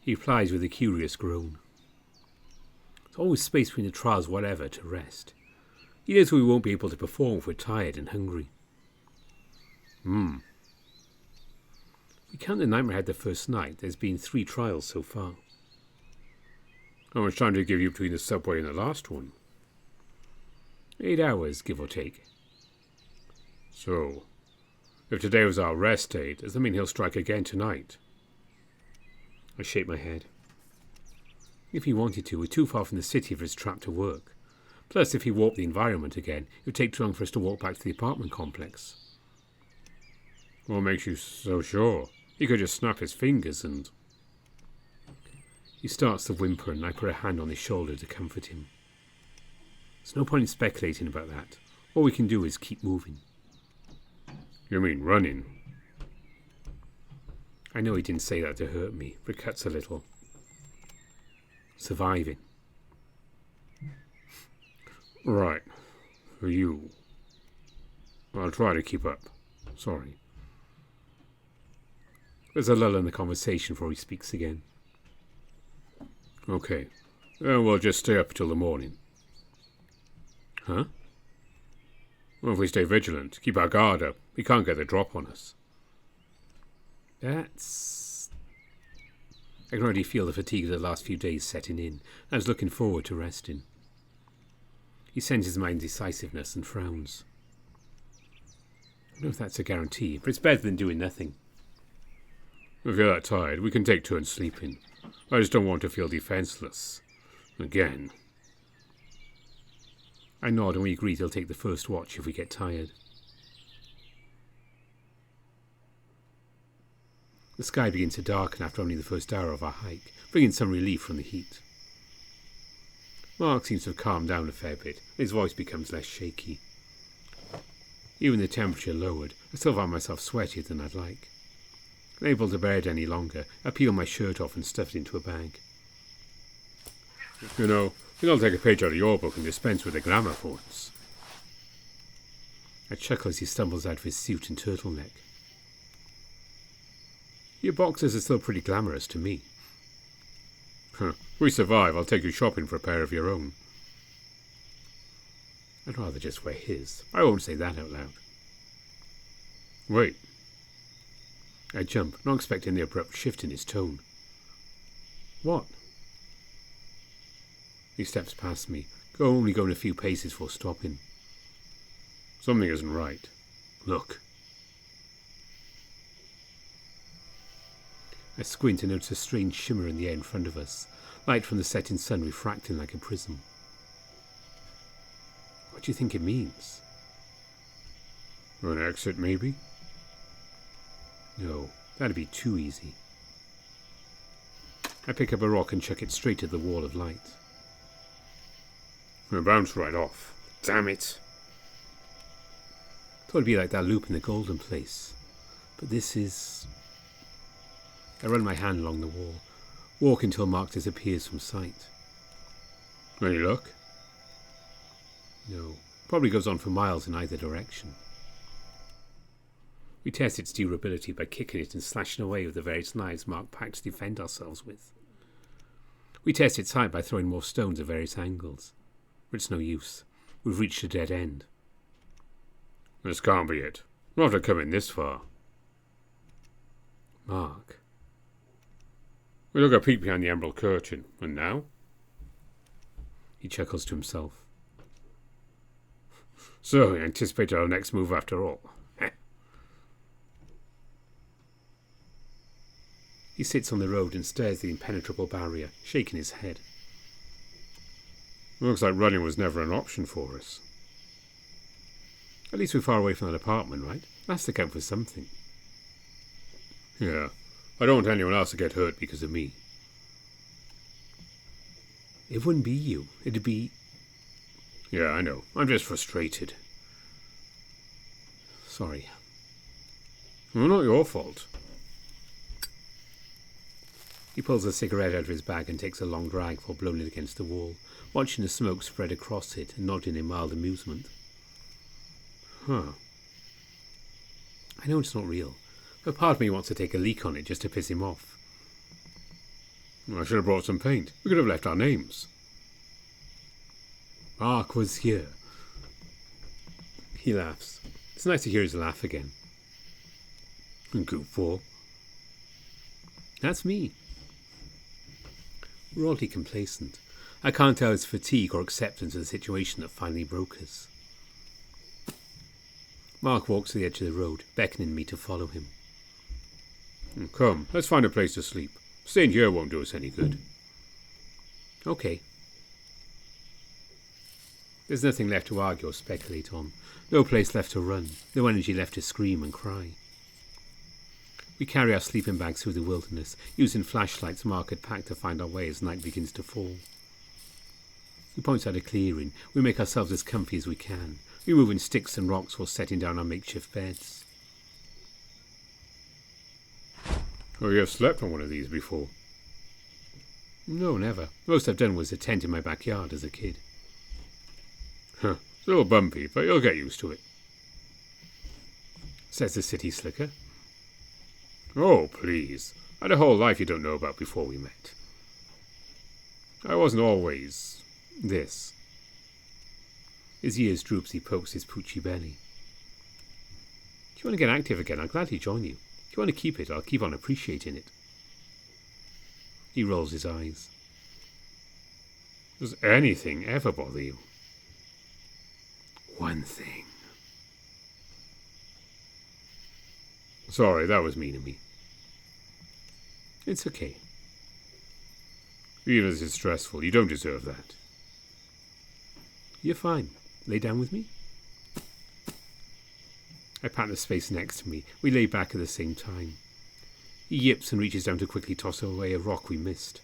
He replies with a curious groan. There's always space between the trials, whatever, to rest. He knows we won't be able to perform if we're tired and hungry. If we count the nightmare I had the first night, there's been 3 trials so far. How much time did it give you between the subway and the last one? 8 hours, give or take. So, if today was our rest day, does that mean he'll strike again tonight? I shake my head. If he wanted to, we're too far from the city for his trap to work. Plus, if he warped the environment again, it would take too long for us to walk back to the apartment complex. What makes you so sure? He could just snap his fingers and... He starts to whimper and I put a hand on his shoulder to comfort him. There's no point in speculating about that. All we can do is keep moving. You mean running? I know he didn't say that to hurt me, but it cuts a little. Surviving. Right. For you. I'll try to keep up. Sorry. There's a lull in the conversation before he speaks again. Okay. Then we'll just stay up till the morning. Huh? Well, if we stay vigilant, keep our guard up, he can't get the drop on us. That's... I can already feel the fatigue of the last few days setting in. I was looking forward to resting. He senses my indecisiveness and frowns. I don't know if that's a guarantee, but it's better than doing nothing. If you're that tired, we can take turns sleeping. I just don't want to feel defenseless. Again. I nod and we agree he'll take the first watch if we get tired. The sky begins to darken after only the first hour of our hike, bringing some relief from the heat. Mark seems to have calmed down a fair bit, and his voice becomes less shaky. Even the temperature lowered, I still find myself sweatier than I'd like. Unable to bear it any longer, I peel my shirt off and stuff it into a bag. You know, think I'll take a page out of your book and dispense with the glamour points. I chuckle as he stumbles out of his suit and turtleneck. Your boxers are still pretty glamorous to me. If we survive, I'll take you shopping for a pair of your own. I'd rather just wear his. I won't say that out loud. Wait. I jump, not expecting the abrupt shift in his tone. What? He steps past me, only going a few paces before stopping. Something isn't right. Look. I squint and notice a strange shimmer in the air in front of us, light from the setting sun refracting like a prism. What do you think it means? An exit, maybe? No, that'd be too easy. I pick up a rock and chuck it straight at the wall of light. It bounced right off. Damn it. Thought it'd be like that loop in the Golden Place. But this is... I run my hand along the wall, walk until Mark disappears from sight. Any luck? No, probably goes on for miles in either direction. We test its durability by kicking it and slashing away with the various knives Mark packed to defend ourselves with. We test its height by throwing more stones at various angles. But it's no use. We've reached a dead end. This can't be it. Not after coming this far. Mark. We took a peek behind the emerald curtain, and now? He chuckles to himself. So, you anticipate our next move after all? He sits on the road and stares at the impenetrable barrier, shaking his head. Looks like running was never an option for us. At least we're far away from that apartment, right? That's to count for something. Yeah, I don't want anyone else to get hurt because of me. It wouldn't be you. It'd be... Yeah, I know. I'm just frustrated. Sorry. Well, not your fault. He pulls a cigarette out of his bag and takes a long drag before blowing it against the wall, watching the smoke spread across it and nodding in mild amusement. Huh. I know it's not real, but part of me wants to take a leak on it just to piss him off. I should have brought some paint. We could have left our names. Mark was here. He laughs. It's nice to hear his laugh again. Goofball. That's me. We're oddly complacent. I can't tell it's fatigue or acceptance of the situation that finally broke us. Mark walks to the edge of the road, beckoning me to follow him. Come, let's find a place to sleep. Staying here won't do us any good. Okay. There's nothing left to argue or speculate on. No place left to run. No energy left to scream and cry. We carry our sleeping bags through the wilderness, using flashlights Mark had packed to find our way as night begins to fall. He points out a clearing. We make ourselves as comfy as we can, removing sticks and rocks while setting down our makeshift beds. Oh, you have slept on one of these before? No, never. Most I've done was a tent in my backyard as a kid. Huh. It's a little bumpy, but you'll get used to it. Says the city slicker. Oh, please. I had a whole life you don't know about before we met. I wasn't always this. His ears droop as he pokes his poochy belly. If you want to get active again, I'll gladly join you. If you want to keep it, I'll keep on appreciating it. He rolls his eyes. Does anything ever bother you? One thing. Sorry, that was mean of me. It's okay. Even as it's stressful, you don't deserve that. You're fine. Lay down with me. I pat the space next to me. We lay back at the same time. He yips and reaches down to quickly toss away a rock we missed.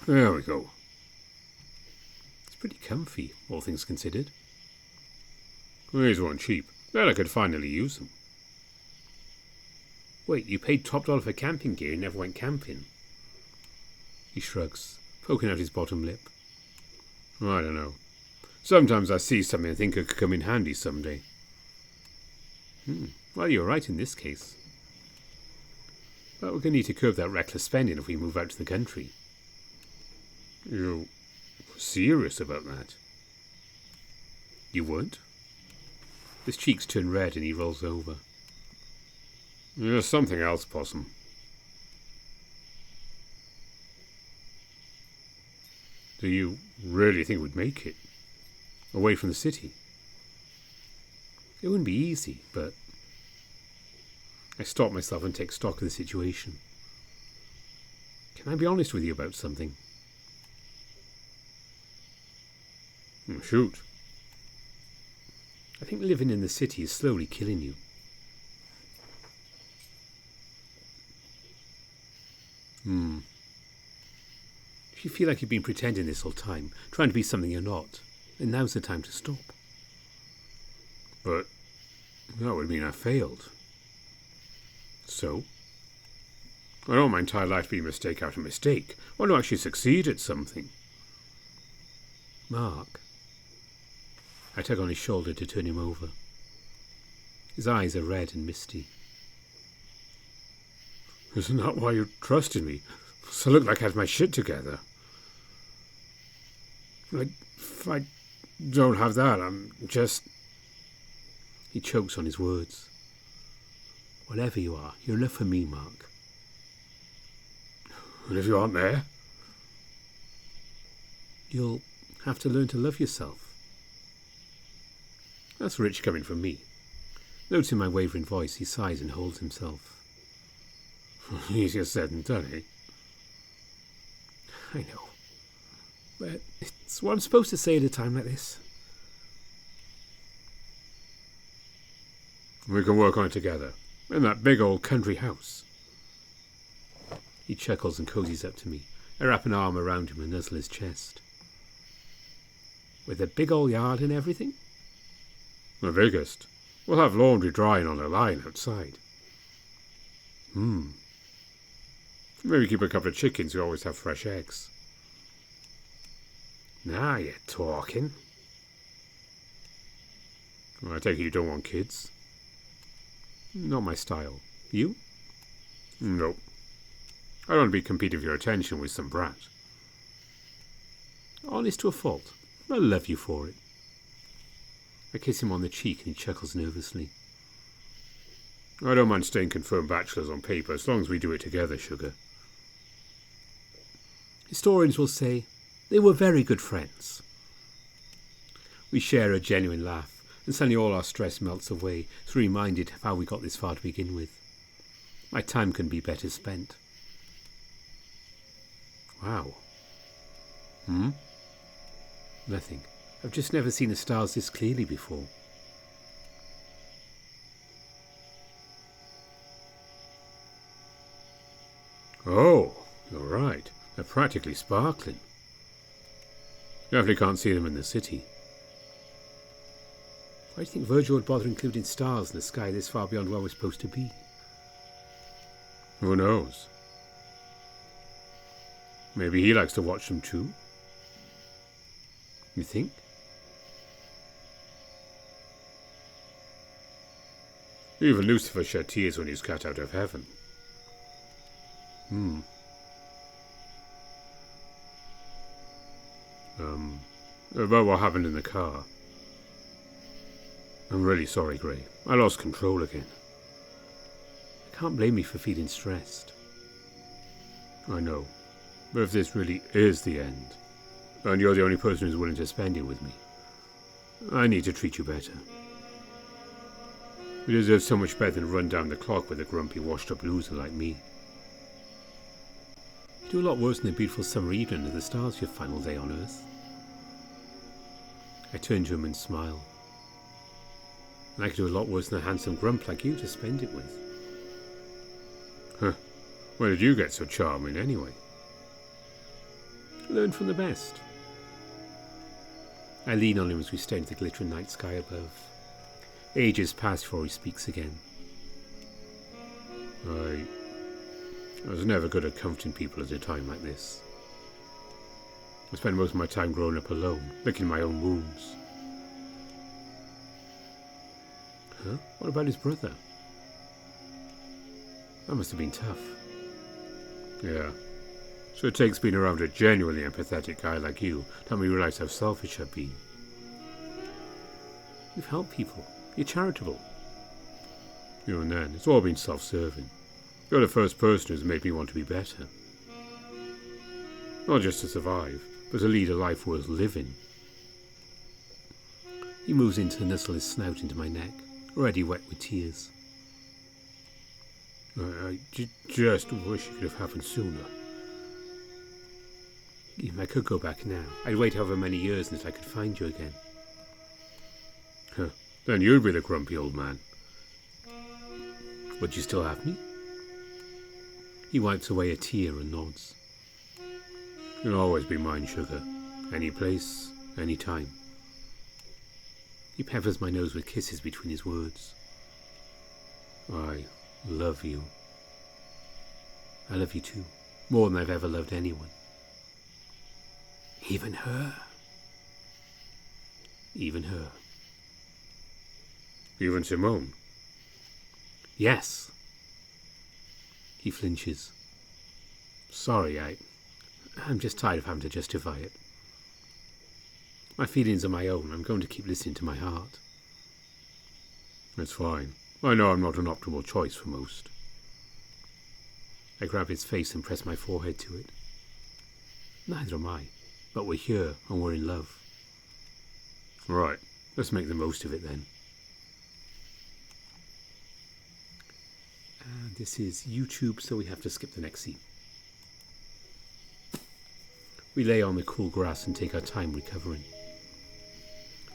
There we go. It's pretty comfy, all things considered. These weren't cheap. Then I could finally use them. Wait, you paid top dollar for camping gear and never went camping? He shrugs, poking out his bottom lip. I don't know. Sometimes I see something I think it could come in handy someday. Well, you're right in this case. But we're going to need to curb that reckless spending if we move out to the country. You're serious about that? You would? His cheeks turn red and he rolls over. There's something else, Possum. Do you really think we'd make it? Away from the city? It wouldn't be easy, but I stop myself and take stock of the situation. Can I be honest with you about something? Shoot. I think living in the city is slowly killing you. If you feel like you've been pretending this whole time, trying to be something you're not, then now's the time to stop. But that would mean I failed. So? I don't want my entire life to be mistake after mistake. I want to actually succeed at something. Mark. I tug on his shoulder to turn him over. His eyes are red and misty. Isn't that why you trusted me? So I looked like I had my shit together. If I don't have that, I'm just... He chokes on his words. Whatever you are, you're enough for me, Mark. And if you aren't there? You'll have to learn to love yourself. That's rich coming from me. Noticing my wavering voice, he sighs and holds himself. Easier said than done, eh? I know. But it's what I'm supposed to say at a time like this. We can work on it together. In that big old country house. He chuckles and cozies up to me. I wrap an arm around him and nuzzle his chest. With a big old yard and everything? The biggest. We'll have laundry drying on a line outside. Maybe keep a couple of chickens who always have fresh eggs. Now you're talking. Well, I take it you don't want kids? Not my style. You? Nope. I don't want to be competing for your attention with some brat. Honest to a fault. I love you for it. I kiss him on the cheek and he chuckles nervously. I don't mind staying confirmed bachelors on paper as long as we do it together, sugar. Historians will say they were very good friends. We share a genuine laugh, and suddenly all our stress melts away, as we're reminded of how we got this far to begin with. My time can be better spent. Wow. Nothing. I've just never seen the stars this clearly before. Oh, you're right. They're practically sparkling. Definitely can't see them in the city. Why do you think Virgil would bother including stars in the sky this far beyond where we're supposed to be? Who knows? Maybe he likes to watch them too. You think? Even Lucifer shed tears when he was cut out of heaven. About what happened in the car. I'm really sorry, Gray. I lost control again. I can't blame you for feeling stressed. I know. But if this really is the end, and you're the only person who's willing to spend it with me, I need to treat you better. You deserve so much better than run down the clock with a grumpy, washed-up loser like me. You do a lot worse than a beautiful summer evening under the stars your final day on Earth. I turn to him and smile. And I could do a lot worse than a handsome grump like you to spend it with. Huh. Where did you get so charming, anyway? Learn from the best. I lean on him as we stare into the glittering night sky above. Ages pass before he speaks again. I was never good at comforting people at a time like this. I spend most of my time growing up alone, licking my own wounds. Huh? What about his brother? That must have been tough. Yeah. So it takes being around a genuinely empathetic guy like you to help me realize how selfish I've been. You've helped people. You're charitable. Even then, it's all been self-serving. You're the first person who's made me want to be better. Not just to survive, but to lead a life worth living. He moves in to nuzzle his snout into my neck, already wet with tears. I just wish it could have happened sooner. If I could go back now, I'd wait however many years until I could find you again. Huh. Then you'd be the grumpy old man. Would you still have me? He wipes away a tear and nods. You'll always be mine, sugar. Any place, any time. He peppers my nose with kisses between his words. I love you. I love you too, more than I've ever loved anyone. Even her. Even her. Even Simone. Yes. He flinches. Sorry, I'm just tired of having to justify it. My feelings are my own. I'm going to keep listening to my heart. That's fine. I know I'm not an optimal choice for most. I grab his face and press my forehead to it. Neither am I, but we're here and we're in love. Right, let's make the most of it then. This is YouTube, so we have to skip the next scene. We lay on the cool grass and take our time recovering.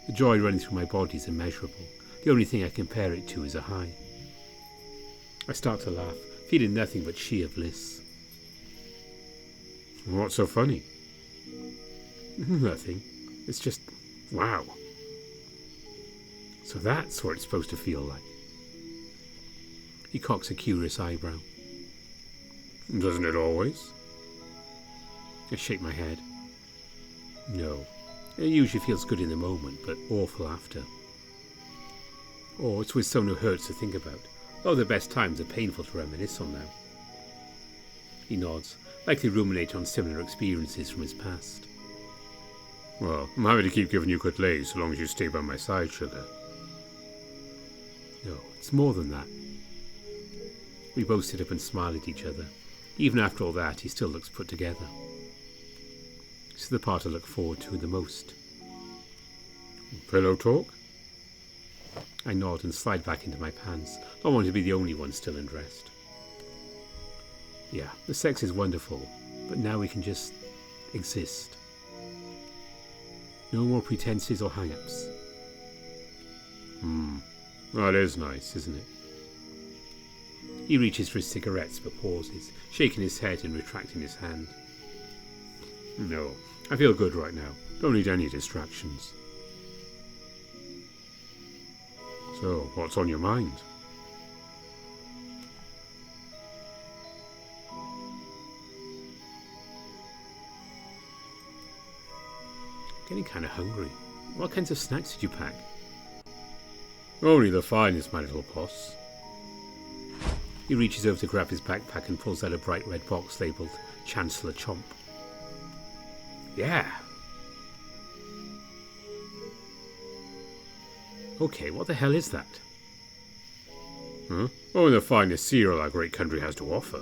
The joy running through my body is immeasurable. The only thing I compare it to is a high. I start to laugh, feeling nothing but sheer bliss. What's so funny? Nothing. It's just, wow. So that's what it's supposed to feel like. He cocks a curious eyebrow. Doesn't it always? I shake my head. No. It usually feels good in the moment, but awful after. Or it's with someone who hurts to think about. Oh, the best times are painful to reminisce on now. He nods, likely ruminate on similar experiences from his past. Well, I'm happy to keep giving you good lays so long as you stay by my side, sugar. No, it's more than that. We both sit up and smile at each other. Even after all that, he still looks put together. This is the part I look forward to the most. Pillow talk? I nod and slide back into my pants. I want to be the only one still undressed. Yeah, the sex is wonderful, but now we can just exist. No more pretenses or hang-ups. That is nice, isn't it? He reaches for his cigarettes but pauses, shaking his head and retracting his hand. No, I feel good right now. Don't need any distractions. So, what's on your mind? Getting kind of hungry. What kinds of snacks did you pack? Only the finest, my little boss. He reaches over to grab his backpack and pulls out a bright red box labelled Chancellor Chomp. Yeah. Okay, what the hell is that? Huh? Only the finest cereal our great country has to offer.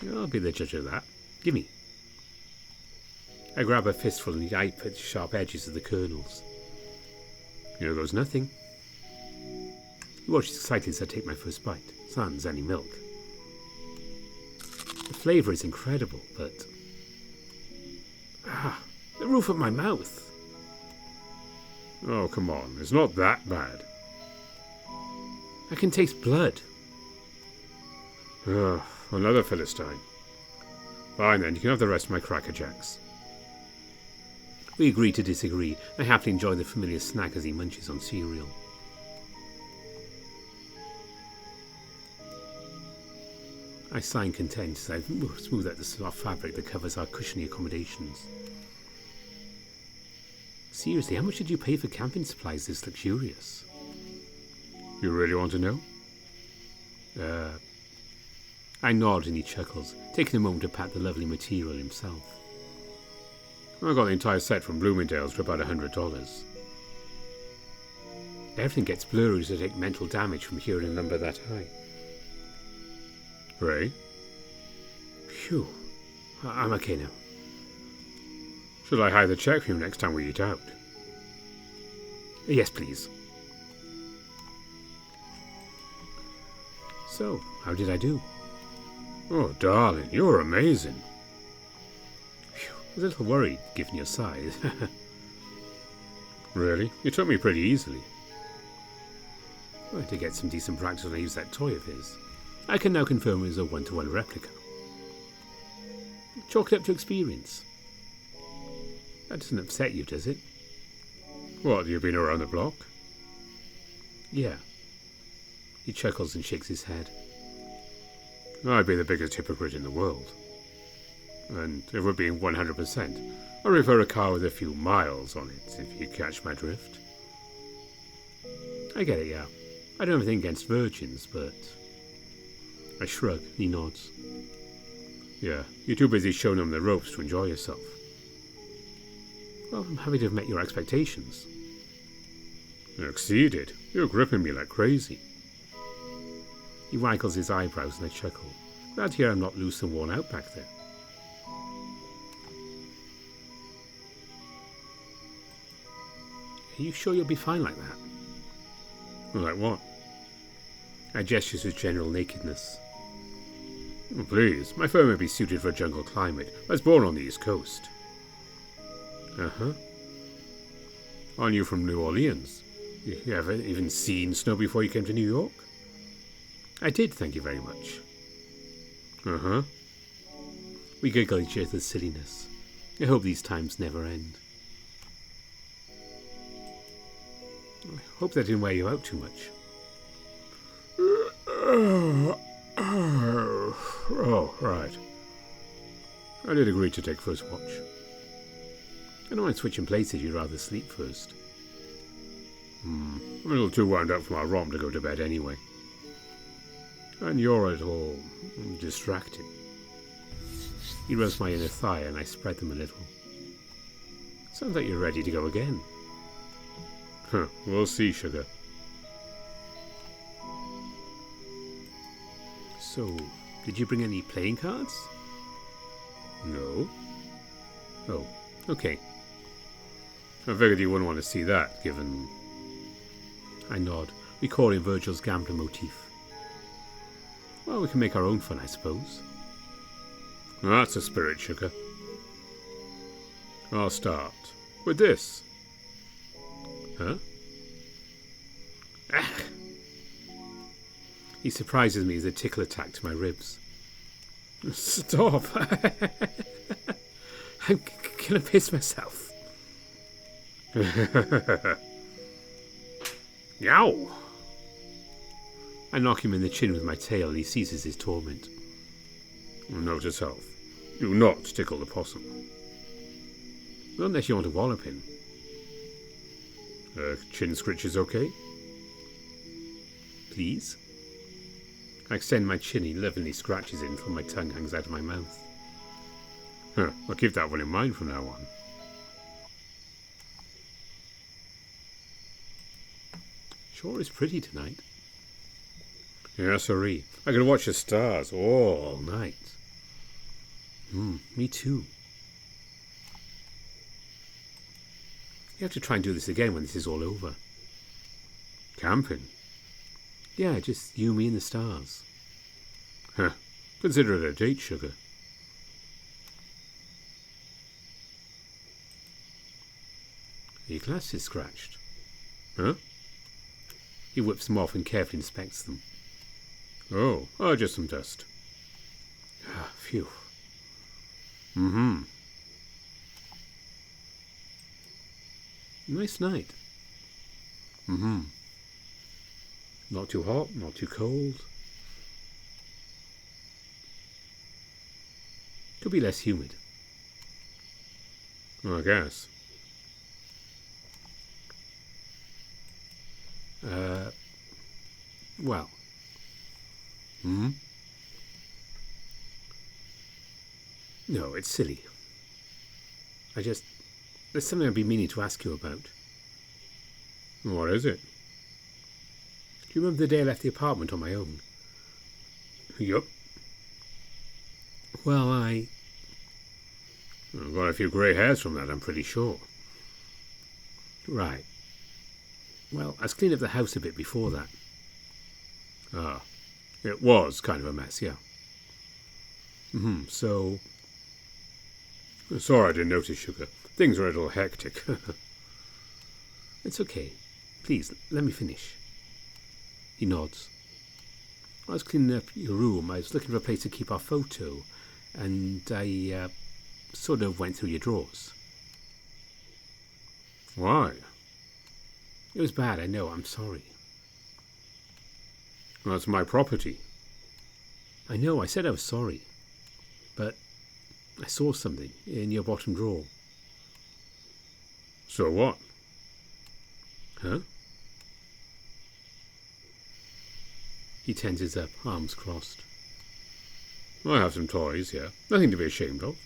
I'll be the judge of that. Gimme. I grab a fistful and I put the sharp edges of the kernels. Here goes nothing. He watches excitedly as I take my first bite, sans any milk. The flavour is incredible, but... the roof of my mouth. Oh, come on, it's not that bad. I can taste blood. Another Philistine. Fine then, you can have the rest of my Cracker Jacks. We agree to disagree. I happily enjoy the familiar snack as he munches on cereal. I sigh in content as I smooth out the soft fabric that covers our cushiony accommodations. Seriously, how much did you pay for camping supplies this luxurious? You really want to know? I nod and he chuckles, taking a moment to pat the lovely material himself. I got the entire set from Bloomingdale's for about $100. Everything gets blurry as I take mental damage from hearing a number that high. Ray? Phew. I'm okay now. Should I hide the check for you next time we eat out? Yes, please. So, how did I do? Oh, darling, you're amazing. Phew, I was a little worried, given your size. Really? You took me pretty easily. Well, to get some decent practice when I use that toy of his. I can now confirm it was a one-to-one replica. Chalk it up to experience. That doesn't upset you, does it? What, you've been around the block? Yeah. He chuckles and shakes his head. I'd be the biggest hypocrite in the world. And if we're being 100%, I prefer a car with a few miles on it, if you catch my drift. I get it, yeah. I don't have anything against virgins, but... I shrug, and he nods. Yeah, you're too busy showing them the ropes to enjoy yourself. Well, I'm happy to have met your expectations. Exceeded. You're gripping me like crazy. He waggles his eyebrows and I chuckle. Glad to hear I'm not loose and worn out back there. Are you sure you'll be fine like that? Like what? I gesture to general nakedness. Oh, please, my fur may be suited for a jungle climate. I was born on the East Coast. Uh-huh. Aren't you from New Orleans? You haven't even seen snow before you came to New York? I did, thank you very much. Uh-huh. We giggle at each other's silliness. I hope these times never end. I hope that didn't wear you out too much. Oh, right. I did agree to take first watch. I don't mind switching places, you'd rather sleep first. I'm a little too wound up from our romp to go to bed anyway. And you're a little distracted. He rubs my inner thigh and I spread them a little. Sounds like you're ready to go again. Huh, we'll see, sugar. So, did you bring any playing cards? No. Oh, okay. I figured you wouldn't want to see that, given... I nod, recalling Virgil's gambler motif. Well, we can make our own fun, I suppose. That's a spirit, sugar. I'll start with this. Huh? Ah! He surprises me as a tickle attack to my ribs. Stop! I'm gonna piss myself. Yow! I knock him in the chin with my tail and he ceases his torment. Note to self. Do not tickle the possum. Not unless you want to wallop him. Chin scritch is okay? Please? I extend my chin, he lovingly scratches it until my tongue hangs out of my mouth. Huh, I'll keep that one in mind from now on. Sure is pretty tonight. Yeah, sorry. I could watch the stars all night. Me too. You have to try and do this again when this is all over. Camping? Yeah, just you, me and the stars. Huh. Consider it a date, sugar. Are your glasses scratched? Huh? He whips them off and carefully inspects them. Oh, just some dust. Ah, phew. Mm-hmm. Nice night. Mm-hmm. Not too hot, not too cold. Could be less humid. I guess. Well. Hmm? No, it's silly. There's something I've been meaning to ask you about. What is it? Do you remember the day I left the apartment on my own? Yup. Well, I've got a few grey hairs from that, I'm pretty sure. Right. Well, I was cleaning up the house a bit before that. Ah. It was kind of a mess, yeah. So... Sorry I didn't notice, Sugar. Things are a little hectic. It's okay. Please, let me finish. He nods. I was cleaning up your room. I was looking for a place to keep our photo, and I sort of went through your drawers. Why? It was bad, I know. I'm sorry. That's my property. I know, I said I was sorry. But I saw something in your bottom drawer. So what? Huh? He tenses up, arms crossed. I have some toys, yeah. Nothing to be ashamed of.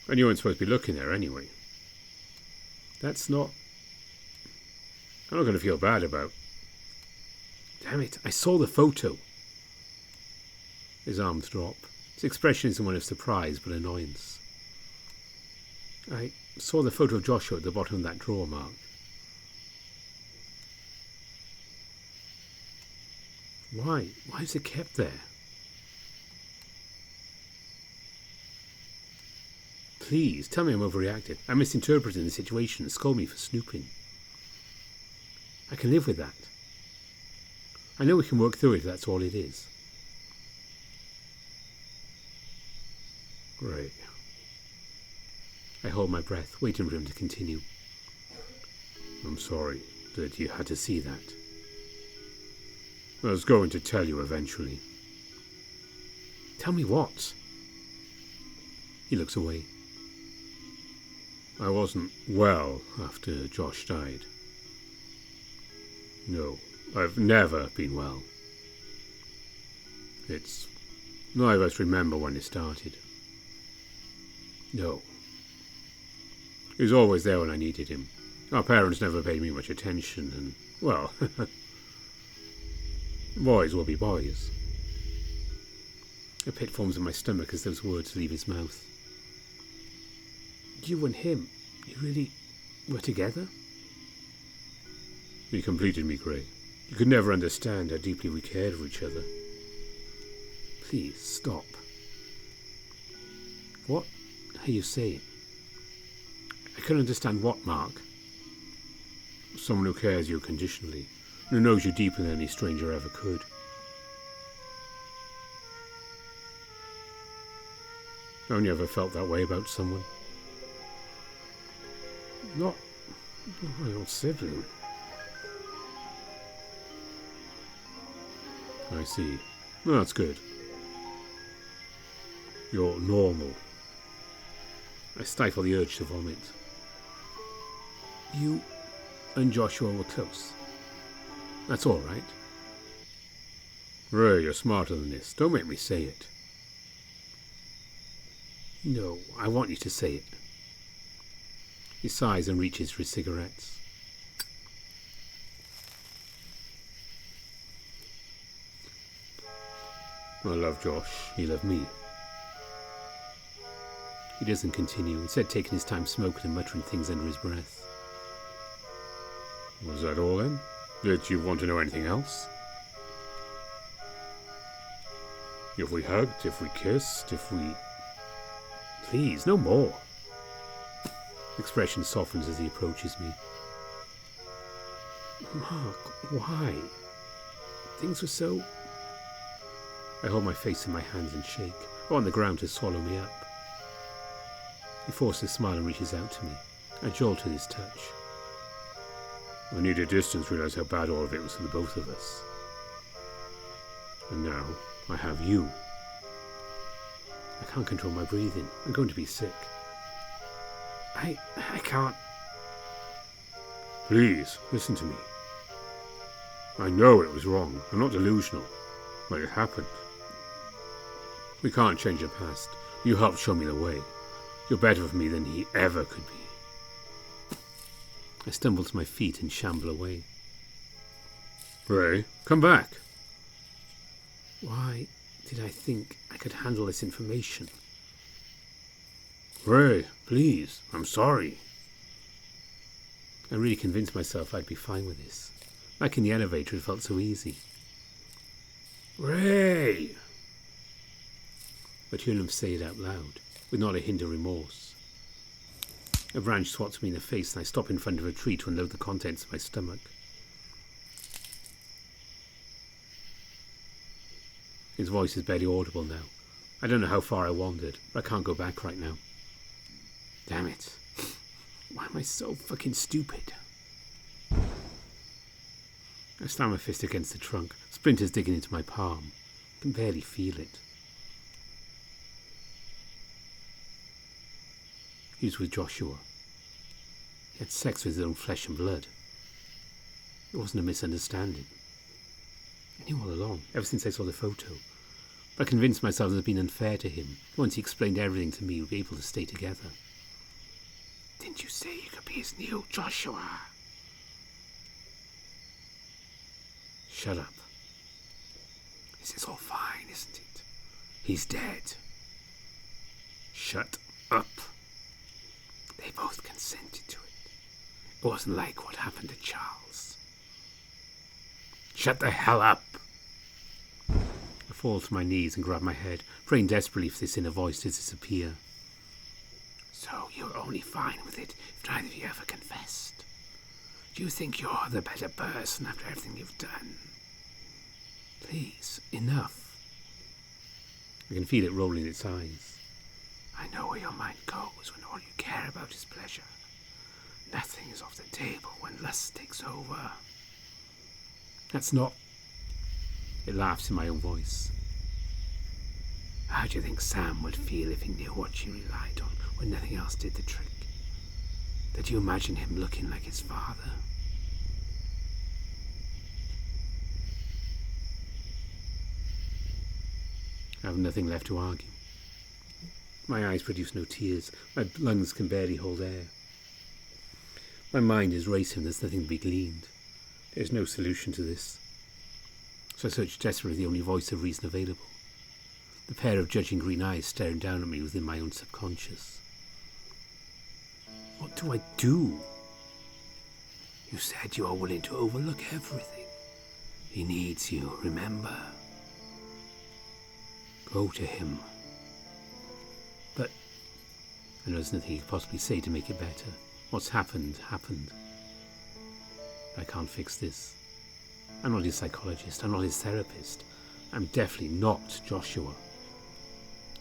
And you weren't supposed to be looking there anyway. That's not... I'm not going to feel bad about... Damn it, I saw the photo. His arms drop. His expression isn't one of surprise, but annoyance. I saw the photo of Joshua at the bottom of that drawer, Mark. Why? Why is it kept there? Please, tell me I'm overreacting. I'm misinterpreting the situation and scold me for snooping. I can live with that. I know we can work through it if that's all it is. Great. I hold my breath, waiting for him to continue. I'm sorry that you had to see that. I was going to tell you eventually. Tell me what? He looks away. I wasn't well after Josh died. No, I've never been well. None of us remember when it started. No. He was always there when I needed him. Our parents never paid me much attention, and, well, boys will be boys. A pit forms in my stomach as those words leave his mouth. You and him, you really were together? He completed me, Gray. You could never understand how deeply we cared for each other. Please, stop. What are you saying? I couldn't understand what, Mark. Someone who cares you unconditionally, who knows you deeper than any stranger ever could. Haven't you ever felt that way about someone? Not my own sibling. I see. Well, that's good. You're normal. I stifle the urge to vomit. You and Joshua were close. That's all right. Ray, you're smarter than this. Don't make me say it. No, I want you to say it. He sighs and reaches for his cigarettes. I love Josh. He loved me. He doesn't continue, instead taking his time smoking and muttering things under his breath. Was that all then? Did you want to know anything else? If we hugged, if we kissed, if we... Please, no more. Expression softens as he approaches me. Mark, why? Things were so... I hold my face in my hands and shake, or on the ground to swallow me up. He forces a smile and reaches out to me. I jolt with his touch. I needed distance, realised how bad all of it was for the both of us. And now, I have you. I can't control my breathing. I'm going to be sick. I can't. Please, listen to me. I know it was wrong. I'm not delusional. But it happened. We can't change the past. You helped show me the way. You're better for me than he ever could be. I stumble to my feet and shamble away. Ray, come back. Why did I think I could handle this information? Ray, please, I'm sorry. I really convinced myself I'd be fine with this. Back in the elevator, it felt so easy. Ray! But hearing him say it out loud, with not a hint of remorse. A branch swats me in the face and I stop in front of a tree to unload the contents of my stomach. His voice is barely audible now. I don't know how far I wandered, but I can't go back right now. Damn it. Why am I so fucking stupid? I slam my fist against the trunk, splinters digging into my palm. I can barely feel it. He was with Joshua. He had sex with his own flesh and blood. It wasn't a misunderstanding. I knew all along, ever since I saw the photo. But I convinced myself it had been unfair to him. Once he explained everything to me, we'd be able to stay together. Didn't you say you could be his new Joshua? Shut up. This is all fine, isn't it? He's dead. Shut up. They both consented to it. It wasn't like what happened to Charles. Shut the hell up. I fall to my knees and grab my head, praying desperately for this inner voice to disappear. So you're only fine with it if neither of you ever confessed? Do you think you're the better person after everything you've done? Please, enough. I can feel it rolling its eyes. I know where your mind goes when all you care about is pleasure. Nothing is off the table when lust takes over. That's not... It laughs in my own voice. How do you think Sam would feel if he knew what she relied on when nothing else did the trick? Did you imagine him looking like his father? I have nothing left to argue. My eyes produce no tears. My lungs can barely hold air. My mind is racing. There's nothing to be gleaned. There's no solution to this. So I search desperately the only voice of reason available. The pair of judging green eyes staring down at me within my own subconscious. What do I do? You said you are willing to overlook everything. He needs you, remember? Go to him. But I know there's nothing you could possibly say to make it better. What's happened, happened. I can't fix this. I'm not his psychologist. I'm not his therapist. I'm definitely not Joshua.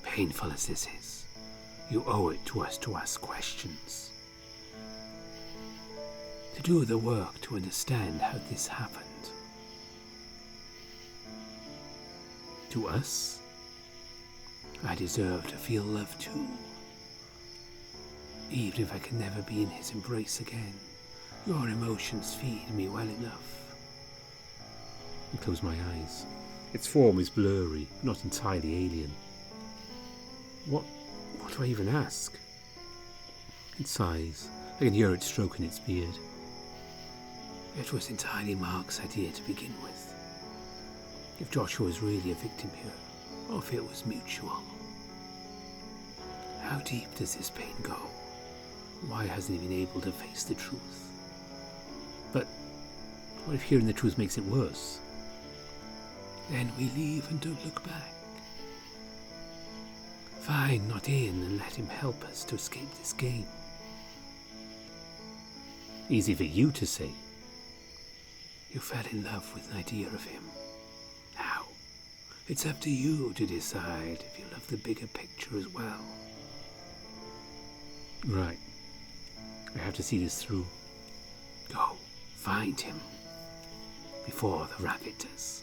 Painful as this is, you owe it to us to ask questions. To do the work to understand how this happened. To us, I deserve to feel love too. Even if I can never be in his embrace again, your emotions feed me well enough. I close my eyes. Its form is blurry, not entirely alien. What do I even ask? It sighs. I can hear it stroking its beard. It was entirely Mark's idea to begin with. If Joshua was really a victim here, or if it was mutual. How deep does this pain go? Why hasn't he been able to face the truth? But what if hearing the truth makes it worse? Then we leave and don't look back. Fine, not in, and let him help us to escape this game. Easy for you to say. You fell in love with an idea of him. Now, it's up to you to decide if you love the bigger picture as well. Right. I have to see this through. Go, find him. Before the rabbit does.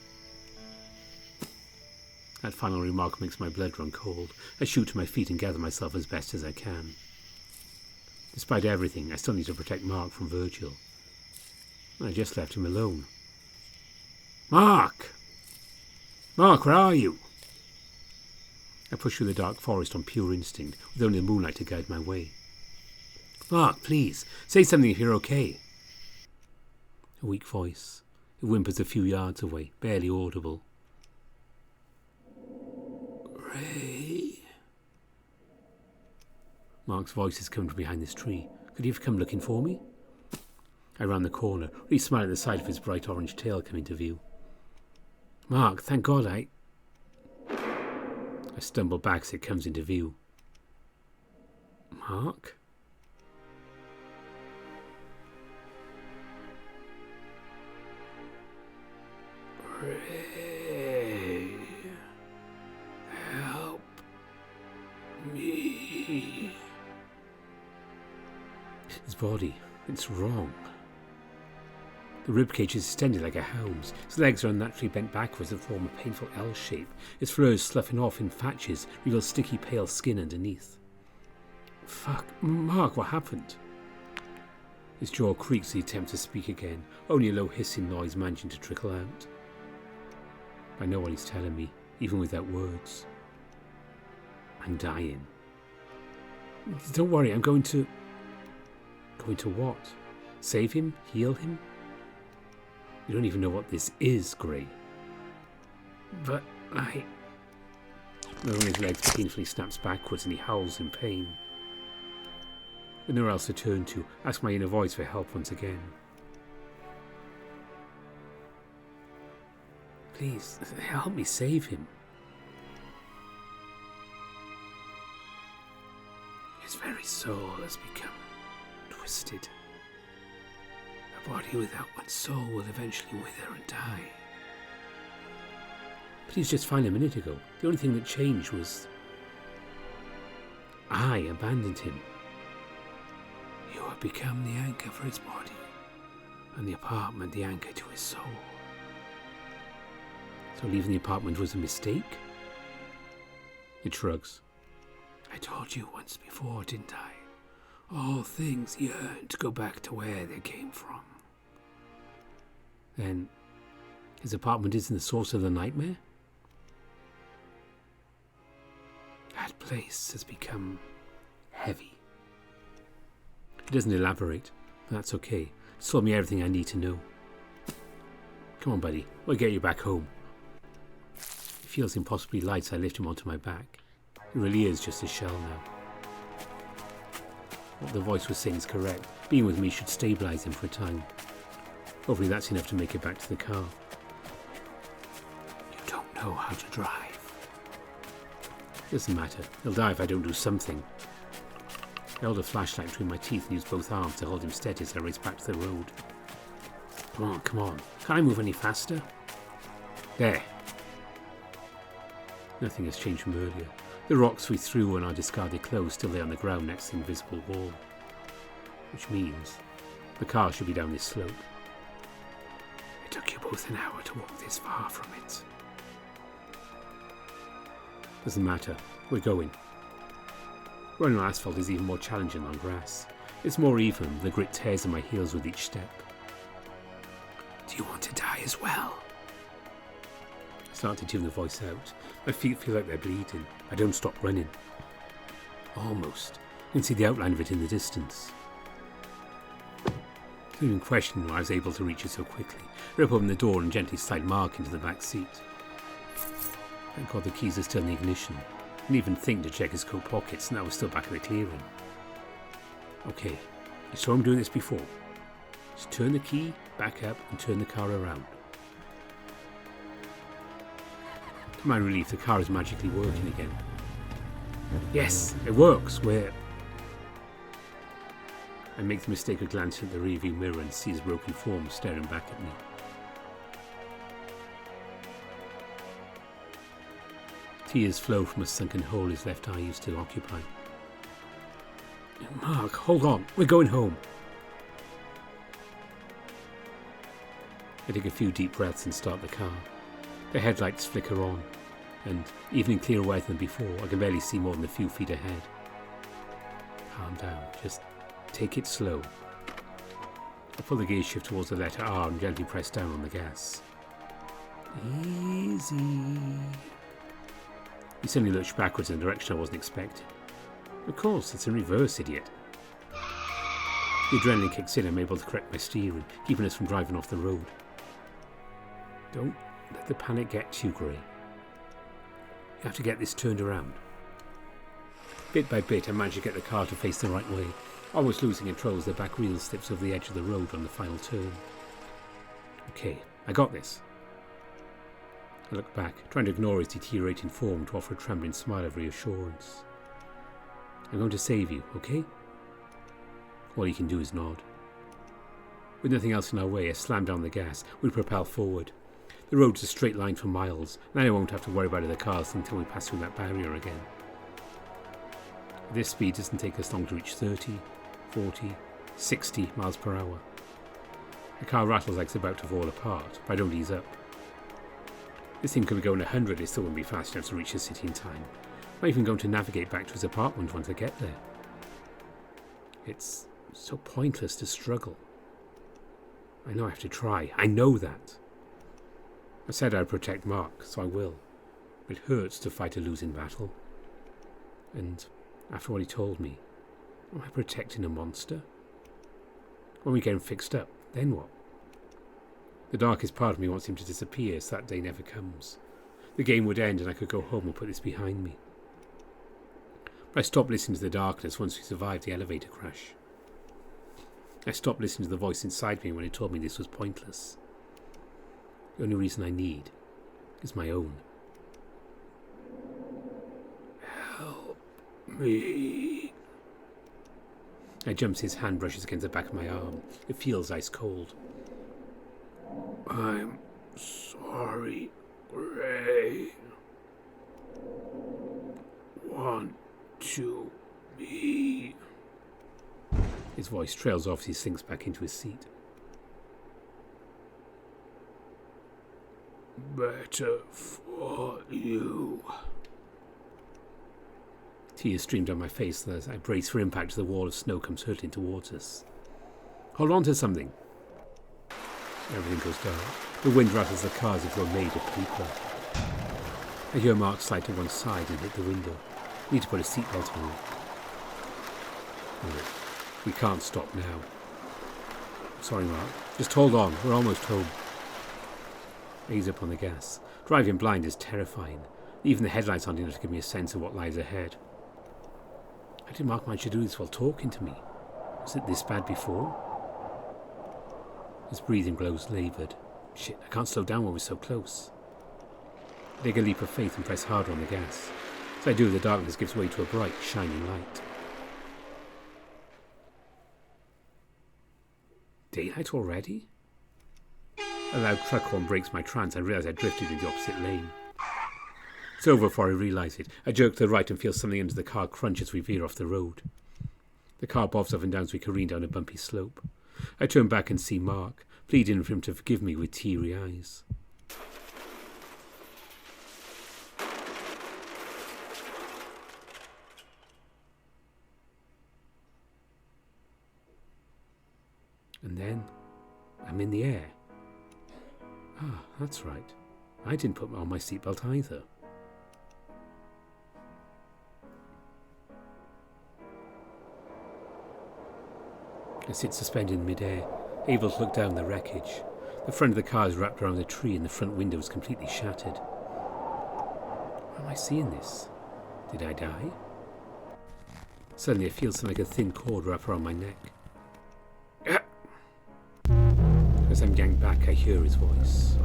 That final remark makes my blood run cold. I shoot to my feet and gather myself as best as I can. Despite everything, I still need to protect Mark from Virgil. I just left him alone. Mark! Mark, where are you? I push through the dark forest on pure instinct, with only the moonlight to guide my way. Mark, please, say something if you're okay. A weak voice. It whimpers a few yards away, barely audible. Ray? Mark's voice has come from behind this tree. Could he have come looking for me? I round the corner, really smiling at the sight of his bright orange tail coming to view. Mark, thank God I stumble back as it comes into view. Mark? Ray, help me. His body, it's wrong. The ribcage is extended like a hound's. His legs are unnaturally bent backwards and form a painful L shape. His furs sloughing off in patches reveal sticky pale skin underneath. Fuck, Mark, what happened? His jaw creaks as he attempts to speak again, only a low hissing noise managing to trickle out. I know what he's telling me, even without words. I'm dying. Don't worry, I'm going to... Going to what? Save him? Heal him? You don't even know what this is, Gray. But I... One of his legs painfully snaps backwards and he howls in pain. With nowhere else to turn to, I ask my inner voice for help once again. Please, help me save him. His very soul has become twisted. A body without one's soul will eventually wither and die. But he was just fine a minute ago. The only thing that changed was... I abandoned him. You have become the anchor for his body, and the apartment the anchor to his soul. So leaving the apartment was a mistake? It shrugs. I told you once before, didn't I? All things yearn to go back to where they came from. Then, his apartment isn't the source of the nightmare? That place has become heavy. He doesn't elaborate, but that's okay. It's told me everything I need to know. Come on, buddy, we'll get you back home. He feels impossibly light as I lift him onto my back. He really is just a shell now. What the voice was saying is correct. Being with me should stabilise him for a time. Hopefully that's enough to make it back to the car. You don't know how to drive. Doesn't matter. He'll die if I don't do something. I held a flashlight between my teeth and used both arms to hold him steady as I raced back to the road. Come on, come on. Can't I move any faster? There. Nothing has changed from earlier. The rocks we threw and our discarded clothes still lay on the ground next to the invisible wall. Which means the car should be down this slope. It took you both an hour to walk this far from it. Doesn't matter. We're going. Running on asphalt is even more challenging than on grass. It's more even. The grit tears in my heels with each step. Do you want to die as well? I start to tune the voice out. My feet feel like they're bleeding. I don't stop running. Almost. I can see the outline of it in the distance. I don't even question why I was able to reach it so quickly. Rip open the door and gently slide Mark into the back seat. Thank God the keys are still in the ignition. I didn't even think to check his coat pockets, and I was still back in the clearing. Okay, you saw him doing this before. Just turn the key, back up, and turn the car around. To my relief, the car is magically working again. Yes, it works. I make the mistake of glancing at the rearview mirror and see his broken form staring back at me. Tears flow from a sunken hole his left eye used to occupy. Mark, hold on. We're going home. I take a few deep breaths and start the car. The headlights flicker on. and even in clearer weather than before, I can barely see more than a few feet ahead. Calm down, just take it slow. I pull the gear shift towards the letter R and gently press down on the gas. Easy. He suddenly lurched backwards in a direction I wasn't expecting. Of course, it's in reverse, idiot. The adrenaline kicks in and I'm able to correct my steering, keeping us from driving off the road. Don't let the panic get to you, Gray. You have to get this turned around. Bit by bit, I managed to get the car to face the right way, almost losing control as the back wheel slips over the edge of the road on the final turn. Okay, I got this. I look back, trying to ignore his deteriorating form to offer a trembling smile of reassurance. I'm going to save you, okay? All he can do is nod. With nothing else in our way, I slam down the gas. We propel forward. The road's a straight line for miles, and I won't have to worry about other cars until we pass through that barrier again. At this speed, it doesn't take us long to reach 30, 40, 60 miles per hour. The car rattles like it's about to fall apart, but I don't ease up. This thing could be going 100, it still wouldn't be fast enough to reach the city in time. I'm not even going to navigate back to his apartment once I get there. It's so pointless to struggle. I know I have to try. I know that. I said I'd protect Mark, so I will. It hurts to fight a losing battle. And after what he told me, am I protecting a monster? When we get him fixed up, then what? The darkest part of me wants him to disappear, so that day never comes. The game would end and I could go home and put this behind me. But I stopped listening to the darkness once we survived the elevator crash. I stopped listening to the voice inside me when it told me this was pointless. The only reason I need is my own. Help me. I jumps, his hand brushes against the back of my arm. It feels ice cold. I'm sorry, Gray. Want to be... His voice trails off as he sinks back into his seat. Better for you. Tears stream down my face as I brace for impact as the wall of snow comes hurtling towards us. Hold on to something. Everything goes dark. The wind rattles the cars as if they're made of paper. I hear Mark slide to one side and hit the window. I need to put a seatbelt on. No, we can't stop now. Sorry, Mark. Just hold on. We're almost home. I ease up on the gas. Driving blind is terrifying. Even the headlights aren't enough to give me a sense of what lies ahead. How did Mark manage to do this while talking to me? Was it this bad before? His breathing glows laboured. Shit, I can't slow down when we're so close. I take a leap of faith and press harder on the gas. As I do, the darkness gives way to a bright, shining light. Daylight already? A loud truck horn breaks my trance. I realise I drifted in the opposite lane. It's over before I realise it. I jerk to the right and feel something under the car crunch as we veer off the road. The car bobs up and down as we careen down a bumpy slope. I turn back and see Mark, pleading for him to forgive me with teary eyes. And then I'm in the air. Ah, that's right. I didn't put on my seatbelt either. I sit suspended in mid-air, able to look down the wreckage. The front of the car is wrapped around a tree and the front window is completely shattered. Why am I seeing this? Did I die? Suddenly I feel something like a thin cord wrap around my neck. As I'm yanked back, I hear his voice.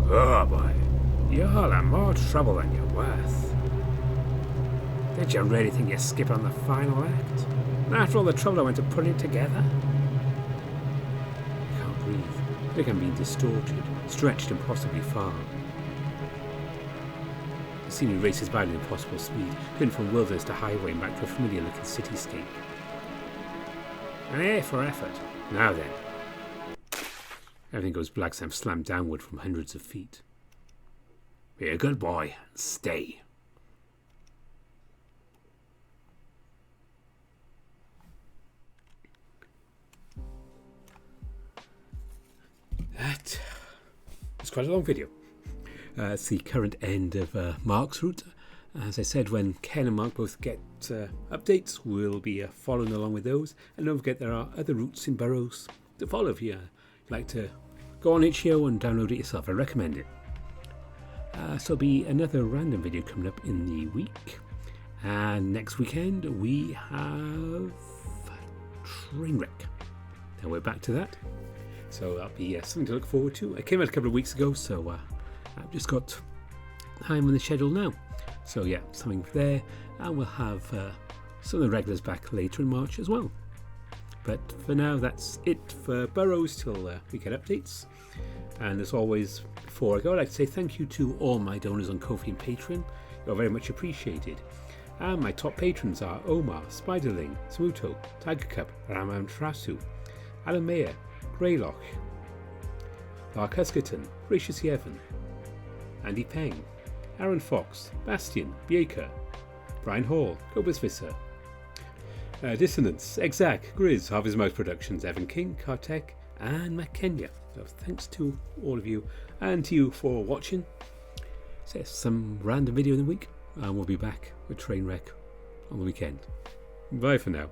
Oh boy, you're all in more trouble than you're worth. Did you really think you'd skip on the final act? After all the trouble I went to put it together? I can't breathe. I think I'm being distorted, stretched impossibly far. The scenery races by at an impossible speed, going from wilderness to highway and back to a familiar-looking cityscape. An A for effort. Now then. Everything goes black as I'm slammed downward from hundreds of feet. Be a good boy and stay. That was quite a long video. It's the current end of Mark's route. As I said, when Ken and Mark both get updates, we'll be following along with those. And don't forget, there are other routes in Burrows to follow if you like to go on itch.io and download it yourself. I recommend it. So there'll be another random video coming up in the week. And next weekend we have Trainwreck. And we're back to that. So that'll be something to look forward to. I came out a couple of weeks ago, so I've just got time on the schedule now. So yeah, something there. And we'll have some of the regulars back later in March as well. But for now, that's it for Burrows till we get updates. And as always, before I go, I'd like to say thank you to all my donors on Ko-fi and Patreon. You're very much appreciated. And my top patrons are Omar, Spiderling, Smuto, Tiger Cup, Raman Trasu, Alan Mayer, Greylock, Mark Huskerton, Gracious Yevon, Andy Peng, Aaron Fox, Bastian, Bieker, Brian Hall, Cobus Visser, Dissonance, Exact, Grizz, Harvest Mouse Productions, Evan King, Kartek, and Matt Kenya. So thanks to all of you and to you for watching. So some random video in the week, and we'll be back with Trainwreck on the weekend. Bye for now.